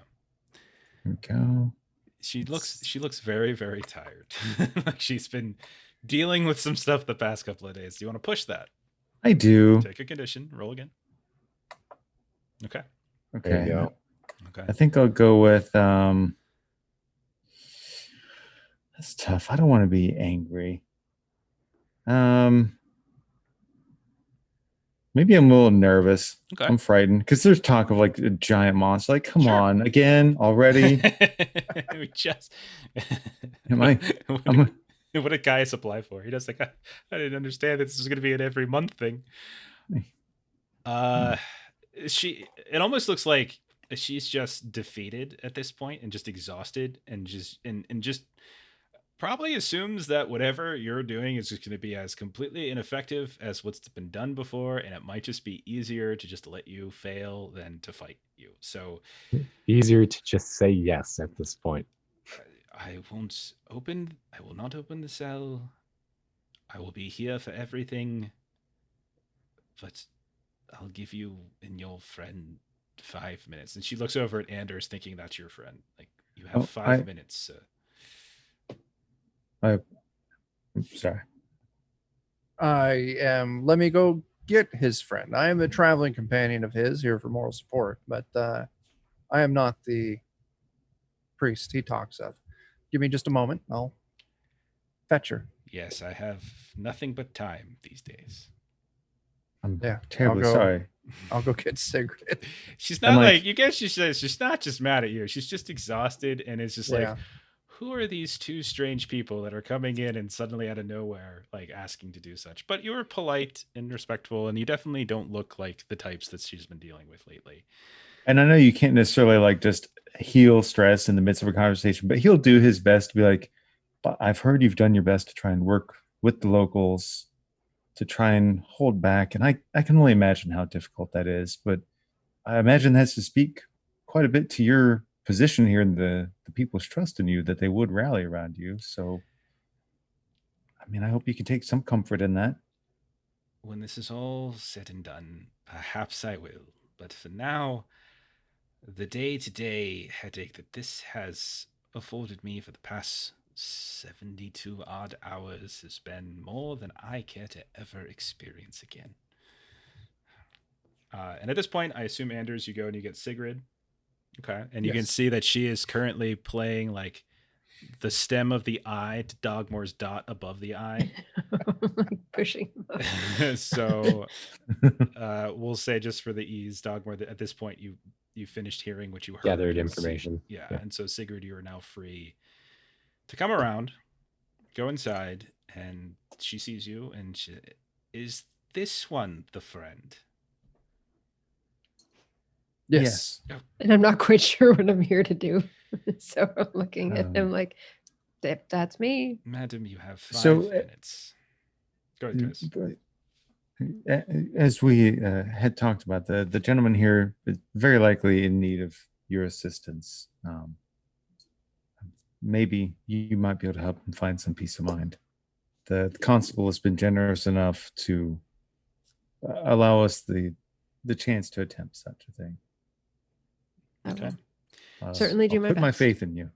Here we go. She looks very, very tired. Like she's been dealing with some stuff the past couple of days. Do you want to push that? I do. Take a condition. Roll again. Okay. Okay. There you go. Okay. I think I'll go with that's tough. I don't want to be angry. Maybe I'm a little nervous. Okay. I'm frightened because there's talk of like a giant monster. Like, come on, again already? We just. Am I? What did Caius apply for? He does like I didn't understand that this was going to be an every month thing. It almost looks like she's just defeated at this point and just exhausted and just probably assumes that whatever you're doing is just going to be as completely ineffective as what's been done before, and it might just be easier to just let you fail than to fight you. So easier to just say yes at this point. I will not open the cell. I will be here for everything, but I'll give you and your friend 5 minutes. And she looks over at Anders thinking that's your friend. Like, you have 5 minutes. I'm sorry. Let me go get his friend. I am the traveling companion of his here for moral support, but I am not the priest he talks of. Give me just a moment. I'll fetch her. Yes, I have nothing but time these days. I'm Yeah, terribly I'll go. sorry. I'll go get Sigrid. She's not like you guess. She says she's not just mad at you. She's just exhausted, and it's just like, who are these two strange people that are coming in and suddenly out of nowhere, like asking to do such? But you were polite and respectful, and you definitely don't look like the types that she's been dealing with lately. And I know you can't necessarily like just heal stress in the midst of a conversation, but he'll do his best to be like, but I've heard you've done your best to try and work with the locals to try and hold back. And I can only imagine how difficult that is, but I imagine that has to speak quite a bit to your position here and the people's trust in you, that they would rally around you. So, I mean, I hope you can take some comfort in that. When this is all said and done, perhaps I will. But for now, the day-to-day headache that this has afforded me for the past 72 odd hours has been more than I care to ever experience again. And at this point, I assume, Anders, you go and you get Sigrid. Okay. And you can see that she is currently playing like the stem of the eye to Dogmoore's dot above the eye. Like pushing. So we'll say, just for the ease, Dogmoore, that at this point you finished hearing what you heard. Gathered information. Yeah. And so Sigrid, you are now free to come around, go inside, and she sees you, and is this one the friend? Yes. And I'm not quite sure what I'm here to do. So I'm looking at him like, that's me. Madam, you have 5 minutes. Go ahead, guys. As we had talked about, the gentleman here is very likely in need of your assistance. Maybe you might be able to help him find some peace of mind. The constable has been generous enough to allow us the chance to attempt such a thing. Okay. Certainly do I'll my put best. my faith in you.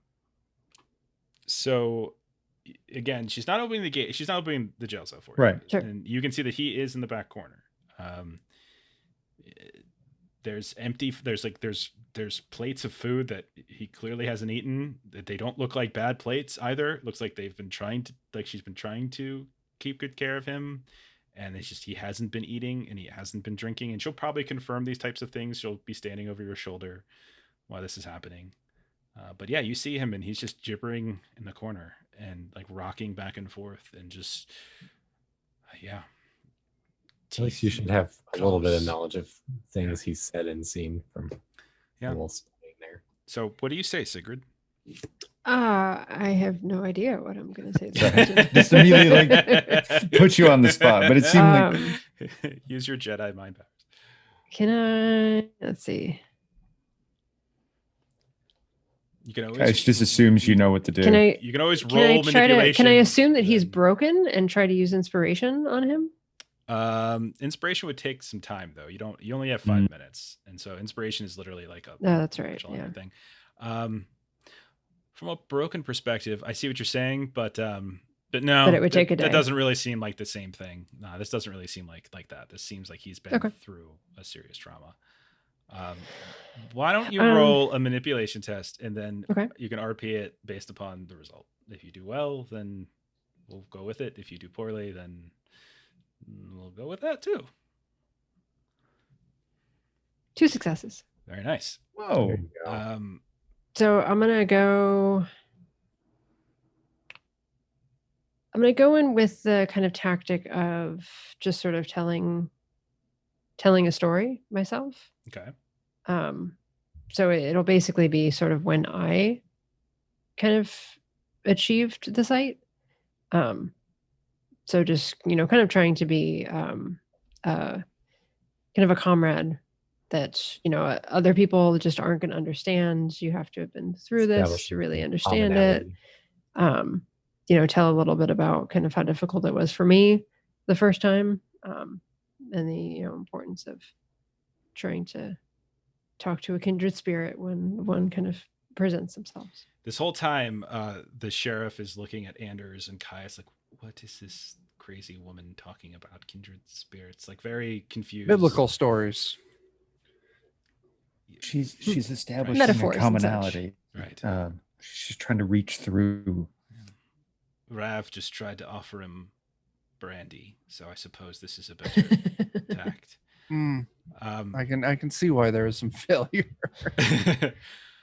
So again, she's not opening the gate. She's not opening the jail cell for you. Right. Sure. And you can see that he is in the back corner. There's plates of food that he clearly hasn't eaten. They don't look like bad plates either. It looks like she's been trying to keep good care of him. And it's just, he hasn't been eating and he hasn't been drinking. And she'll probably confirm these types of things. She'll be standing over your shoulder while this is happening. But yeah, you see him and he's just gibbering in the corner and like rocking back and forth and just, yeah. At least you should have a little bit of knowledge of things he's said and seen from almost there. So what do you say, Sigrid? I have no idea what I'm going to say. Just immediately like put you on the spot, but it seemed like use your Jedi mind powers. Can I? Let's see. You can always. Caius just assumes you know what to do. You can always roll manipulation. Can I assume that he's broken and try to use inspiration on him? Inspiration would take some time though. You only have 5 minutes, and so inspiration is literally like a that's right. Yeah. Thing. From a broken perspective, I see what you're saying, but no, but it would take a day. That doesn't really seem like the same thing. No, this doesn't really seem like that. This seems like he's been through a serious trauma. Why don't you roll a manipulation test, and then you can RP it based upon the result. If you do well, then we'll go with it. If you do poorly, then we'll go with that too. 2 successes. Very nice. Whoa. So I'm gonna go in with the kind of tactic of just sort of telling a story myself. Okay. So it'll basically be sort of when I kind of achieved the site. So just, kind of trying to be kind of a comrade that, other people just aren't going to understand. You have to have been through this to really understand it. Tell a little bit about kind of how difficult it was for me the first time, and the, importance of trying to talk to a kindred spirit when one kind of presents themselves. this whole time, the sheriff is looking at Anders and Caius like, what is this crazy woman talking about? Kindred spirits, like very confused. Biblical stories. She's establishing Metaphors a and such. commonality. Right. She's trying to reach through. Rav just tried to offer him brandy, so I suppose this is a better tact. I can see why there is some failure.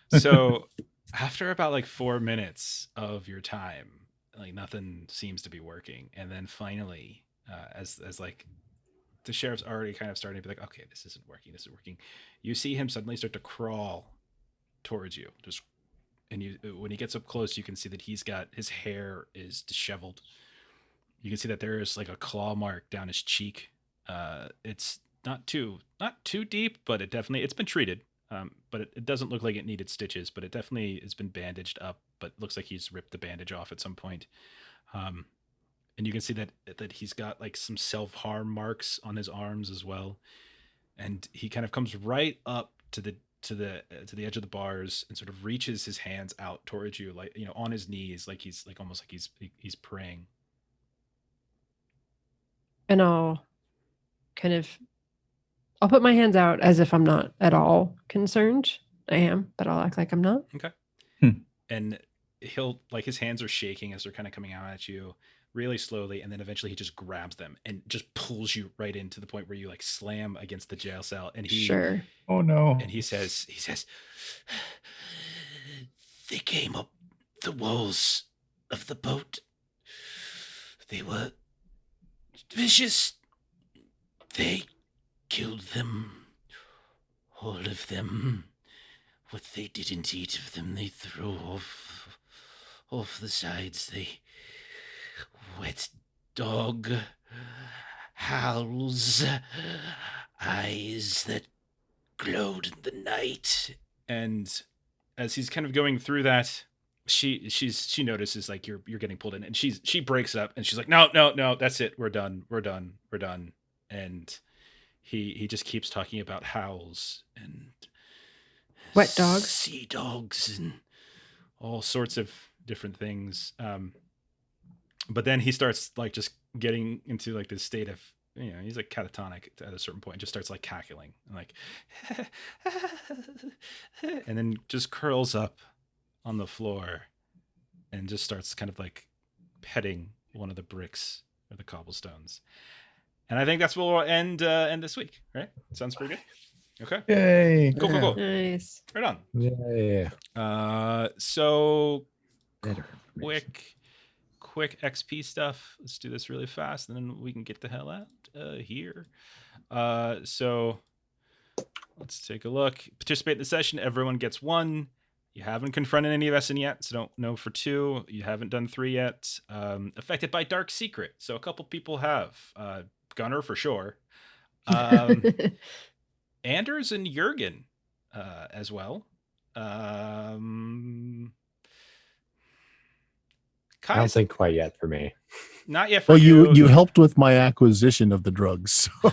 So after about like 4 minutes of your time, like nothing seems to be working, and then finally, as like the sheriff's already kind of starting to be like, okay, this isn't working, you see him suddenly start to crawl towards you, just, and when he gets up close, you can see that his hair is disheveled. You can see that there is like a claw mark down his cheek. It's not too deep, but it's been treated. But it doesn't look like it needed stitches, but it definitely has been bandaged up, but looks like he's ripped the bandage off at some point. And you can see that he's got like some self-harm marks on his arms as well. And he kind of comes right up to the edge of the bars and sort of reaches his hands out towards you, like, on his knees, like he's like almost like he's praying. And I'll put my hands out as if I'm not at all concerned. I am, but I'll act like I'm not. Okay. And he'll, like, his hands are shaking as they're kind of coming out at you really slowly, and then eventually he just grabs them and just pulls you right into the point where you like slam against the jail cell. And Sure. Oh no. And he says, they came up the walls of the boat. They were vicious. They killed them, all of them. What they didn't eat of them, they threw off the sides. They wet dog howls, eyes that glowed in the night. And as he's kind of going through that, she notices like you're getting pulled in, and she breaks up and she's like, no, that's it, we're done. And he just keeps talking about howls and wet dogs, sea dogs, and all sorts of different things. But then he starts like just getting into like this state of, he's like catatonic at a certain point, and just starts like cackling and like, and then just curls up on the floor and just starts kind of like petting one of the bricks or the cobblestones. And I think that's where we'll end this week, right? Sounds pretty good. Okay. Yay. Cool. Nice. Right on. Yeah. So quick XP stuff. Let's do this really fast, and then we can get the hell out here. So let's take a look. Participate in the session. Everyone gets 1. You haven't confronted any Vaesen yet, so don't know for 2. You haven't done 3 yet. Affected by Dark Secret. So a couple people have. Gunner for sure. Anders and Yürgan as well. I don't think quite yet for me. Not yet for well, you. you helped with my acquisition of the drugs. So.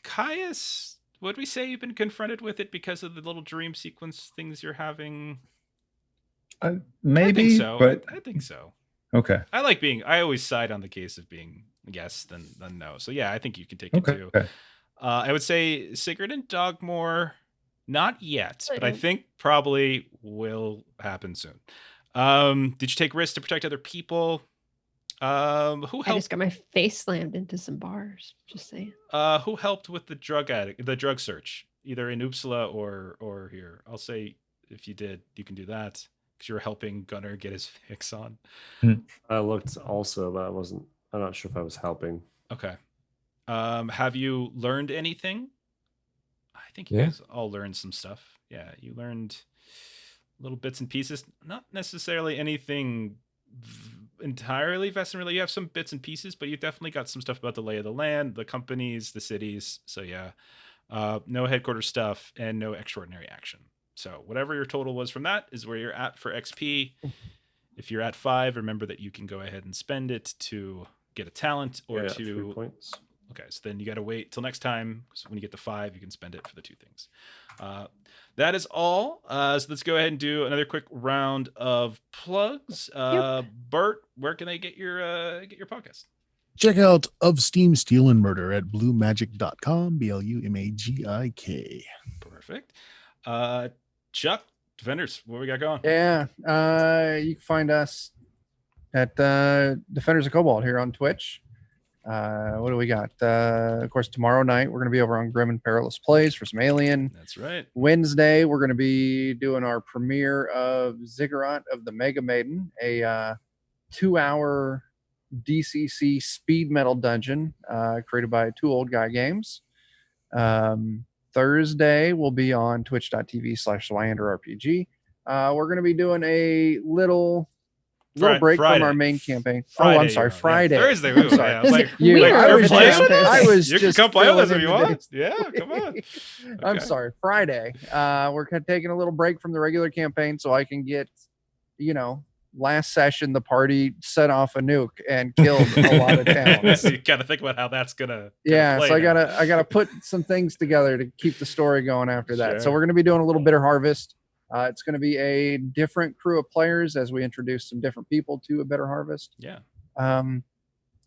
Caius, would we say you've been confronted with it because of the little dream sequence things you're having? Maybe, I think so. but I think so. Okay. I always side on the case of being yes than no. So yeah, I think you can take it too. Okay. I would say Sigurd and Dogmoore, not yet, but I think probably will happen soon. Did you take risks to protect other people? Who helped? I just got my face slammed into some bars. Just saying. Who helped with the drug search, either in Uppsala or here? I'll say if you did, you can do that because you're helping Gunnar get his fix on. I looked also, but I'm not sure if I was helping. Okay. Have you learned anything? I think you guys all learned some stuff. Yeah, you learned little bits and pieces. Not necessarily anything entirely Vaesen related. You have some bits and pieces, but you definitely got some stuff about the lay of the land, the companies, the cities. So yeah, no headquarters stuff and no extraordinary action. So whatever your total was from that is where you're at for XP. If you're at 5, remember that you can go ahead and spend it to get a talent or 3 points. Okay, so then you got to wait till next time. So when you get to 5, you can spend it for the 2 things. That is all. So let's go ahead and do another quick round of plugs. Bert, where can they get your podcast? Check out Of Steam, Steel, and Murder at bluemagic.com, BLUMAGIK. Perfect. Chuck, Defenders, what we got going? Yeah, you can find us at Defenders of Cobalt here on Twitch. What do we got? Of course, tomorrow night we're going to be over on Grim and Perilous Plays for some Alien. That's right. Wednesday we're going to be doing our premiere of Ziggurat of the Mega Maiden, a 2-hour DCC speed metal dungeon created by Two Old Guy Games. Thursday we'll be on twitch.tv/SwyanderRPG. We're going to be doing a little break from our main campaign. Friday, I'm sorry, Friday. Yeah, Thursday. I'm sorry. I was like, I was you just can come play with us filling if in you the want. Yeah, come on. I'm Okay. sorry, Friday. We're taking a little break from the regular campaign so I can get, last session the party set off a nuke and killed a lot of towns. You got to think about how that's gonna Yeah, play so I now. gotta put some things together to keep the story going after that. So Sure. we're gonna be doing a little Bitter Harvest. It's gonna be a different crew of players as we introduce some different people to a Bitter Harvest. Yeah. And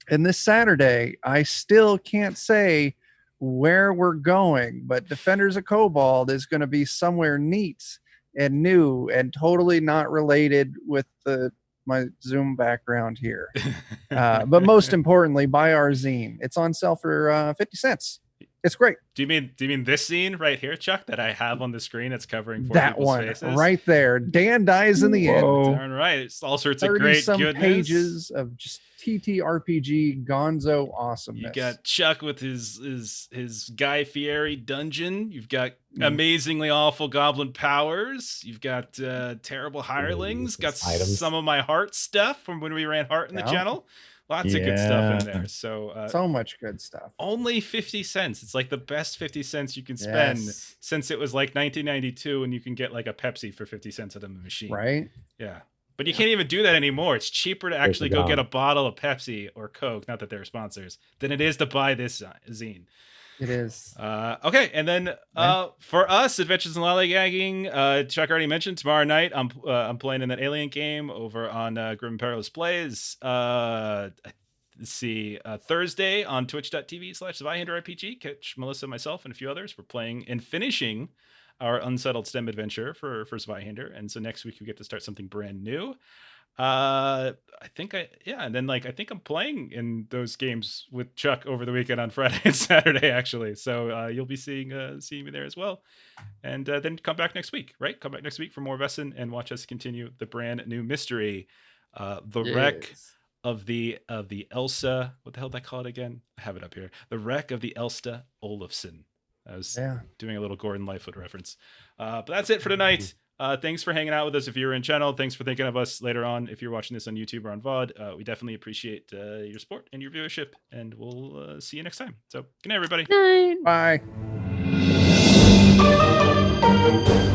this Saturday, I still can't say where we're going, but Defenders of Cobalt is going to be somewhere neat and new and totally not related with my Zoom background here. But most importantly, buy our zine. It's on sale for 50 cents. It's great. Do you mean this scene right here, Chuck, that I have on the screen that's covering four That people's one faces? right there. Dan dies in the Whoa. Darn right. It's all sorts of 30 great some goodness. pages of just ttrpg gonzo awesomeness. You got Chuck with his Guy Fieri dungeon. You've got amazingly awful goblin powers. You've got terrible hirelings. Got items. some of my heart stuff from when we ran Heart in the channel. Lots of good stuff in there. So so much good stuff. only 50 cents. It's like the best 50 cents you can spend Yes. since it was like 1992 and you can get like a Pepsi for 50 cents at a machine. Right? Yeah. But you can't even do that anymore. It's cheaper to actually go gone. get a bottle of Pepsi or Coke, not that they're sponsors, than it is to buy this zine. It is. Okay, and then for us, Adventures in Lollygagging, Chuck already mentioned tomorrow night. I'm playing in that Alien game over on Grim and Perilous Plays. Let's see, Thursday on twitch.tv/SwyanderRPG. Catch Melissa, myself, and a few others. We're playing and finishing our Unsettled STEM adventure for Zweihander, and so next week we get to start something brand new. I think I'm playing in those games with Chuck over the weekend on Friday and Saturday, actually. So you'll be seeing me there as well. And then come back next week, right? Come back next week for more Vaesen and watch us continue the brand new mystery, the wreck of the Elsa. What the hell did I call it again? I have it up here. The wreck of the Elsa Olofsson. I was doing a little Gordon Lightfoot reference. But that's it for tonight. Thanks for hanging out with us if you're in channel. Thanks for thinking of us later on if you're watching this on YouTube or on VOD. We definitely appreciate your support and your viewership, and we'll see you next time. So good night, everybody. Night. Bye.